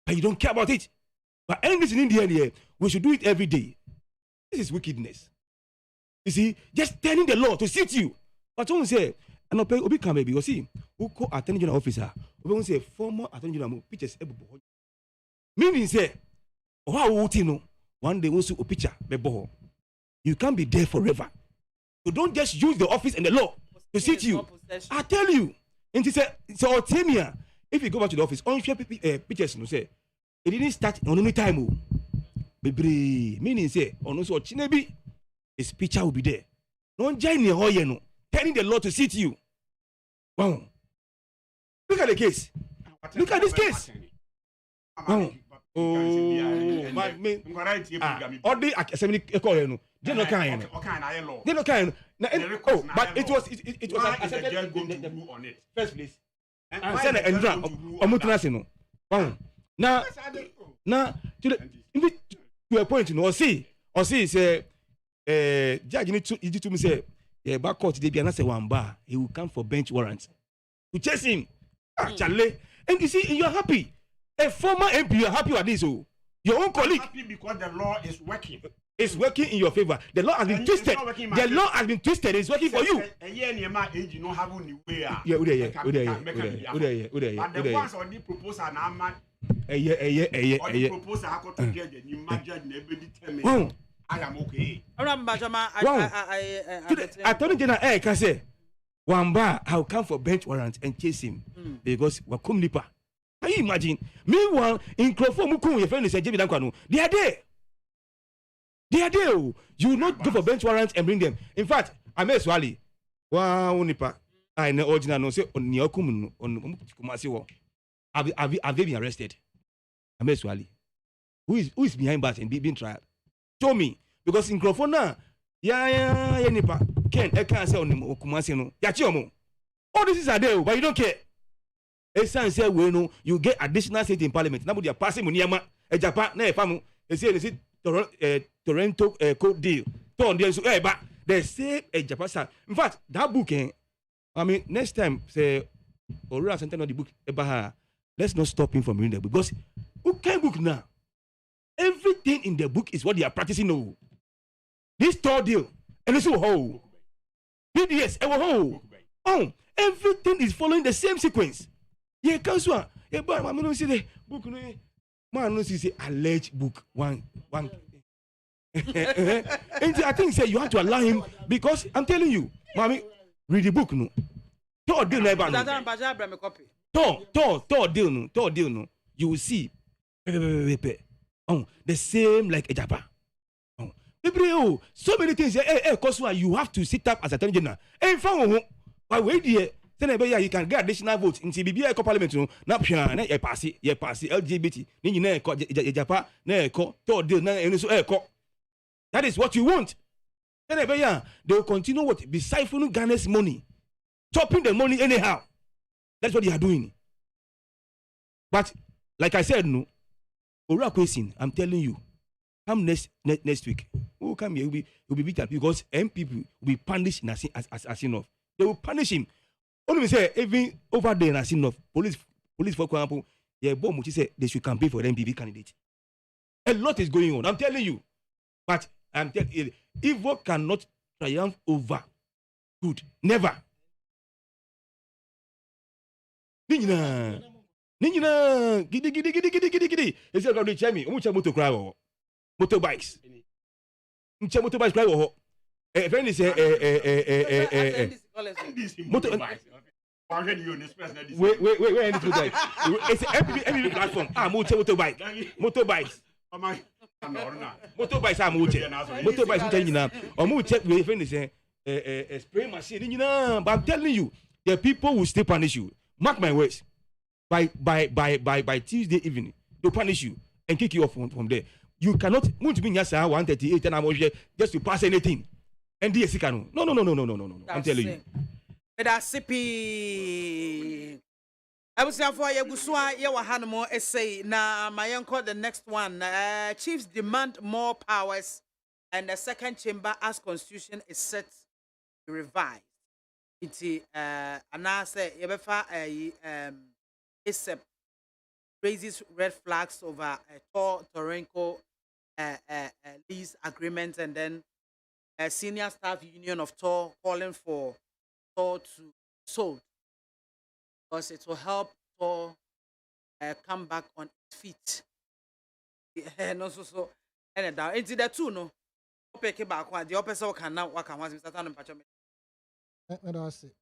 but you don't care about it. But English in India, we should do it every day. This is wickedness. You see, just turning the law to suit you. But someone say, and I'll pay Obi come baby. You see, who call Attorney General officer? We say former Attorney General pictures. Meaning say, one day once you picture bebo, you can't be there forever. You don't just use the office and the law to suit you. I tell you, and it's so Timia. If you go back to the office, on share pictures, no say it didn't start on any time. Baby, meaning say on also Chinebi, his picture will be there. Don't join the hoye no, telling the law to suit you. Wow. Look at the case. Look at this case. Wow. Oh, my man. All the assembly call you. They no kind. They no kind. Oh, but it was accepted on it. First place. And send and drop. Omutunase no. Wow. Now to a point, you know, or see say judge need to me say back court they be another one bar. He will come for bench warrant to chase him. Actually, and you see, you are happy. A former MP, you're happy with this, oh. Your own colleague. I'm happy because the law is working. It's working in your favor. The law has been And twisted. it's not working in my The favor. law has been twisted. It's working for you. And yeah, near my age, you don't have any way. Yeah, But the ones on the proposal now, man, or the proposal I got to get the new major never determined. I am okay. Attorney General can say, Wamba, I'll come for bench warrant and chase him because Wakum Nipa. Can you imagine? Meanwhile, in Crawford Mukum, your friend is a Jimmy Dankwano. They are there. They are there. You will not go for bench warrants and bring them. In fact, I may swally. Wow, Nipa. I know original no say on Niokum on Kumasi. Have they been arrested? I may swally. Who is behind bars and being tried? Show me. Because in Crawford now, yeah, Nipa. Ken, I can't say on Kumasi no. Yachiomo. All this is a deal, but you don't care. A son say, well, no, you get additional seat in parliament. Now, they are passing Muniama, a Japan, ne, famu, they say, Toronto code deal. But they say a Japan. In fact, that book, I mean, next time, say, or something on the book, let's not stop him from reading the book. Because who can book now? Everything in the book is what they are practicing now. This third deal, and it's a whole. BDS, a whole. Oh, everything is following the same sequence. Yeah, council. Yeah, but I'm not see the book. Man, no see alleged book one. And I think say you have to allow him because I'm telling you, mommy, read the book no. Third deal never. Third deal no. You will see. Oh, the same like a Japan. Oh, so many things. Cause you have to sit up as Attorney General. And found by way there. You can get additional votes in CBB parliament. Now, you pass it, LGBT. You Japan, that is what you want. Then they will continue what be siphoning Ghana's money, chopping the money anyhow. That's what they are doing. But like I said, no, Ora question, I'm telling you, come next week. Who come here will be beaten because MP will be punished as enough. They will punish him. Only say even over there as enough. Police for example, yeah, bomb which say they should campaign for an MPP candidate. A lot is going on. I'm telling you. But I'm telling you, evil cannot triumph over good. Never. Nina. Gidi. Is it going to me? Motorbikes. Motorbikes cry. A friend is motorbikes. Wait, it's an MPP platform. Motorbikes. Motorbikes are motorbikes. Or more check with friend is a spray machine. But I'm telling you, the people will still punish you. Mark my words. By Tuesday evening, they'll punish you and kick you off from there. You cannot move to me 138 and I'm just to pass anything. And this no. I'm telling you. That's CP. I was for Yaguswa Yawahanamo essay. Now, my uncle, the next one. Chiefs demand more powers, and the second chamber as constitution is set to revise. It's and I say, Yabefa ISEP raises red flags over a Toronto lease agreement, and then a senior staff union of TOR calling for TOR to sold because it will help TOR come back on its feet. And also, so and down into the two no. Pick back one. The opposite can now work and once Mr. Tan Pacho. Let us see.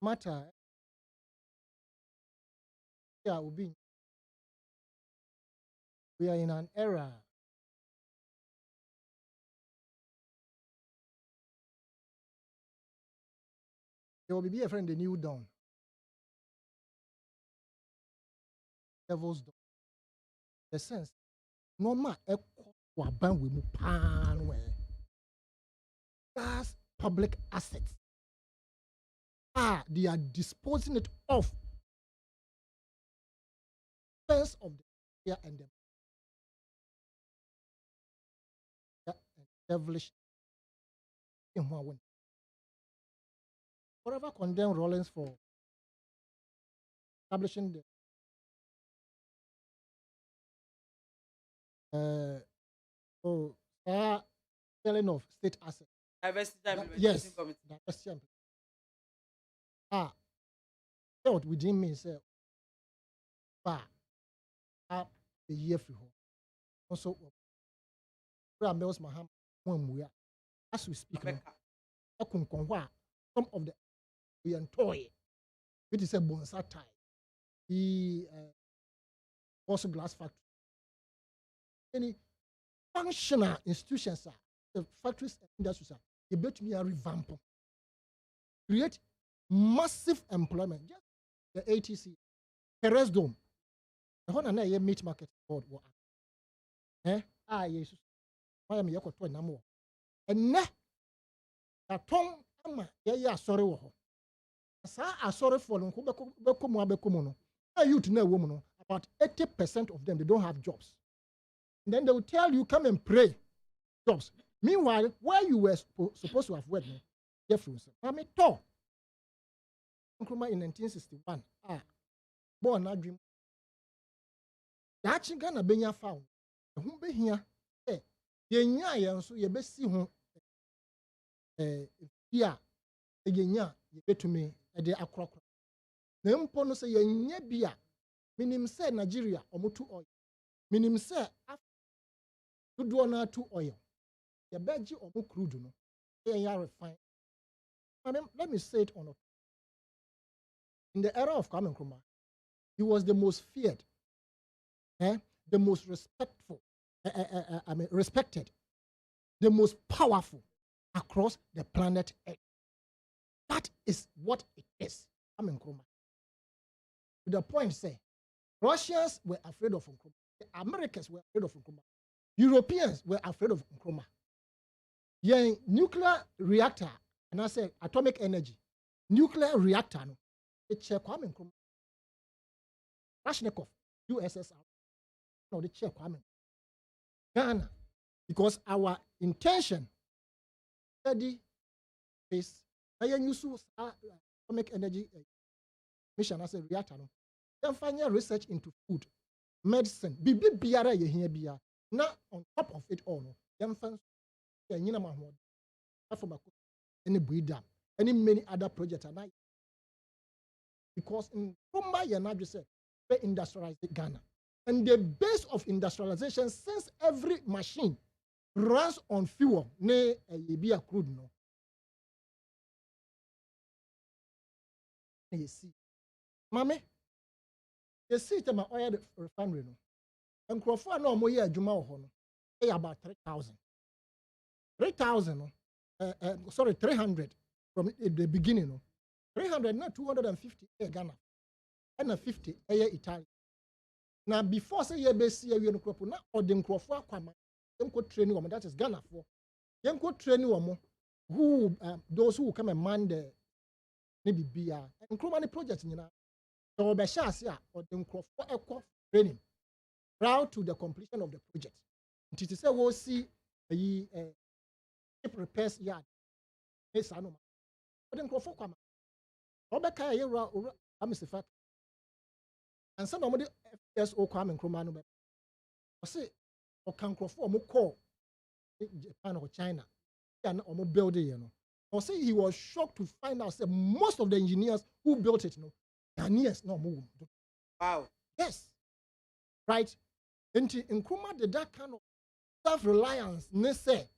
Matter. Yeah, we are in an era there will be a friend the new dawn. Devil's dawn. The sense normal waban we mu pan where that's public assets. They are disposing it off sense of the fear and the devilish Forever condemn Rollins for establishing the selling of state assets. Diversity and Yes, Implementation Committee. diversity and what within me say, a year free home. Also, as we speak now, some of the we enjoy it is a bonsa tie. The also glass factory. Any functional institutions are the factories and industries are you bet me a revamp, create massive employment. Just the ATC, Perez Dome, the whole another meat market board. Yes, why am I to a more? And ne a tongue ama ya sorry wo. Sa sorry for no youth na woman about 80% of them they don't have jobs. And then they will tell you come and pray jobs. Meanwhile, where you were supposed to have worked, difference. I mean, in 1961, born a dream. The action Ghana Benya found. Who be here? Yenya so ye be see who here yenya ye be to me e de akrokro. Na mpo no say yenya bia minim say Nigeria omotu oil. Minim say do na to oil. Ye beji omo crude no. Ye refine. I mean, let me say it on a in the era of Kwame Nkrumah, he was the most feared, the most respectful, respected, the most powerful across the planet Earth. That is what it is. Kwame Nkrumah. To the point, say, Russians were afraid of Nkrumah. The Americans were afraid of Nkrumah. Europeans were afraid of Nkrumah. Yeah, nuclear reactor, and I say atomic energy, nuclear reactor, no. It's Kwame Nkrumah. Rashnikov, USSR. No, the chair Kwame. Ghana, because our intention study is use atomic energy mission as a reactor. No, then find research into food, medicine, biara ye here bia. Now on top of it all, no, then find any breed dam, any many other projects are not. Because in Kumba Yanaji said, they industrialized Ghana. And the base of industrialization, since every machine runs on fuel, ne be a crude no. You see, Mame, you see to my oil refinery no. And Crawford no more year Juma Hono, about 3,000. 3,000 no, 300 from the beginning no. 300, not 250 Ghana, and 50 Italy. Now, before say ye base ye no crop, now or them crop for Kwama, them could train woman, that is Ghana for. Them could train woman who those who come and man the maybe beer and Kromani project, you know. So be chance ya or them crop for equal training prior to the completion of the project. It is say we'll see a ship repairs yard. Yes, I know. But them crop for Kwama. Obeka ye ra amisifa and some of the FSO Kwame Nkrumah no be o say o kan krofo o call Japan or China and o build it, you know. O say he was shocked to find out that most of the engineers who built it, you know, Ghanaians no more. Wow. Yes. Right. And Nkrumah did that kind of self-reliance, ne say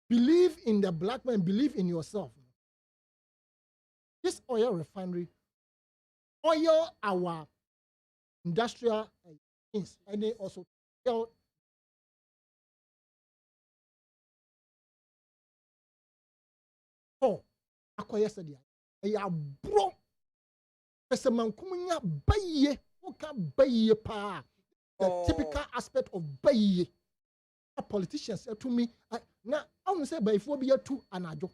believe in the black man, believe in yourself. This oil refinery, oil our industrial things, and they also tell yesterday, bro, the typical aspect of baye. Politicians to me, now I want to say by 4 years to anajo.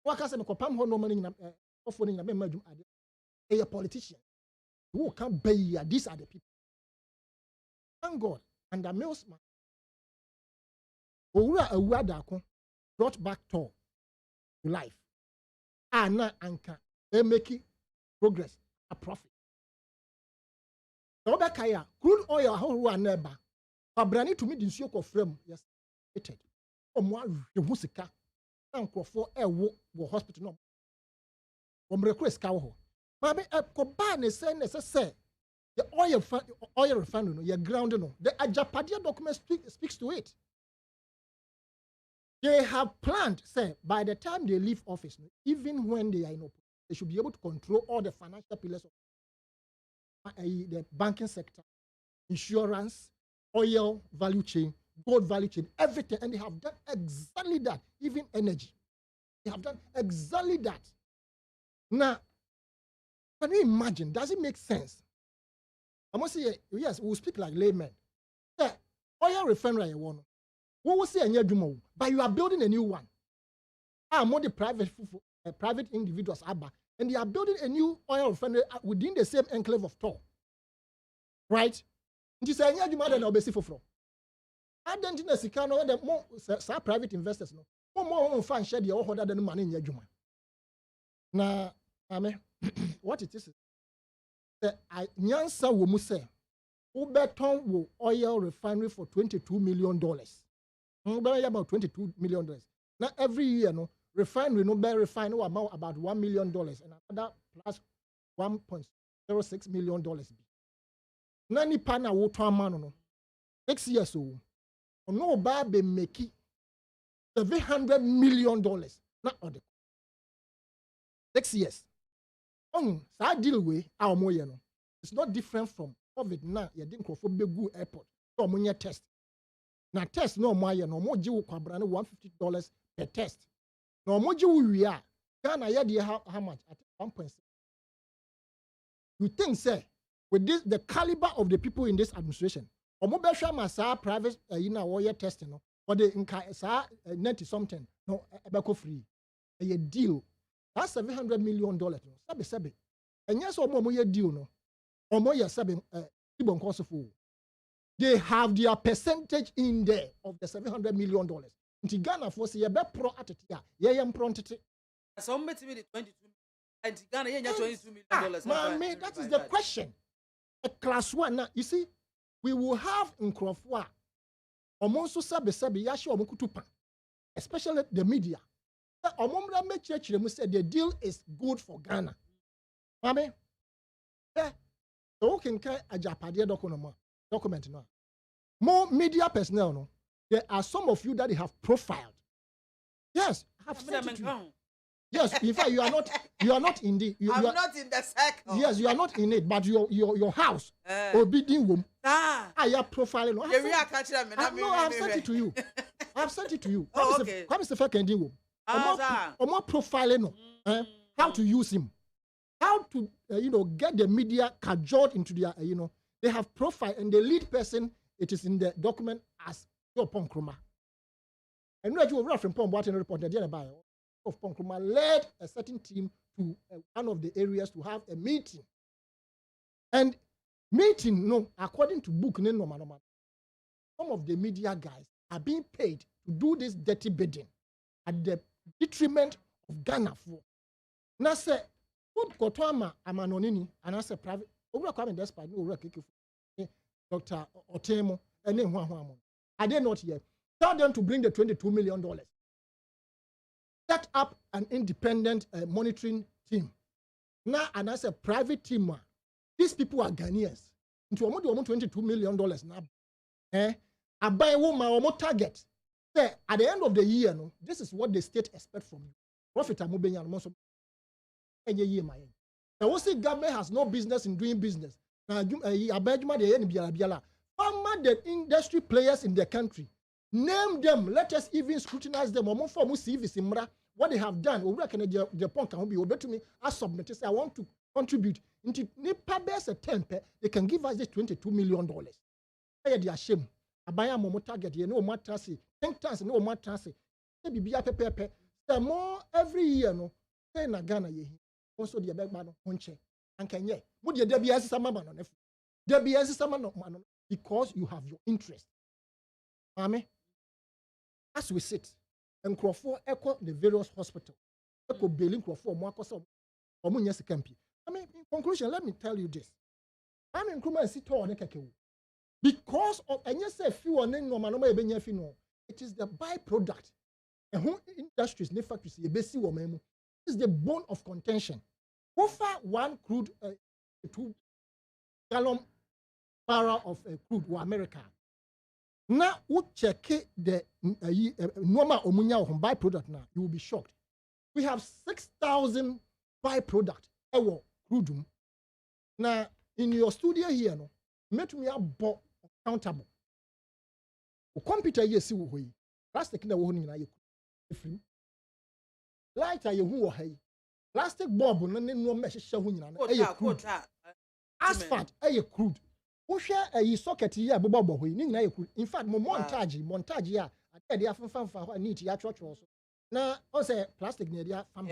Waka say me kopam ho no money na ofo ni na me madum ade a politician who can buy these are the people. Thank God and the mills man owura awuada ko brought back Tor to life. Na anka they making progress a profit. The other kaya crude oil how neba. Fabrani to me the nsuo ko frame yes stated. Omo awu sika na nkrofo wo hospital no. Omrekro sika wo. Ma be ko ba ne say the oil refinery no your ground no. The Ajapadia document speaks to it. They have planned, say, by the time they leave office, even when they are in opposition, they should be able to control all the financial pillars of the banking sector, insurance, oil value chain, gold value chain, everything. And they have done exactly that, even energy. They have done exactly that. Now, can you imagine? Does it make sense? I must say, yes, we'll speak like laymen. Yeah, oil refinery, you want. What was say but you are building a new one. More the private individuals and they are building a new oil refinery within the same enclave of Tor. Right? You say you mother no be for. I don't think the no the more private investors no. More fan share the all other than money in your na ame what it is I nyansa wo mu say ubeton wo oil refinery for $22 million. About $22 million. Now every year, no refinery no be refine amount about $1 million and another plus $1.06 million. Nani pana wo to amano no 6 years old. No ba be make $700 million. Not order 6 years. Sa deal way our moye no. It's not different from COVID now. You didn't go for big good airport. So money test. Now test no more no more jiwu kwabrane $150 per test. No more jiwu we are. Ghana how much? I think 1.6. You think say with this the caliber of the people in this administration, omo be hwa masa private warrior testing no or the nka 90 something no ebeko free. A deal. That's $700 million no. Sabe. And yes omo ye deal no. Omo ye sabe ibon cost for. They have their percentage in there of the $700 million. In Ghana, for say, be pro at it. Yeah, pronted. So, I'm between the 22 and Ghana, $22 million. That is the question. A class one, now, you see, we will have in Crawford, almost sabe, yashi omukutupa, especially the media. Omomra me church, they say the deal is good for Ghana. Mame, yeah, so can Ajapadia document now. More media personnel, no. There are some of you that they have profiled. Yes, I have sent it to you. Yes, in fact, you are not in the. I'm not in the circle. Yes, you are not in it, but your house, Obidin Wom. I am profiling. No, I've sent it to you. I've sent it to you. Oh, okay. Come Mr. Fekendi Wom. More profiling, no. How to use him. How to get the media cajoled into their they have profile and the lead person it is in the document as your Ponkroma. And you will from Pom Watson report the by of Ponkroma led a certain team to one of the areas to have a meeting. And meeting, no, according to book, some of the media guys are being paid to do this dirty bidding at the detriment of Ghana for. Now say, what Kotwama Amanonini and I say private over coming despite no work. Dr. Otemo and then are they not here? Tell them to bring the $22 million. Set up an independent monitoring team. Now, and as a private team, these people are Ghanaians. Into $22 million now. I buy a woman or target. Say, at the end of the year, no, this is what the state expects from you. Profit and most of the year, my. The OC government has no business in doing business. The industry players in the country, name them. Let us even scrutinize them. What they have done. To me, I submit. Say I want to contribute. Into they can give us this $22 million. They are ashamed. I buy a momo target. You know what I say. Think tanks. No what I say. The more every year. No. Say na Ghana ye. Also the big man on check. And can ye? Would you be as some man on F? There be as some man because you have your interest. Amen. As we sit, nkrofo echo the various hospitals echo bailing nkrofo mo akoso omo nya sikampi. I mean, in conclusion, let me tell you this. I'm in Kruma Sito on Kekewu. Because of and you say few on no, it is the byproduct. And who industries, ne factories, you basi woman is the bone of contention. Over 1 crude 2 gallon barrel of crude or America. Now, we check the normal omunya byproduct now, you will be shocked. We have 6,000 byproduct crude. Now, in your studio here, no, make me accountable. O computer yes see wo yi. Plastic na wo ho nyina ye free. Light aye hu wo hai. Plastic bulb no ne no me hyehyɛ ho nyina na aye crude. Asphalt aye crude. Wo hwɛ ayi socket yi abobɔ ho yi ne nyina aye crude. In fact, montage ya ade de afamfa ho neat ya twotwo so. Na o say plastic ne de afam.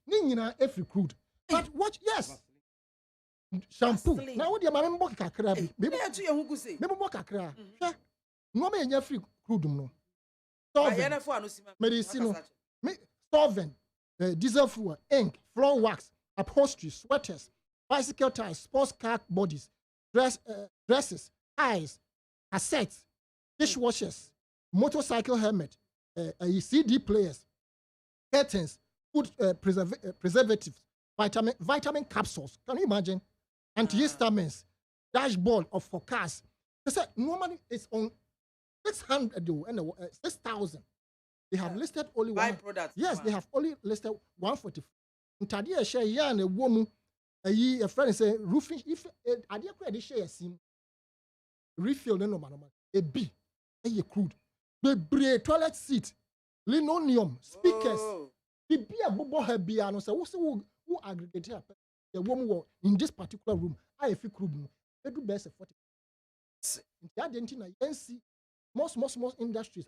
Ne nyina free crude. But watch, yes. Shampoo. Now what the man mbok kakra bi. Me atu ye hu guse. Me mbok kakra. Hwe. No me nya free crude no. Medicine. Me solvent, diesel fuel, ink, floor wax, upholstery, sweaters, bicycle tires, sports car bodies, dresses, ties, cassettes, dishwashers, motorcycle helmet, CD players, curtains, food preservatives, vitamin capsules. Can you imagine? Antihistamines, dashboard of for cars. They said normally it's on 600 and 6,000. They have listed only one. Byproducts. Yes, they have only listed 140. Ntadia share ya na womu a friend say roofing if adia credit share sim refill no normal a B a crude the toilet seat linoleum speakers the be a bobo hebia no say who aggregate here the woman in this particular room I feel crude no they do best 40. That didn't you see most industries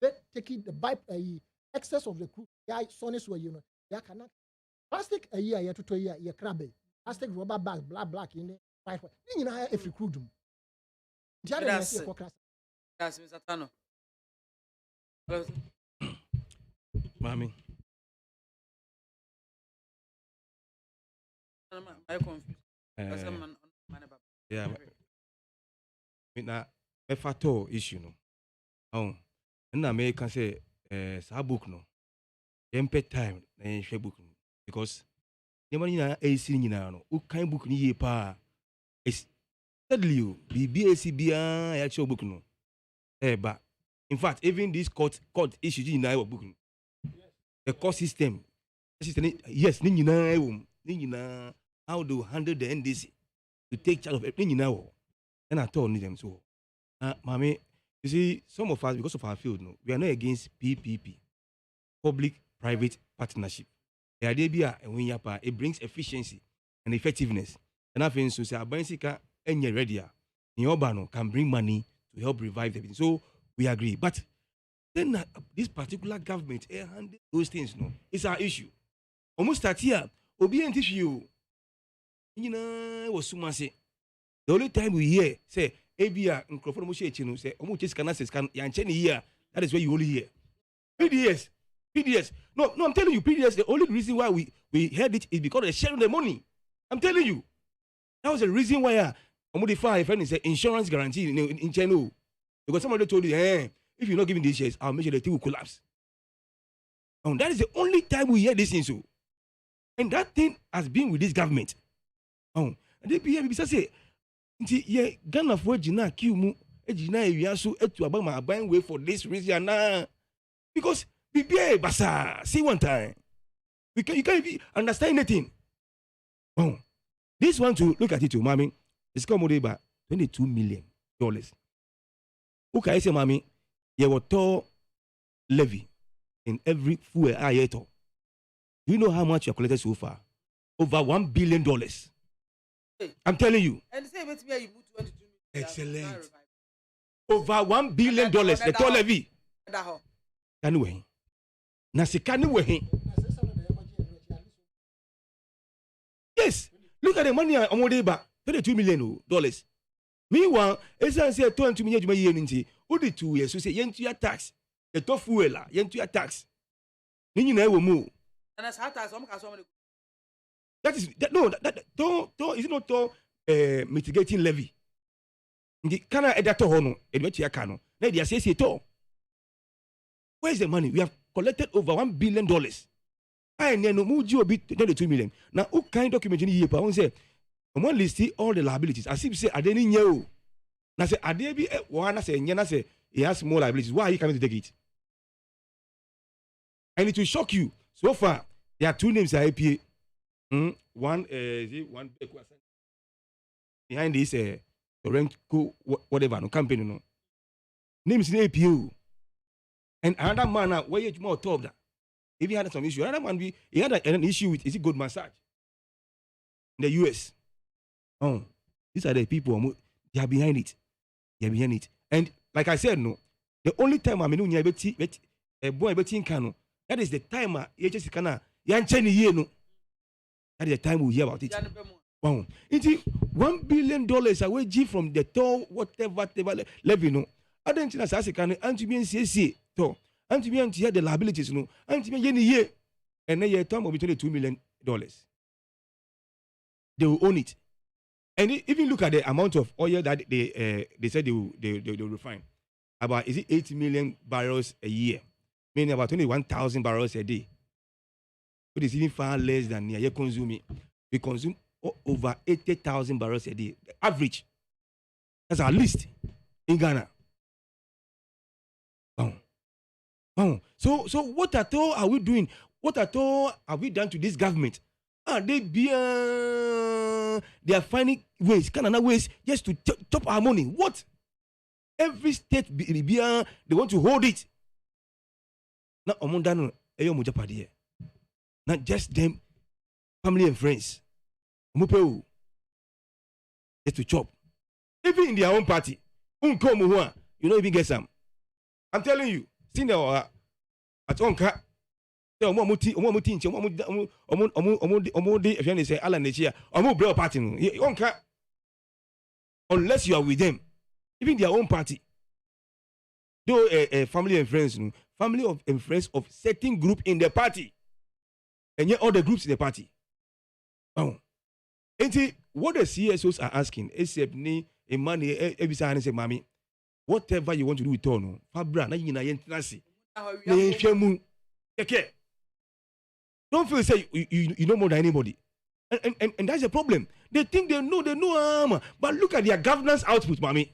they taking the excess of the crude yeah sonnes were they cannot plastic a year to 2 year crabbe plastic rubber bag black in the pipe you know if you crude that's Mr. Tano. Mami. I confused. Yeah. Na efato issue no. Oh. Na me can say sa book no. Yempe time na nhwe book no because nyama ni na AC nyina no. U kan book ni ye pa. Is steadily you BBAC bia ya show book no. But in fact even this court issue nyina book no. The court system yes ni nyina how to handle the NDC to take charge of everything nyina and I told them so. Mommy, you see, some of us, because of our field, no, we are not against PPP, public-private partnership. The idea it brings efficiency and effectiveness. And I think so. Say, Abansika and Yeredia in Obano can bring money to help revive the business. So we agree. But then this particular government handle those things. No, it's our issue. Almost that year, obedient issue. You know, was so much. The only time we hear say. Abia nkrofo no mo share chinu say omo chase kana say scan ya nche here that is where you only hear PDS no I'm telling you PDS the only reason why we heard it is because they're sharing the money. I'm telling you that was the reason why omo defy if any say insurance guarantee in channel because somebody told you if you're not giving these shares I'll make sure the thing will collapse. And that is the only time we hear this thing so and that thing has been with this government. And the PMB say nti ye Ghana for Gina kill mu ejina ewia so etu abama aban way for this reason na because BBA basa see one time you can't even understand anything. Oh, this one to look at it to mommy it's come about $22 million. Okay, say mommy ye water levy in every fuel ayeto. Do you know how much you have collected so far? Over $1 billion. I'm telling you. And say with me you put 22 million. Excellent. Over $1 billion. The toll levy. Anyway. Anyway. Yes. Look at the money on Modeba. $22 million. Meanwhile, it's say 22 million you may 2 years. So say yen to your tax. yɛtɔ fuel a yɛntua tax ne nyinaa wɔ mu. And as hard as some can some. That is that, no that is it not mitigating levy. The kana edato ho no edwetua ka no na dia say to. Where is the money? We have collected over $1 billion. I no mu ji obi 22 million. Now who kind document ni here pa won say one list all the liabilities as if say ade ni nya o. Na say ade bi wo na say nya na say he has more liabilities. Why are you coming to take it? And it will shock you. So far there are two names at APA. One behind this Toronto whatever no campaign no name is APO, and another man where you more top that if he had some issue, another man he had an issue with is it good massage in the US. Oh, these are the people they are behind it. They are behind it, and like I said, no, the only time I mean a boy betting cano that is the time you just cannot yancheni ye no. That is the time we hear about it. Wow. It's $1 billion away G from the toll, whatever levy. No, I don't think that's can anti me CC to anti me anti the liabilities. No, anti me any year and then a term of between $2 million. They will own it. And even look at the amount of oil that they said they will refine. About is it 8 million barrels a year, meaning about 21,000 barrels a day. It is even far less than near consuming. We consume over 80,000 barrels a day. The average. That's our list in Ghana. So what at all are we doing? What at all have we done to this government? They are finding ways, ways just to chop our money. What? Every state they want to hold it. Now Omondano Eyo Mujapadi. Not just them, family and friends. Mupeu. Just to chop. Even in their own party. You don't even get some. I'm telling you, seen at Onka. Party. Unless you are with them. Even their own party. Though family and friends, family and friends of certain group in the party. And yet all the groups in the party. And what the CSOs are asking, except me, a money, every time say, Mommy, whatever you want to do with Tono, Fabra, na yina yentrasi. Don't feel say you know more than anybody. And that's the problem. They think they know, but look at their governance output, Mommy.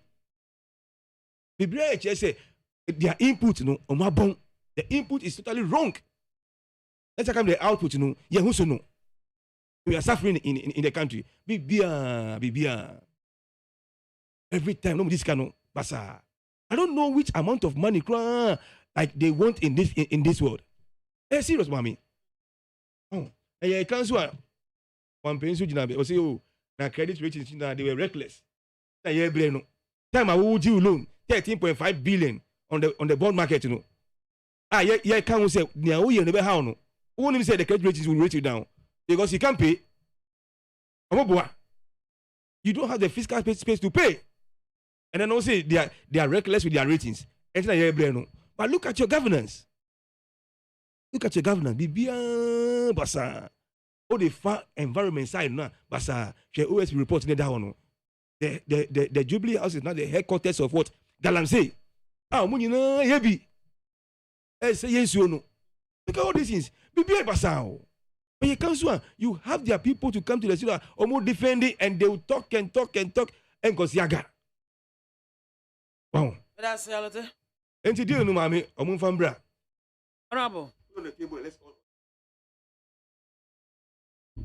The say their input, the input is totally wrong. Let's come the output, we are suffering in the country. Bibia. Every time, no, this cannot basa. I don't know which amount of money like they want in this world. Hey, serious, mommy. Oh, I can't swear. One pencil, say, oh, now credit ratings, they were reckless. Time I would you loan 13.5 billion on the bond market, yeah, can't say, now we never how no. Won't even say the credit ratings will rate you down because you can't pay. You don't have the fiscal space to pay. And then also they are reckless with their ratings. But look at your governance. Look at your governance. Bibia basa. All the far environment side now. Basa. The OSP report in that one. The Jubilee House is now the headquarters of what? Galamsey. Munina heavy. Say yes you know. Look at all these things. Bibia basa. When you come to you have their people to come to the city almost defending and they will talk and go siaga. Wow. That's reality. And today, no mommy, I'm from Bra. Honorable. On the table, let's all.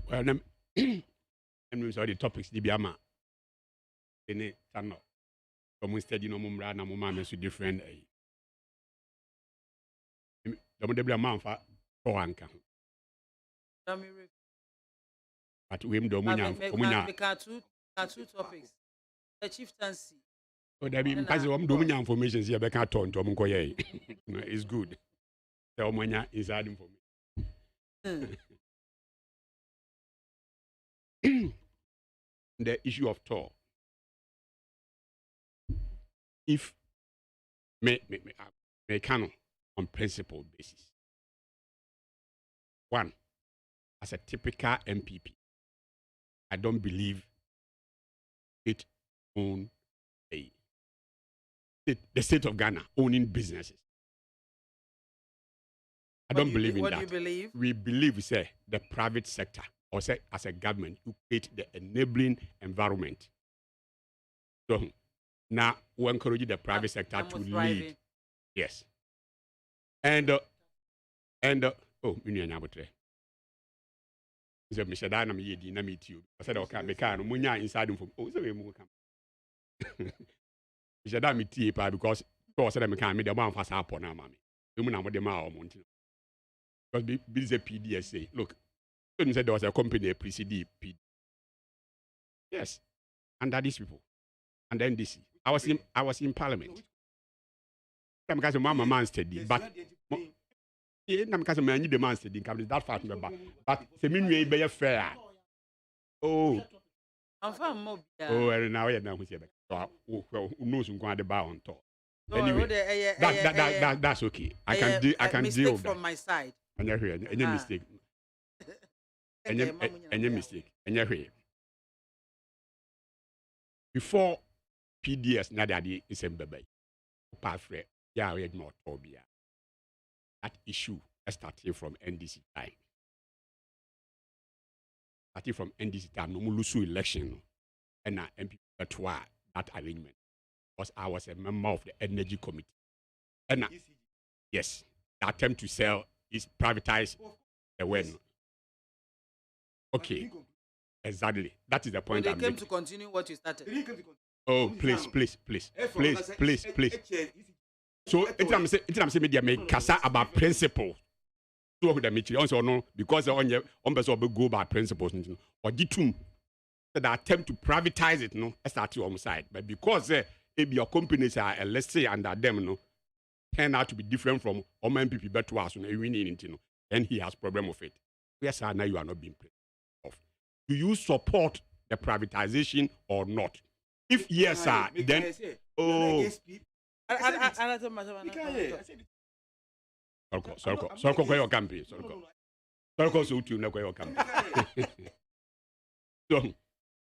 Well, I'm sorry, the topics, the Biama. Any channel. Come study no mumra, no mumma, so different. The Mudabla Manfa, Poanka. But we don't two topics. The chieftaincy. Oh, there be because I'm doing information here. I can't turn to Munkoye. It's good. The Omania is adding for me. The issue of toll. If me canon on principle basis. One, as a typical MPP, I don't believe it own the state of Ghana owning businesses. I don't believe in that. What do you believe? We believe, say, the private sector, or say, as a government, you create the enabling environment. So now we encourage the private sector to lead. Yes. And oh, you know, so Mr. Dynam ye na meet you. I said, okay, because munya inside from oh, so we move come. Mr. Dynam meet you because I said I can't meet the one fast up on our mommy. You know what the ma mountain. Because this is a PDSA. Look, you said there was a company preceded PD. Yes, under these people, and then this. I was in Parliament. Because my man steady, but. Yeah, because I need the man steady. That fast member, but the mean be fair. Oh, I'm from Mob. Oh, and now you're now who's here. So who knows who the bar on top. No, Anyway, that's okay. I can deal with that. From my side. Any mistake. Any mistake. Any before PDS, Nadadi is a baby. Pathway, yeah, we had more Tobia. That issue started from NDC time. Starting from NDC time, no Mulusu election, and MP that arrangement. Because I was a member of the Energy Committee. And yes, the attempt to sell is privatize the when. Okay, exactly. That is the point. So they came to continue what you started. Oh, please. So I'm saying media make kasa about principles. So who the meeting also no because on person go by principles or ditum the attempt to privatize it no start on side but because if your companies are let's say under them no turn out to be different from MPP but to us no then he has problem with it. Yes, now you are not being paid off. Do you support the privatization or not? If yes, sir, then oh. Sorko kwa yo kampi sorko so utu na kwa yo kampi so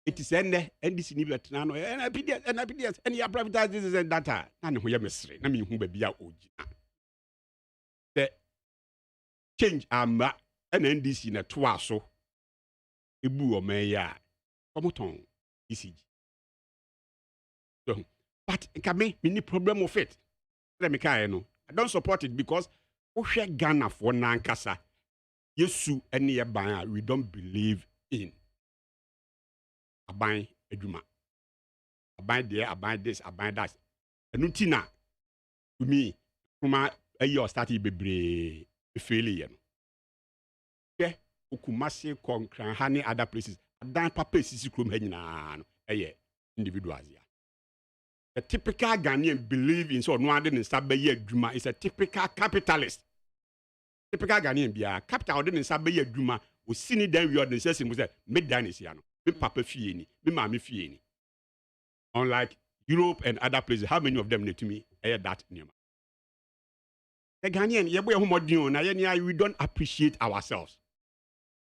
it is NDC ni betra no and PDS and ya privatize this and data na ne ho ya mesre na me hu ba bia ogina the change ama and NDC na to aso ebu o man ya komoton ECG so but me need problem of it let me carry no I don't support it because we Ghana for nankasa yesu any ban we don't believe in aban eduma aban there aban this aban that enutina to me kuma ayo start bebre failure no yeah okumase konkran ha ne other places adan papa sisi krom ha nyina no individuals ya. The typical Ghanaian believe in so no one didn't start by Duma is a typical capitalist. Typical Ghanaian be a capital didn't start by Duma. We see it then we are the system was that mid Danisiano, me papa fieni, me mammy fieni. Unlike Europe and other places, how many of them need to me air that name? The Ghanaian, we don't appreciate ourselves.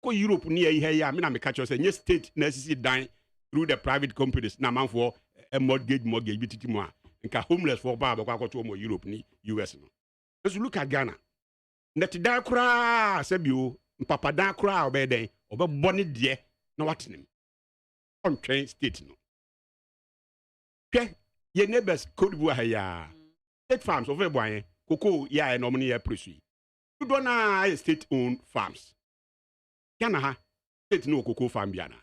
Go Europe near here, I mean, I'm a catcher saying, yes, state necessity dying through the private companies, now for a mortgage bititi mo nka homeless for ba kwa to mo Europe ni US no so look at Ghana net dan kura sabio papa dan kura obeden obebone de na watenem on train state no ke ye neighbors Cote d'Ivoire ya state farms of eboyen cocoa ya no mo ya pursue do na state owned farms Ghana ha state no cocoa farm biana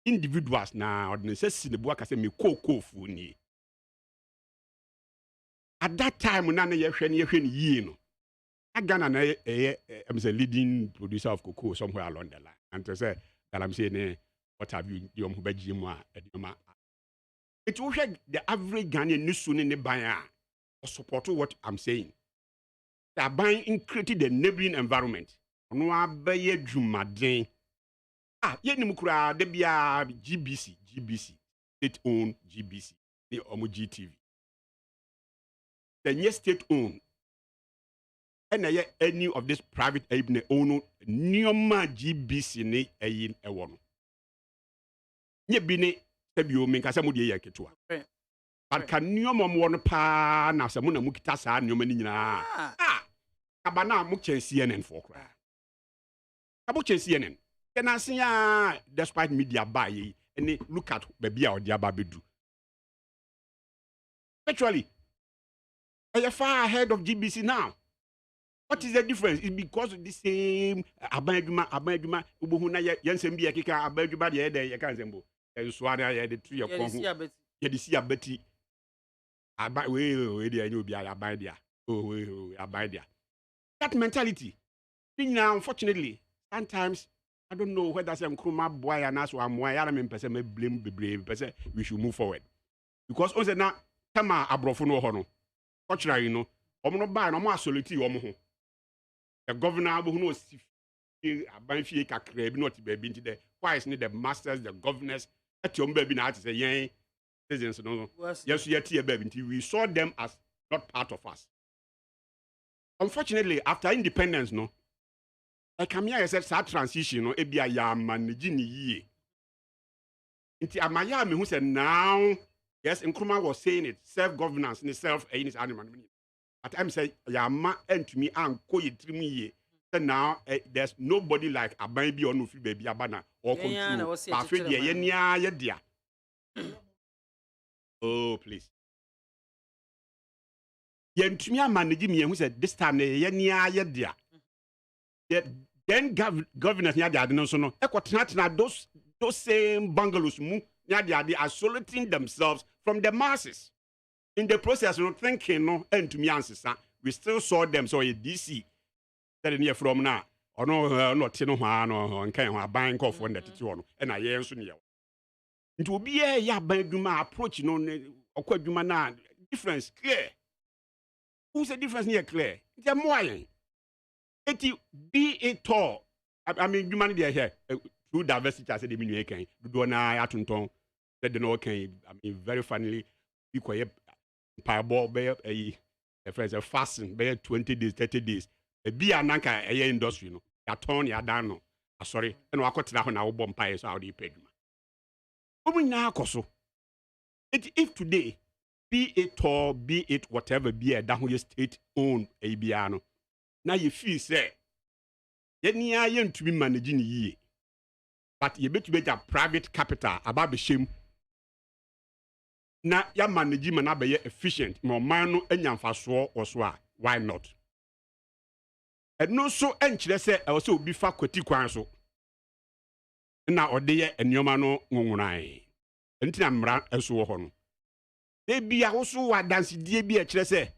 individuals na organization ne bua kase me kokofu ni at that time na ye hwe ne yie no Ghana na I'm a leading producer of cocoa somewhere along the line and to say that I'm saying what have you the omubaji mu a edema it will hwe the average Ghanaian nisu ne ban a support what I'm saying they are buying in creating the neighboring environment ono abaye dwumaden yenim kura de bia GBC state owned GBC the omo GTV the state owned and any of this private own Nioma GBC ne ayin ewono. Nye bine sebio menkasa mu de ye ketua. But can Nioma mo no pa na se mo na mu kita saa Nioma ni nyina. Abana mo chen CNN for cry. Abo chen CNN. Can I see despite media buy and look at baby or the ababedu. Actually, I are far ahead of GBC now. What is the difference? It's because of the same abanduma, ubuhuna yensembi yakika abanduma de ya kanzembo. Enswara ya de tree of konhu. Ya de see abeti. We dey no be abandia. Oh we abandia. That mentality. Now, unfortunately, sometimes I don't know whether some Kruma boy and us or Moya and person may blame the brave person. We should move forward. Because also now, Tama Abrofono Hono. Culturally, you know, no buy no more solitude. The governor who knows if Banfi Kakre, not be into the why is the masters, the governors, at your baby now to say, yeah, citizens, no, yes, yet here, baby. We saw them as not part of us. Unfortunately, after independence, no. I come here said that transition no ebia ya manage ni yie. Nti amaya me who said now yes Nkrumah was saying it self governance ni self is animal. At time say ya ma entumi anko yitrim yie. So now there's nobody like aban bi onu fi baby abana or control. Ba fe de ye nia ye dia. Oh please. Ye ntumi amanage me who said this time ye nia ye dia. Then governors nya they no so no those same bungalows mu nya they are isolating themselves from the masses in the process of thinking no and to me answer we still saw them so a DC that near from now or no not no ha no kan ho aban call for that titi no and aye nso ne it will be a ya ban duma approach no okwaduma na difference clear who's the difference near clear the more be it tall. I mean, humanity here through diversity. I said the meaning can do na atunton. Said the no can. I mean, very funnily, be quiet. Fireball bear a friends a fasting bear 20 days, 30 days. A be a nanka a industry no. Ya turn ya down no. Sorry, and I got to that when I will bomb so how do you pay? Open now, Koso. If today be it tall, be it whatever, be a down state owned a biano. Now you feel say, ye ayen to be managing ye, but you bet to be a private capital about the shame. Now ya management na be efficient, more manu enyam faso or swa. Why not? And no so enchile say also be fa kwati kwan so. Na odeye enyoma no ngungunai. Enti na mra eso ho no. E bia wo so wa dance die bi e kire say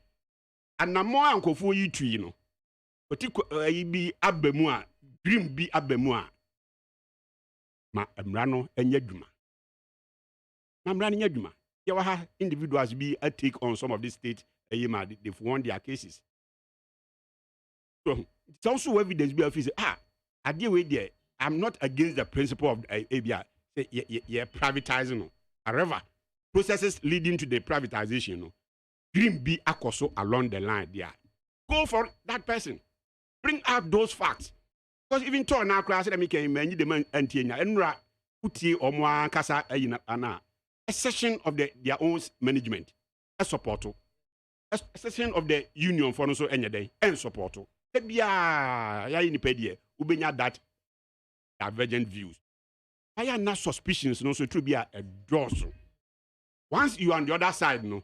anamo ankofo yi tui no. Oti bi abemu a dream bi abemu a ma mra no enya dwuma na mra no nya dwuma ye wa ha individuals be take on some of these state they've won their cases so it's also evidence be of say ade we there I'm not against the principle of abia say ye privatizing no however processes leading to the privatization no dream be akoso along the line there go for that person. Bring out those facts. Because even to now class that me can manage the man antienya enra uti omwa kasa ana a session of their own management a support a session of the union for no so enya day and support bia ya ni pedie ubenya that divergent views I am not suspicions no so to be a draws once you on the other side no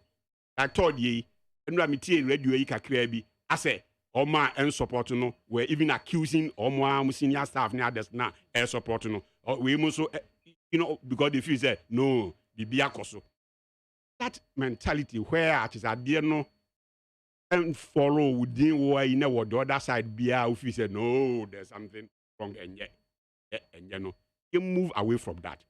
I told ye enra metie radio yi kakra bi I say Oma and support no, we're even accusing Oma senior staff near this now air support no. Or we must because if you say no, the biakoso. That mentality where at is a dear no and follow within why you know what the other side be if you say no, there's something wrong and yet and you know you move away from that.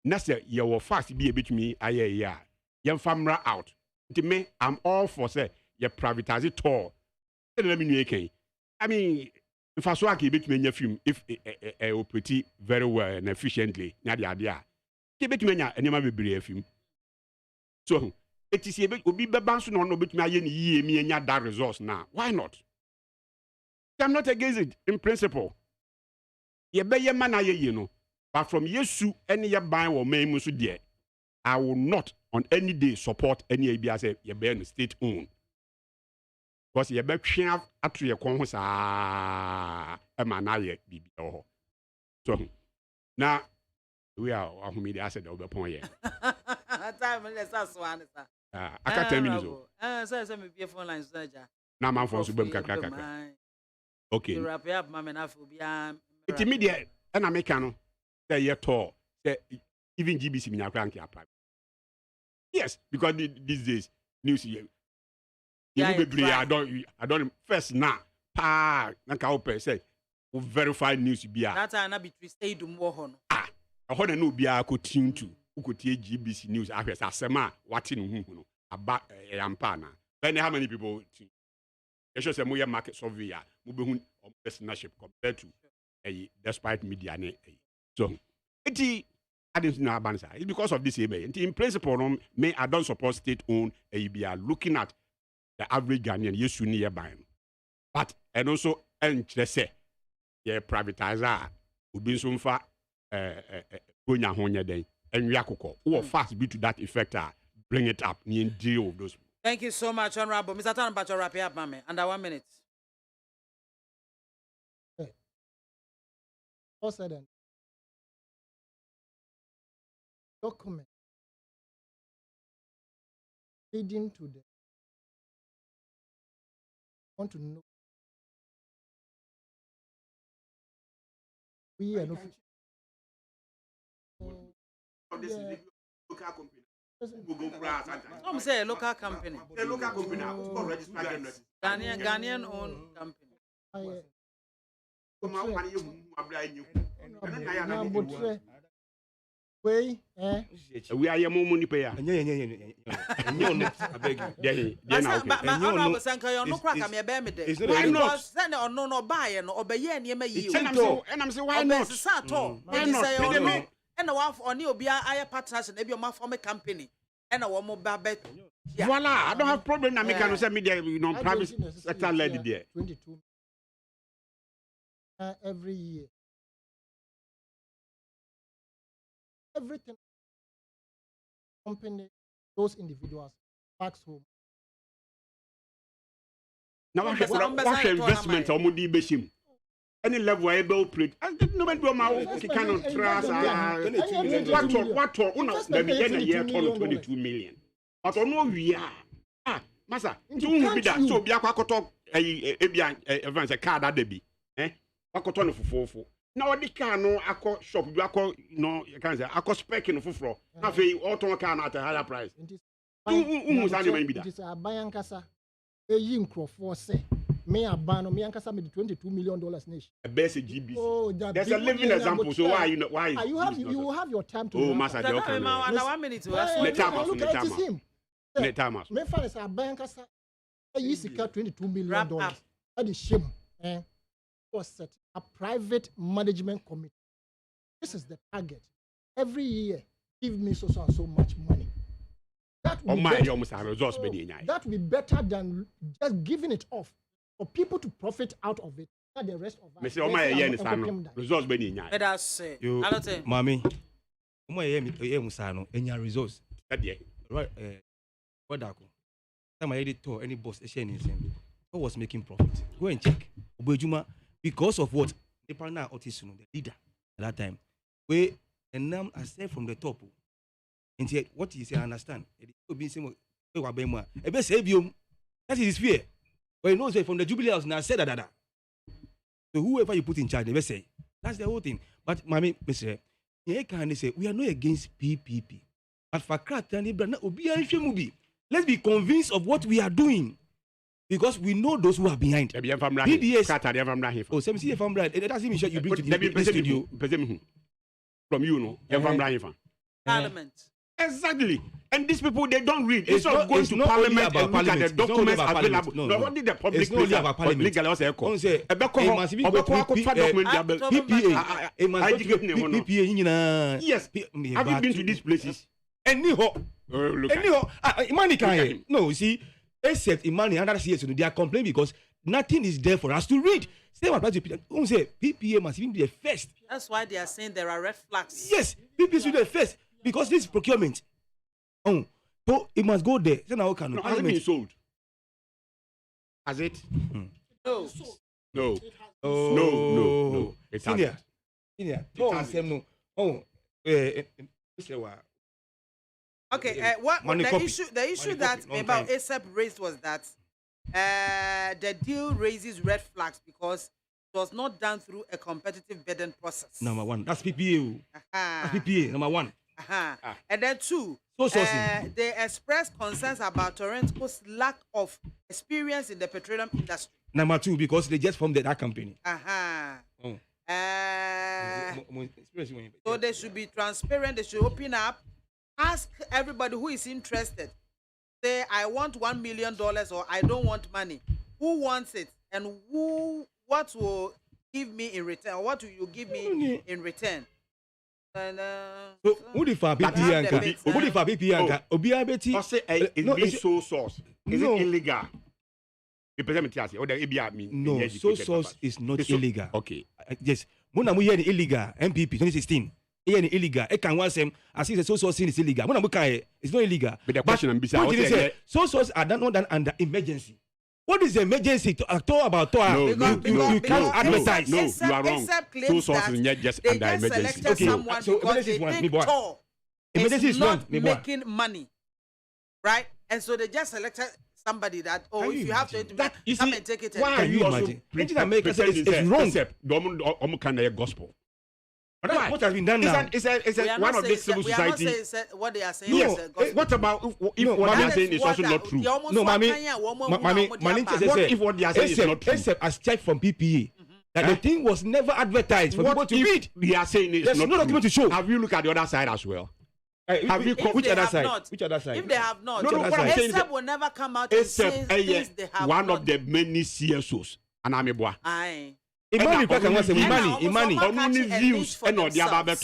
Next year you will fast be a bit me yeah. Young family out. To me, I'm all for say you privatize it all. Let me know. I mean, if I saw a bit many film, if I operate very well and efficiently, not the idea. Keep it many and you might be a film. So it is a bit will be bounce on no bit me and that resource now. Why not? I'm not against it in principle. Ye be ye man aye ye no. But from Yesu any ye ban or me musu dear, I will not on any day support any ABS ye be no state owned. Because ye be twen atu ye kon ho saa e ma na ye bibi ho. So now we are who me dey say dey obepon ye. Time let's ask one sir. I can't 10 minutes. Say me be phone line sir. Na man for so bem kakra. Okay. You wrap up mama na fo bia. It's immediate and American no say ye tall say even GBC me nyakra nke apply. Yes, because these days news here. You will be I don't first now pa na ka open say we verify news bia. That time na be stay dum wo ho no. Ah, ho na no bia ko tune to ukotie GBC news ahwese asema wate no hu no aba yampa na. Then how many people you should say more market survey ya mo be hu listenership compared to despite media so it's I didn't know about it. It's because of this in principle I don't support state owned we are looking at the average Ghanaian yes you need buying but and also and say yeah privatizer ubi so mfa gonya honya den enwi akoko who fast be to that effect bring it up and deal with those. Thank you so much, Honorable. Mr. Tan Bacho, wrap it up, mame. Under 1 minute. All said and document leading to the want to know we are not this is the local company. Some say a local company. A local company. Ghanaian owned company. We are your mom money payer. No buy no obey and you may use. And I'm saying, why not? Why not? And the wife on you be a partners and maybe my former company. And a woman babet. Voila, I don't have problem. I can say media, private sector led there. 22 every year. Everything company, those individuals backs home. Now what's investment or mudi beshim? Any level able operate. Nobody do my kind of trust. What the beginning year 22 million. But no we are. Massa, you be that so be akwakoto events a card that be. Akoto no fofofo. Na odi car no akọ shop bi akọ no you can say akọ spec no foforo. Na fe auto car at a higher price. It is a bayankasa. Eyi nkrofo say me abano me ankasa me $22 million nation. A best GBC. Oh, there's a living example. So why you you have your time to. Oh, master, under 1 minute to ask. Let time. Me find a bayankasa. Eyi sika $22 million. That is shame. Was set a private management committee. This is the target. Every year, give me so and so much money. That will be better than just giving it off for people to profit out of it. Not the rest of us. Results Mami, results. Right, what time I editor any boss who was making profit. Go and check. Because of what the partner Otis, the leader at that time, we and now I said from the top, and yet what he say I understand. It could be same way. That is his fear. But he knows that from the Jubilee House now said that. So whoever you put in charge, they will say that's the whole thing. But Mami, Mister, here can they say we are not against PPP, but for let's be convinced of what we are doing. Because we know those who are behind. PBS. Oh, some see if I'm right. It doesn't even show you bring to the studio. From you know, Parliament. Exactly. And these people, they don't read. It's not going to Parliament and look at the documents available. No, what did the public legal also echo? Yes. Have you been to these places? Anyhow, money can't. No, see. Except in money, they are complaining because nothing is there for us to read. Same applies to PPA. Who say PPA must even be the first? That's why they are saying there are red flags. Yes, PPA should be the first because this is procurement. So it must go there. So now can No, has it been sold? Has it? No. No. Oh, No. It Senior. hasn't. No. Oh, Okay, what Money the copy. issue Money that copy, long about time. ASAP raised was that the deal raises red flags because it was not done through a competitive bidding process. Number one. That's PPA. That's PPA. Number one. And then two, So sourcing. they expressed concerns about Toronto's lack of experience in the petroleum industry. Number two, because they just formed that company. Oh. So they should be transparent. They should open up. Ask everybody who is interested. Say, I want $1 million or I don't want money. Who wants it? And what will give me in return? What will you give me in return? And, So, who the far PPA anka? Who the far PPA anka? Obiya beti. I say it's being sole source. Is it illegal? You present me to say, oh, the ABI mean. No, sole source is not illegal. Okay. Yes. Muna mu hear the illegal MPP 2016. Here the illegal. I can once I see the sole source is illegal. Muna mu kai it's not illegal. But the question I'm what did he say? Sole source are not done under emergency. What is the emergency to talk about? No, you can't advertise. No, you are wrong. Sole source is not just under emergency. Okay, so emergency is one. Me boy. Emergency is not one. making money, right? And so they just selected somebody that if you have to come and take it. Why are you also it's wrong? Except can gospel. But what has been done now? It's one of the civil society. What they are saying. No, what about if what they are saying is also not true? No, mommy, what if what they are saying is not true? Except as check from PPA. That the thing was never advertised for people to read. They are saying it's There's not no document true. to show. Have you looked at the other side as well? Which other side? Which other side? If they have not, No, what I'm saying is ASAP will never come out and say things they have one not. of the many CSOs. And I'm a boy. Aye. Imani views and all the other.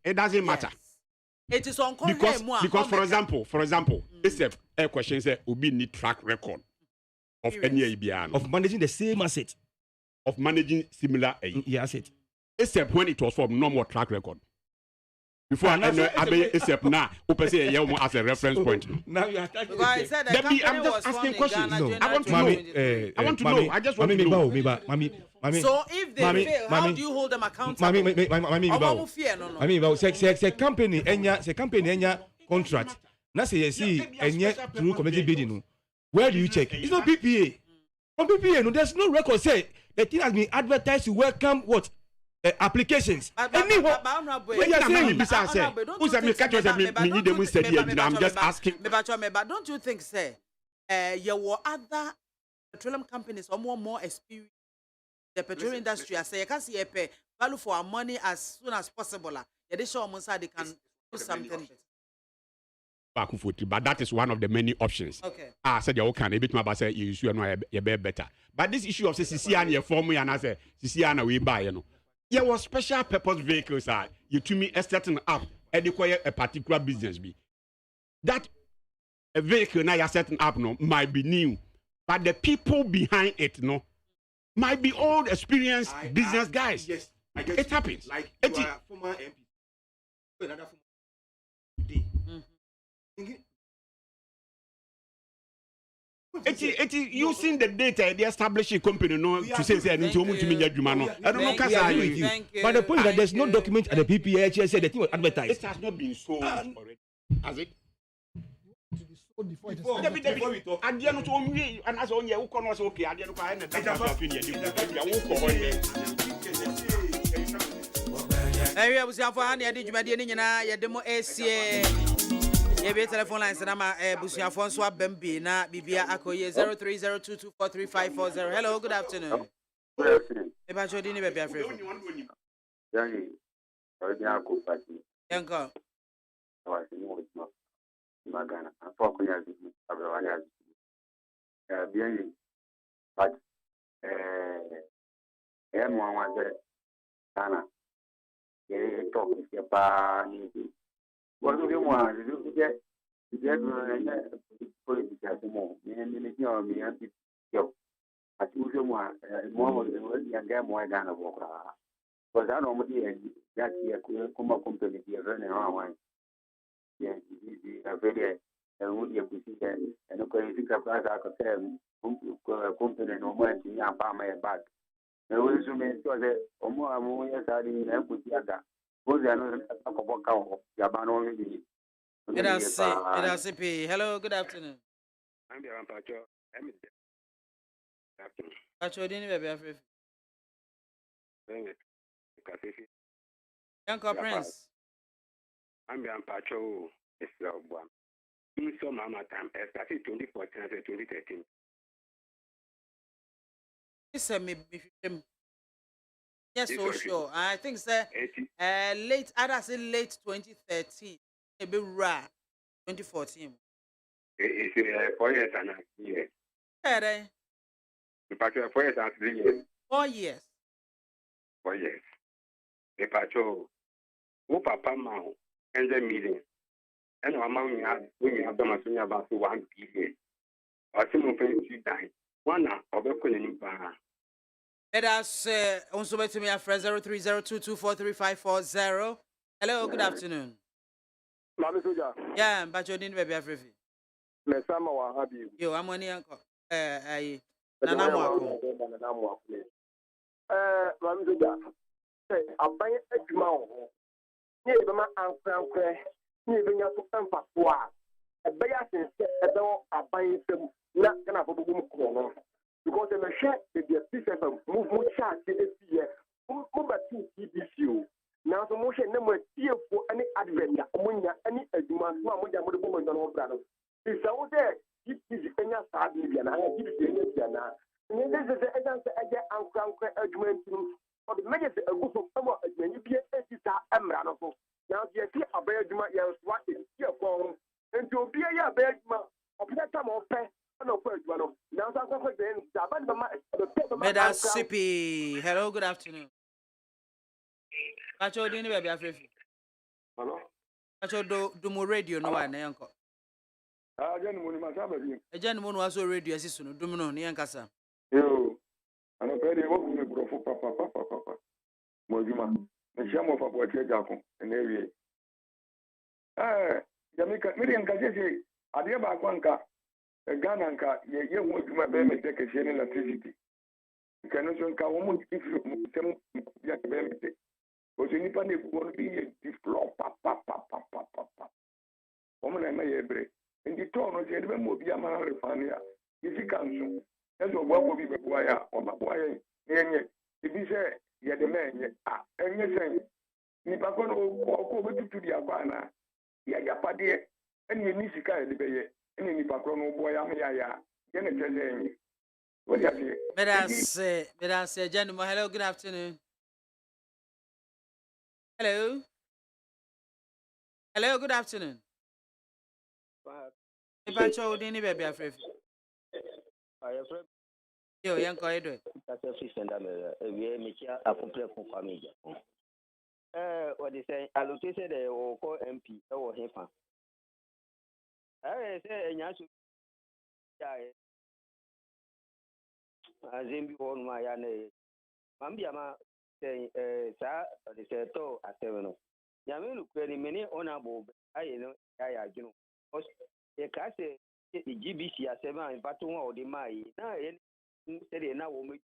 It doesn't matter. It is on because for example, except a question say Obi need track record of any ABN of managing the same asset, of managing similar asset, except when it was from no more track record. Before I know except now, open say as a reference point. Now you are talking. I'm just asking questions. No. I want to know. I want to know. I just want to know. So if they fail, how do you hold them accountable? Say company enya contract. Now say enya through community bidding. Where do you check? It's not PPA. From PPA, no, there's no record say the thing has been advertised to welcome what? Applications. I'm just asking. But don't you think, say, there were other petroleum companies or more experience the petroleum industry? I say, you can see a pay value for our money as soon as possible. They show they can do something. But that is one of the many options. Okay. I said you can a bit more say you better. But this issue of CCN your formula and I say CCN we buy there was special purpose vehicles you to me setting up and require a particular business be. That a vehicle now you're setting up might be new, but the people behind it might be old experienced business guys. Yes, it happens. Like you are former MP, another former today. It's using the data, the establishing company to say I need to move to me. I don't know. But the point is that there's no document at the PPA said the thing was advertised. It has not been sold already. Has it? To be sold before it is Before we talk, and then to me, and as on your who was okay, I didn't find Area was for honey, I did you, my dear Nina, your demo SCA. Your telephone lines and I'm a Busia Fonsoa Bembi, na Bibia Akoye 0302243540. Hello, good afternoon. Good afternoon. About your dinner, baby, afraid. Young, Uncle. I was in Magana. I'm talking as Abraham. But everyone was there. Anna, talk with your bar. What do you want to do? Get politics more. Me and you, I moi, moi, il y a un gars, moi, dans le bois. Parce que on me dit, il y a comment compagnie qui est venu en Hawaï. Il y a fait un poussé, et nous connaissons que place à côté, compagnie, au moins, il n'y a pas mal de bagues. Mais oui, je me suis dit, au moins, moi, il y a un poussé à ça. Vous avez un peu il y a pas non plus. Hello, good afternoon. I'm the Ampacho. I'm the afternoon. Pacho dini baby afrefi. Cafe. Yanko Prince. I'm the Ampacho. It's the one. In some mama time, started 2014 and 2013. Listen, me. Yes, so sure. I think sir, late. I say late 2013. Maybe 2014. It's 4 years and a year. Hey, The Pacho 4 years and 3 years. 4 years. 4 years. The Pacho, who papa mount, and the meeting. And our mom, we have done about 1 billion. Or some friends you die. One of the Queen. Let us also wait to me at 0302243540. Hello, good afternoon. Mami Soja. Yeah, but you didn't baby afrefi. Me sama wa habi. Yo, I'm on yanko. Nana mwako. Mami Soja. Say, aban edwuma ho. Ni e be ma ankrankre. Ni e be nya so emfa so a. E be ya sense e be aban sem na kana fo bugu mu ko no. Because the machine the pieces of move chart this year. Move to TBC. Now so motion number for any advent omunya any edwuma so amoja mo de bo mo no bra no. Is out there this is enya sad media na give the media na. Ni this is the agent eje ankrankra edwuma ntim. For the measures a go so amo edwuma bi e ta emra no so. Now the see abaya edwuma ye so e tie ko. Enti obi ya abaya edwuma opeta mo pe. Medasipi. Hello, good afternoon. Pacho dini baby afrefi. Hello. Pacho do mo radio no wa na yanko. Jani mo ni masaba bi. Jani mo no aso radio asisu no dum no ne yankasa. Yo. Ano pede wo ku me brofo papa. Mo juma. Me chamo fa bo tie jako. Na ewie. Jamaica, me nka sese ade ba kwanka. Ghana nka ye hu adwuma be me take kese ne electricity. Nkano so nka wo mu ifiri mu tem ya be me te. O se nipa na ebugo no bi ye develop papa. O mo na ma ye bre. Ndi to no se de be mo bi ama refane ya. Isi kanso. Ezo gbo agbo bi be bua ya, o ma bua ye. Yenye. Ibi se ye de menye. Enye sen. Nipa ko no ko be tutu di akwa na. Ya pade. Eni ni sika ye de be ye. Any nipa no boy am ya gene tele what you say Medase gentlemen, hello, good afternoon. Hello, good afternoon. Ipacho dini baby afrefi. Yo yanko edo what they say allocated the call MP or hefa. I say nyasu azimbi on my ane mambia ma say sa the say to aseveno yamelu kweli many honorable aye no ya gino e ka say the GBC aseveno batu one of the mai na e say na wo me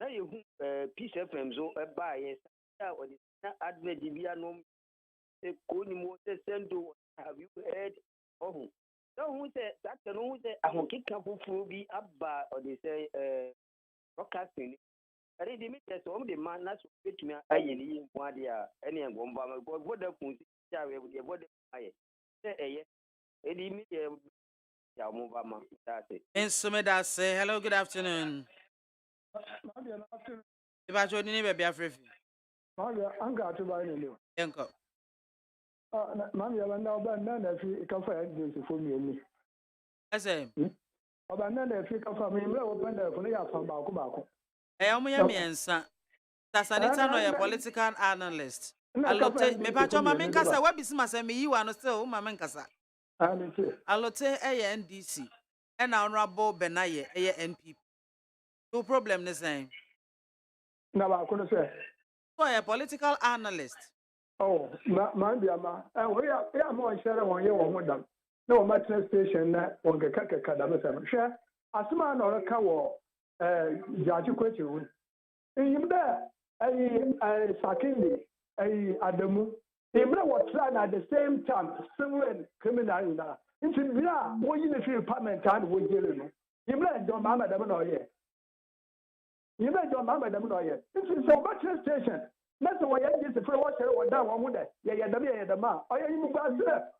na you peace FM zo e ba ye sa o the na adme dibia no e ko ni mo se sendo. Have you heard? Oh, no, who said that? No, who said I won't kick up for be up or they say broadcasting. I didn't meet us on the man that's with me. I in one year any and one by my God. What the phone with your body? I say, yes, it immediately. That's it. Insumeda say hello, good afternoon. If I told you baby afrefi. I'm got to buy you. Yanko. Mami ya banda oba nana fi kafa ya Joseph Omieni. Ese. Oba nana fi kafa mi mre oba nana funu ya fa baako. Omo ya miensa. Tasanita no ya political analyst. Alote me pa choma me nkasa wa bisima se me yiwa no still ma me nkasa. Alote NDC. And honorable Benaye NPP. No problem the same. Na ba ko no say. So a political analyst. Oh, man be ama. We are more share won ye won dam. Na o match station na on ga kaka da mesa. Hwe asema na o ka wo jaji kweti wu. Yim da ai Sakindi ai Adamu. Yim da what try at the same time civil and criminal na. Into bia wo yi na fi parliament and wo jele no. Yim da John Mahama da no ye. Yim da John Mahama da no ye. Into so match station. That's why I just prefer what I want down one day. Yeah, the man. Oh, yeah, you must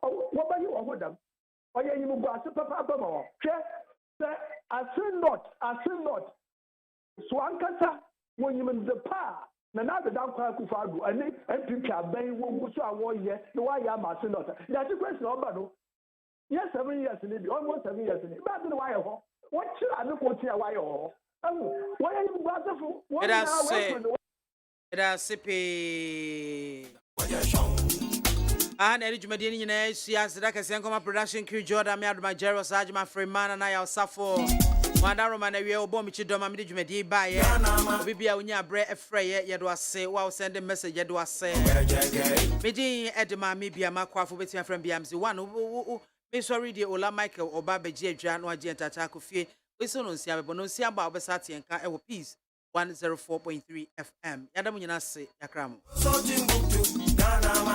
what about you want them? Oh, yeah, you must papa. I say not. Swankasa, when you in the power, another down Kufagu, and people are baying who saw 1 year, the why I'm not. That's a question of yes, 7 years in it, almost 7 years in it. That's the why. What should I look what here? Why? Why are you wonderful? What That's sippy. And Eddie Jumadini, she has the Dakasangoma production crew, Jordan, my Jero Sajma, Freeman, and I also for Mandaroman, we will bomb each Domamidi Jumedi by Bibia Unia Bre Efray, Yadwa say, while send a message, Yadwa say, Midi Edma, Mibia Makwa for between from BMC 1 who Miss already Ola Michael or Baba J. Jan or Gent Attack of Fee. We soon on Siaba, but no Siaba, Besati and Ka Peace. 104.3 FM. Yadamu nyina se yakram.